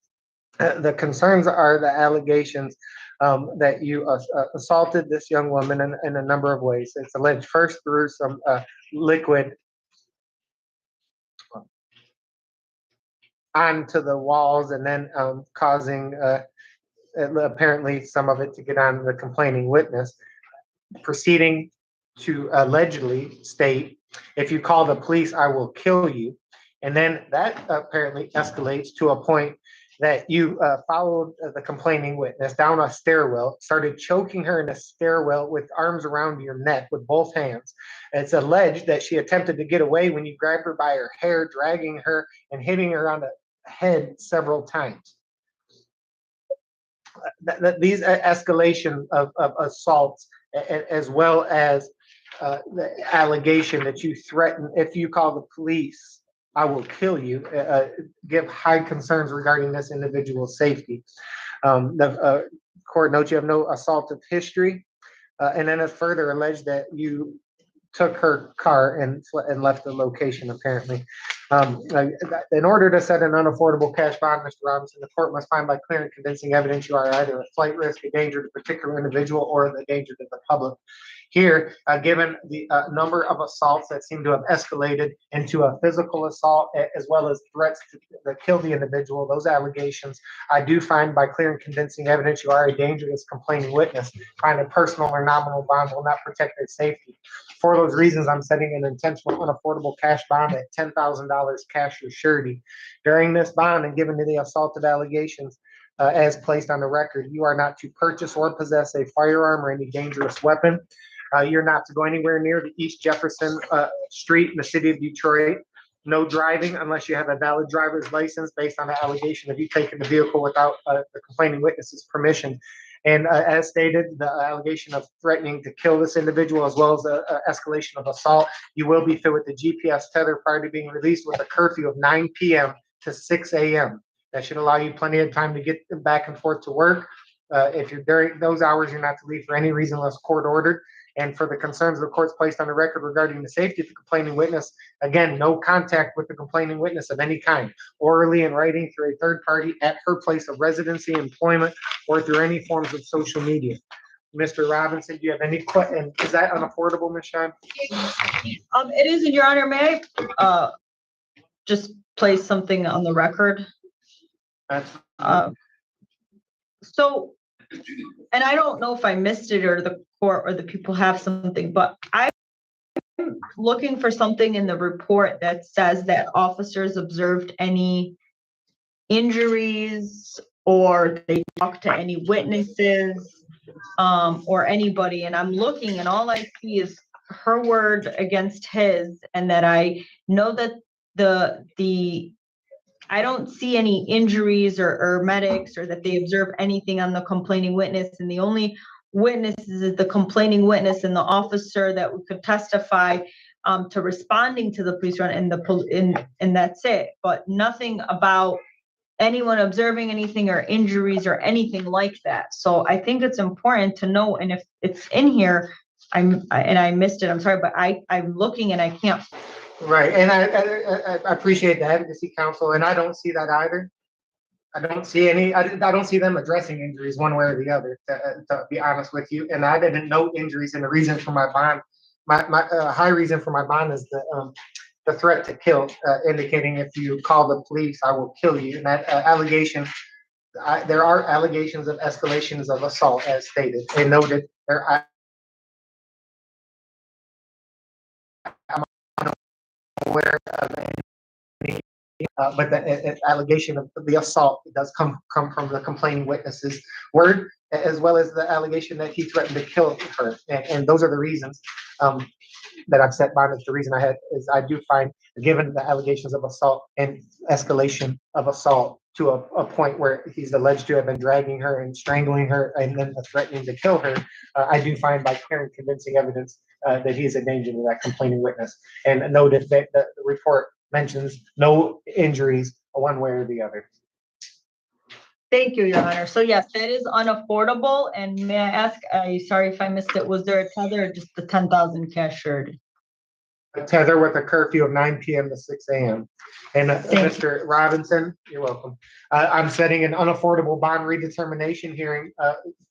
The concerns are the allegations that you assaulted this young woman in a number of ways. It's alleged first through some liquid onto the walls and then causing apparently some of it to get on the complaining witness, proceeding to allegedly state, if you call the police, I will kill you. And then that apparently escalates to a point that you followed the complaining witness down a stairwell, started choking her in a stairwell with arms around your neck with both hands. It's alleged that she attempted to get away when you grabbed her by her hair, dragging her and hitting her on the head several times. These escalation of assaults, as well as the allegation that you threaten, if you call the police, I will kill you, give high concerns regarding this individual's safety. The court notes you have no assaultive history, and then it further alleged that you took her car and left the location, apparently. In order to set an unaffordable cash bond, Mr. Robinson, the court must find by clear and convincing evidence you are either a flight risk, a danger to a particular individual, or the danger to the public. Here, given the number of assaults that seem to have escalated into a physical assault, as well as threats to kill the individual, those allegations, I do find by clear and convincing evidence you are a dangerous complaining witness. Find a personal or nominal bond will not protect their safety. For those reasons, I'm setting an intentional unaffordable cash bond at $10,000 cash or surety. During this bond and given to the assaulted allegations, as placed on the record, you are not to purchase or possess a firearm or any dangerous weapon. You're not to go anywhere near the East Jefferson Street in the city of Detroit. No driving unless you have a valid driver's license based on the allegation of you taking the vehicle without the complaining witness's permission. And as stated, the allegation of threatening to kill this individual, as well as the escalation of assault, you will be fit with the GPS tether prior to being released with a curfew of 9 p.m. to 6 a.m. That should allow you plenty of time to get back and forth to work. If you're during those hours, you're not to leave for any reason unless court ordered. And for the concerns the court's placed on the record regarding the safety of the complaining witness, again, no contact with the complaining witness of any kind, orally in writing through a third party at her place of residency, employment, or through any forms of social media. Mr. Robinson, do you have any questions? Is that unaffordable, Ms. Shine? It is, Your Honor. May I just place something on the record? So, and I don't know if I missed it or the court or the people have something, but I'm looking for something in the report that says that officers observed any injuries or they talked to any witnesses or anybody. And I'm looking and all I see is her word against his, and that I know that I don't see any injuries or medics or that they observe anything on the complaining witness. And the only witnesses is the complaining witness and the officer that could testify to responding to the police run and that's it. But nothing about anyone observing anything or injuries or anything like that. So I think it's important to know, and if it's in here, I missed it, I'm sorry, but I'm looking and I can't. Right, and I appreciate the advocacy council, and I don't see that either. I don't see any. I don't see them addressing injuries one way or the other. To be honest with you, and I didn't know injuries. And the reason for my bond, my high reason for my bond is the threat to kill, indicating if you call the police, I will kill you. And that allegation, there are allegations of escalations of assault as stated and noted. I'm unaware of any, but the allegation of the assault does come from the complaining witness's word, as well as the allegation that he threatened to kill her. And those are the reasons that I've set bond. The reason I do find, given the allegations of assault and escalation of assault to a point where he's alleged to have been dragging her and strangling her and then threatening to kill her, I do find by clear convincing evidence that he is a danger to that complaining witness. And noted that the report mentions no injuries one way or the other. Thank you, Your Honor. So yes, that is unaffordable. And may I ask, sorry if I missed it, was there a tether or just the 10,000 cash surety? A tether with a curfew of 9 p.m. to 6 a.m. And Mr. Robinson, you're welcome. I'm setting an unaffordable bond redetermination hearing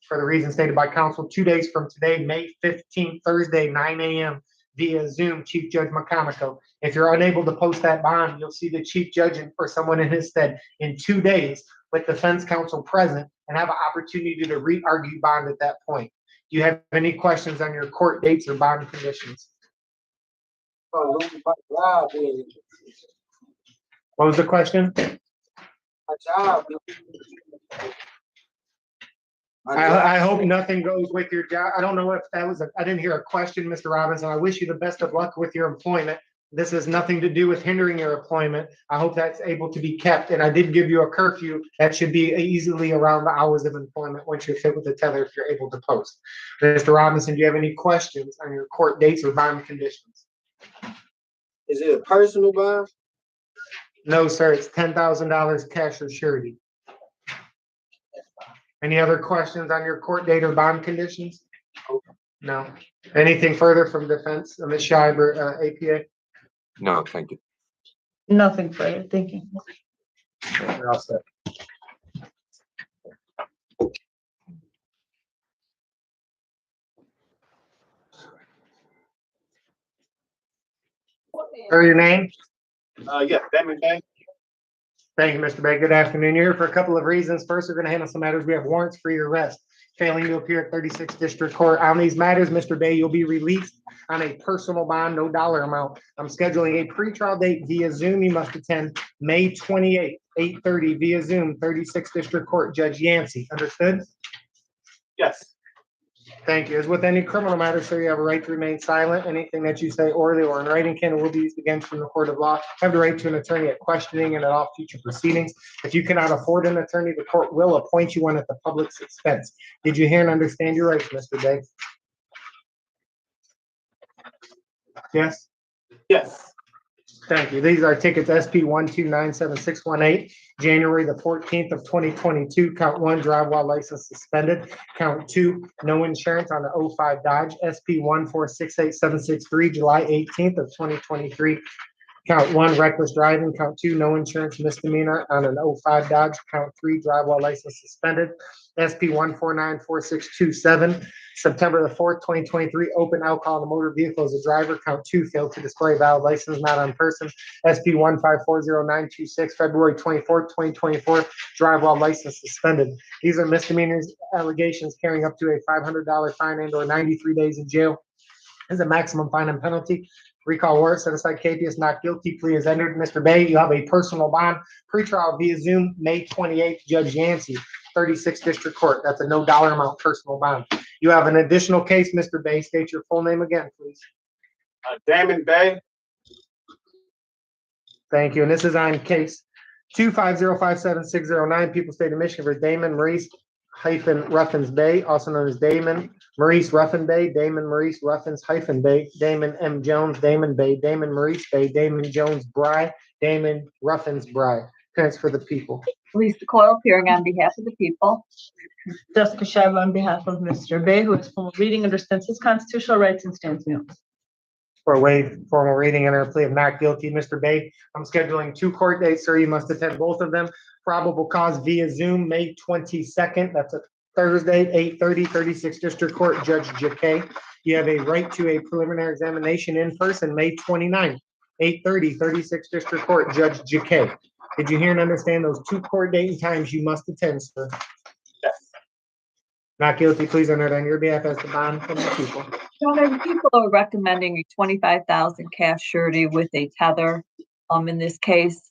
for the reasons stated by counsel 2 days from today, May 15th, Thursday, 9 a.m. via Zoom, Chief Judge McComico. If you're unable to post that bond, you'll see the Chief Judge or someone in his stead in 2 days with defense counsel present and have an opportunity to re-argue bond at that point. Do you have any questions on your court dates or bond conditions? What was the question? I hope nothing goes with your job. I don't know if that was I didn't hear a question, Mr. Robinson. I wish you the best of luck with your employment. This has nothing to do with hindering your employment. I hope that's able to be kept. And I did give you a curfew that should be easily around the hours of employment once you're fit with the tether if you're able to post. Mr. Robinson, do you have any questions on your court dates or bond conditions? Is it a personal bond? No, sir. It's $10,000 cash or surety. Any other questions on your court date or bond conditions? No. Anything further from defense, Ms. Schreiber, APA? No, thank you. Nothing further. Thank you. You're all set. Or your name? Yeah, Damon Bank. Thank you, Mr. Bay. Good afternoon. You're here for a couple of reasons. First, we're going to handle some matters. We have warrants for your arrest. Failing to appear at 36th District Court on these matters, Mr. Bay, you'll be released on a personal bond, no dollar amount. I'm scheduling a pretrial date via Zoom. You must attend May 28th, 8:30 via Zoom, 36th District Court, Judge Yancey. Understood? Yes. Thank you. As with any criminal matter, sir, you have a right to remain silent. Anything that you say orally or in writing can and will be used against you in the court of law. You have the right to an attorney at questioning and at all future proceedings. If you cannot afford an attorney, the court will appoint you one at the public's expense. Did you hear and understand your rights, Mr. Day? Yes? Yes. Thank you. These are tickets SP 1297618, January the 14th of 2022. Count 1, drive while license suspended. Count 2, no insurance on the 05 Dodge. SP 1468763, July 18th of 2023. Count 1, reckless driving. Count 2, no insurance misdemeanor on an 05 Dodge. Count 3, drive while license suspended. SP 1494627, September the 4th, 2023, open alcohol in the motor vehicle as a driver. Count 2, failed to display valid license not on person. SP 1540926, February 24th, 2024, drive while license suspended. These are misdemeanors, allegations carrying up to a $500 fine and or 93 days in jail as a maximum fine and penalty. Recall warrant set aside capias not guilty. Plea is entered. Mr. Bay, you have a personal bond. Pretrial via Zoom, May 28th, Judge Yancey, 36th District Court. That's a no dollar amount personal bond. You have an additional case, Mr. Bay. State your full name again, please. Damon Bay. Thank you. And this is on case 25057-609, People State of Michigan for Damon Maurice Ruffins Bay, also known as Damon Maurice Ruffin Bay, Damon Maurice Ruffins Bay, Damon M. Jones, Damon Bay, Damon Maurice Bay, Damon Jones Bry, Damon Ruffins Bry. Parents for the people. Lisa Coyle appearing on behalf of the people. Jessica Shiva on behalf of Mr. Bay, who is formal reading, understands his constitutional rights and stands mute. For a waive formal reading and a plea of not guilty, Mr. Bay, I'm scheduling 2 court dates, sir. You must attend both of them. Probable cause via Zoom, May 22nd. That's a Thursday, 8:30, 36th District Court, Judge JK. You have a right to a preliminary examination in person, May 29th, 8:30, 36th District Court, Judge Jakay. Did you hear and understand those two court date and times you must attend, sir? Yes. Not guilty, please enter on your behalf as the bond from the people. Your Honor, people are recommending a 25,000 cash surety with a tether, in this case.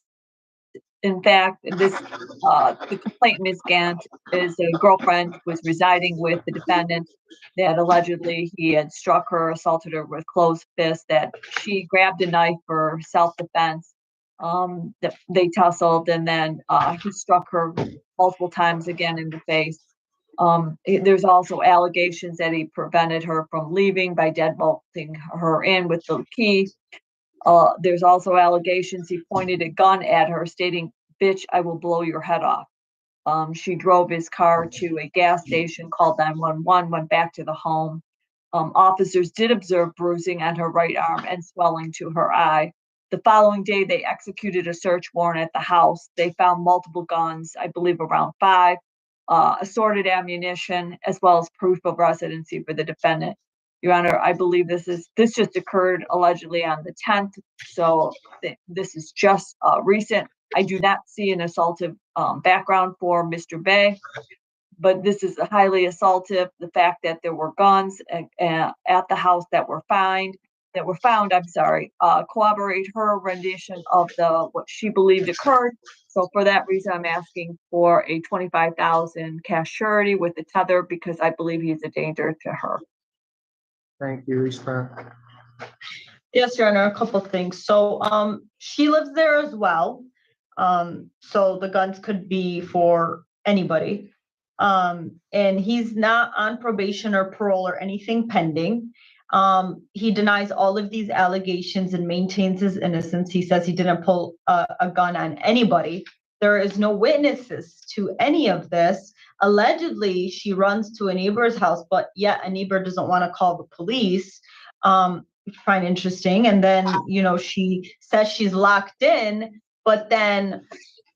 In fact, the complaint, Ms. Gant, is a girlfriend was residing with the defendant that allegedly he had struck her, assaulted her with closed fists, that she grabbed a knife for self-defense. That they tussled, and then he struck her multiple times again in the face. There's also allegations that he prevented her from leaving by deadbolting her in with the key. There's also allegations he pointed a gun at her, stating, "Bitch, I will blow your head off." She drove his car to a gas station, called 911, went back to the home. Officers did observe bruising on her right arm and swelling to her eye. The following day, they executed a search warrant at the house. They found multiple guns, I believe around 5, assorted ammunition, as well as proof of residency for the defendant. Your Honor, I believe this just occurred allegedly on the 10th, so this is just recent. I do not see an assaultive background for Mr. Bay, but this is highly assaultive. The fact that there were guns at the house that were found, corroborate her rendition of what she believed occurred. So for that reason, I'm asking for a 25,000 cash surety with a tether, because I believe he's a danger to her. Thank you, respond. Yes, Your Honor, a couple things. So, she lives there as well. So the guns could be for anybody. And he's not on probation or parole or anything pending. He denies all of these allegations and maintains his innocence. He says he didn't pull a gun on anybody. There is no witnesses to any of this. Allegedly, she runs to a neighbor's house, but yet a neighbor doesn't want to call the police. Find interesting. And then, she says she's locked in, but then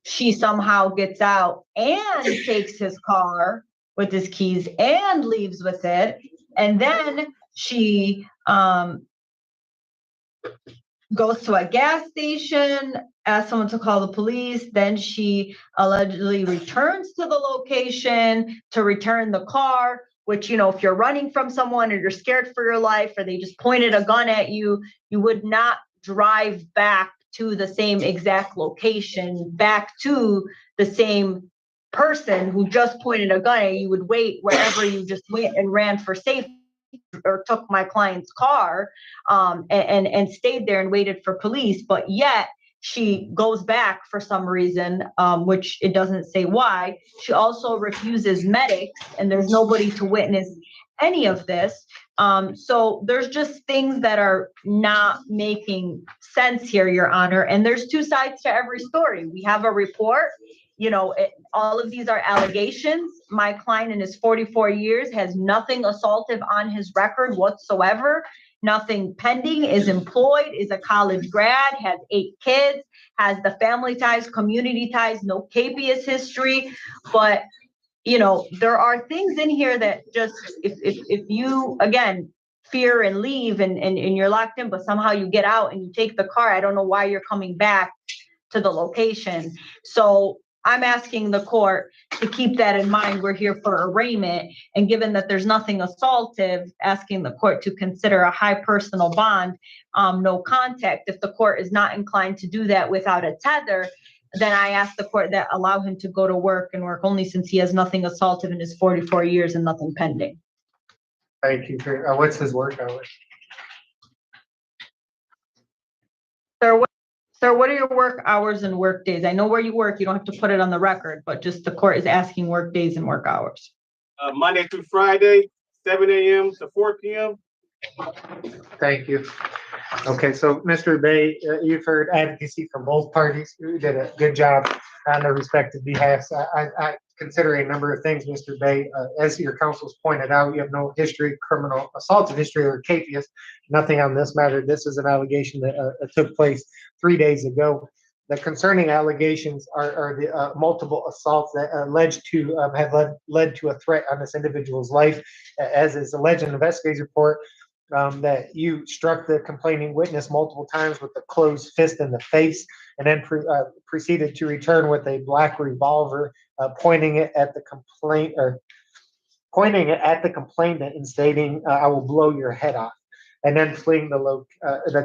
she somehow gets out and takes his car with his keys and leaves with it. And then she goes to a gas station, asks someone to call the police. Then she allegedly returns to the location to return the car, which, if you're running from someone or you're scared for your life or they just pointed a gun at you, you would not drive back to the same exact location, back to the same person who just pointed a gun at you. You would wait wherever you just went and ran for safety, or took my client's car and stayed there and waited for police. But yet she goes back for some reason, which it doesn't say why. She also refuses medics, and there's nobody to witness any of this. So there's just things that are not making sense here, Your Honor. And there's two sides to every story. We have a report. All of these are allegations. My client in his 44 years has nothing assaultive on his record whatsoever, nothing pending, is employed, is a college grad, has 8 kids, has the family ties, community ties, no capious history. But, there are things in here that just, if you, again, fear and leave and you're locked in, but somehow you get out and you take the car, I don't know why you're coming back to the location. So I'm asking the court to keep that in mind. We're here for arraignment, and given that there's nothing assaultive, asking the court to consider a high personal bond, no contact. If the court is not inclined to do that without a tether, then I ask the court that allow him to go to work and work only, since he has nothing assaultive in his 44 years and nothing pending. Thank you. What's his work hours? Sir, what are your work hours and work days? I know where you work. You don't have to put it on the record, but just the court is asking work days and work hours. Monday through Friday, 7 a.m. to 4 p.m. Thank you. Okay, so Mr. Bay, you've heard advocacy from both parties. You did a good job on their respective behalfs. I consider a number of things, Mr. Bay. As your counsel's pointed out, you have no history, criminal assault history or capious, nothing on this matter. This is an allegation that took place 3 days ago. The concerning allegations are the multiple assaults that alleged to have led to a threat on this individual's life, as is alleged in the investigator's report. that you struck the complaining witness multiple times with a closed fist in the face, and then proceeded to return with a black revolver, pointing it at the complainant and stating, "I will blow your head off," and then fleeing the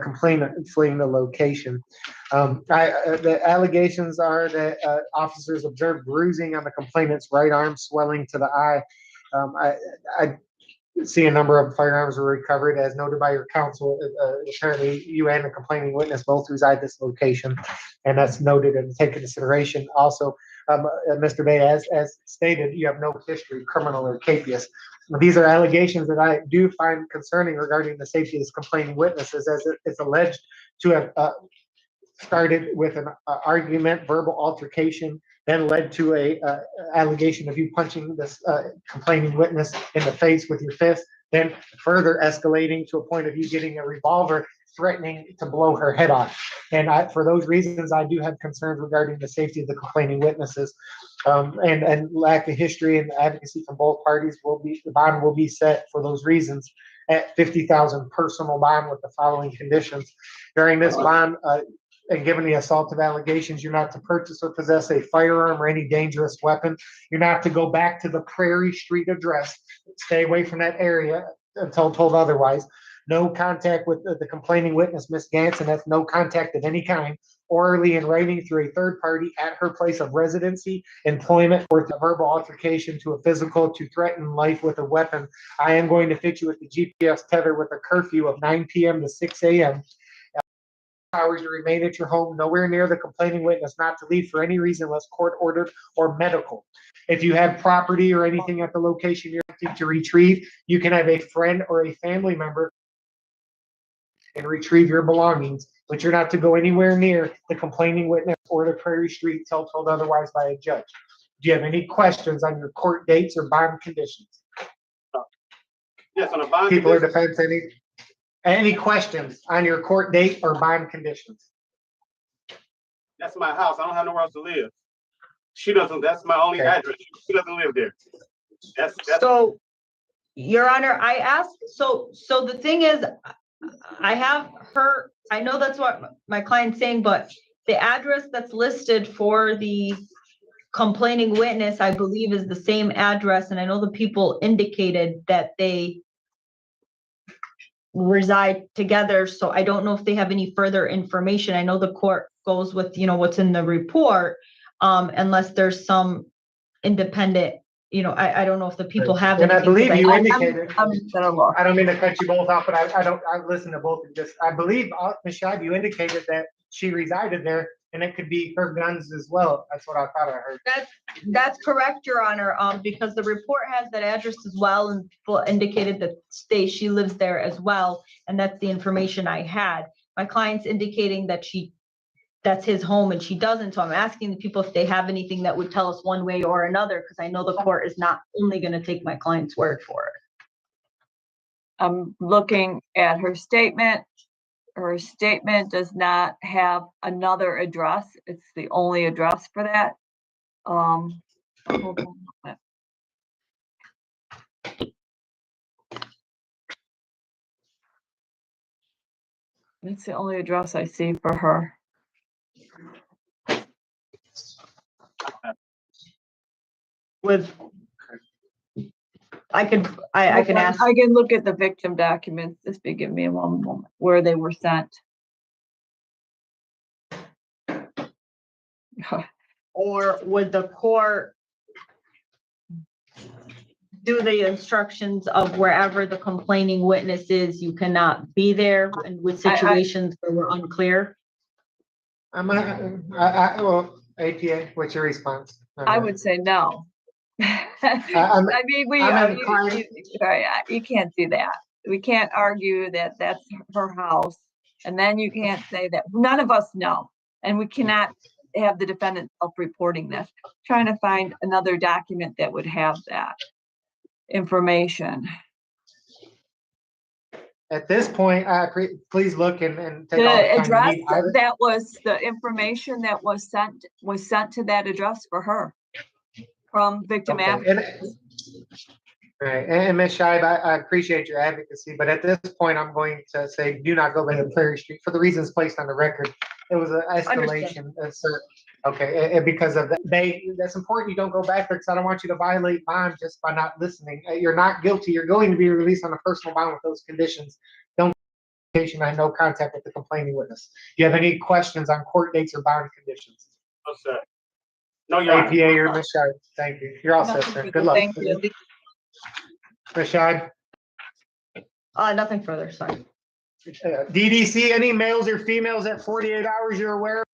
complainant fleeing the location. The allegations are that officers observed bruising on the complainant's right arm, swelling to the eye. I see a number of firearms were recovered, as noted by your counsel. Apparently, you and the complaining witness both reside this location, and that's noted and taken consideration. Also, Mr. Bay, as stated, you have no history, criminal or capious. These are allegations that I do find concerning regarding the safety of this complaining witnesses, as it's alleged to have started with an argument, verbal altercation, then led to a allegation of you punching this complaining witness in the face with your fist, then further escalating to a point of you getting a revolver, threatening to blow her head off. And for those reasons, I do have concerns regarding the safety of the complaining witnesses, and lack of history and advocacy from both parties. The bond will be set for those reasons at $50,000 personal bond with the following conditions. During this bond, and given the assaultive allegations, you're not to purchase or possess a firearm or any dangerous weapon. You're not to go back to the Prairie Street address. Stay away from that area until told otherwise. No contact with the complaining witness, Ms. Ganson. That's no contact of any kind, orally in writing through a third party at her place of residency, employment, or a verbal altercation to a physical to threaten life with a weapon. I am going to fit you with the GPS tether with a curfew of 9 p.m. to 6 a.m. Hours to remain at your home, nowhere near the complaining witness, not to leave for any reason unless court ordered or medical. If you have property or anything at the location you're looking to retrieve, you can have a friend or a family member and retrieve your belongings, but you're not to go anywhere near the complaining witness or the Prairie Street till told otherwise by a judge. Do you have any questions on your court dates or bond conditions? Yes, on a bond. People or defense, any questions on your court date or bond conditions? That's my house. I don't have nowhere else to live. She doesn't. That's my only address. She doesn't live there. That's So, Your Honor, I asked, so the thing is, I have her, I know that's what my client's saying, but the address that's listed for the complaining witness, I believe, is the same address. And I know the people indicated that they reside together. So I don't know if they have any further information. I know the court goes with, what's in the report, unless there's some independent, I don't know if the people have. And I believe you indicated, I don't mean to cut you both off, but I listened to both of this. I believe, Ms. Scheib, you indicated that she resided there, and it could be her guns as well. That's what I thought I heard. That's correct, Your Honor, because the report has that address as well, and indicated that she lives there as well, and that's the information I had. My client's indicating that that's his home and she doesn't, so I'm asking the people if they have anything that would tell us one way or another, because I know the court is not only going to take my client's word for it. I'm looking at her statement. Her statement does not have another address. It's the only address for that. Hold on a minute. It's the only address I see for her. I can ask. I can look at the victim documents. Just give me one moment where they were sent. Or would the court do the instructions of wherever the complaining witness is, you cannot be there, and with situations where we're unclear? Well, APA, what's your response? I would say no. I mean, you can't do that. We can't argue that that's her house, and then you can't say that none of us know, and we cannot have the defendant self-reporting this. Trying to find another document that would have that information. At this point, please look and take all The the time address you need. that was the information that was sent to that address for her from victim advocacy. Right, and Ms. Scheib, I appreciate your advocacy, but at this point, I'm going to say, do not go back to Prairie Street for the reasons placed on the record. It was an escalation, sir. Okay, and because of that, that's important, you don't go back there, because I don't want you to violate bond just by not listening. You're not guilty, you're going to be released on a personal bond with those conditions. Don't, I had no contact with the complaining witness. Do you have any questions on court dates or bond conditions? What's that? No, Your Honor. APA or Ms. Scheib, thank you. You're all set, sir. Good luck. Thank you. Ms. Scheib? Nothing further, sorry. DDC, any males or females at 48 hours you're aware of?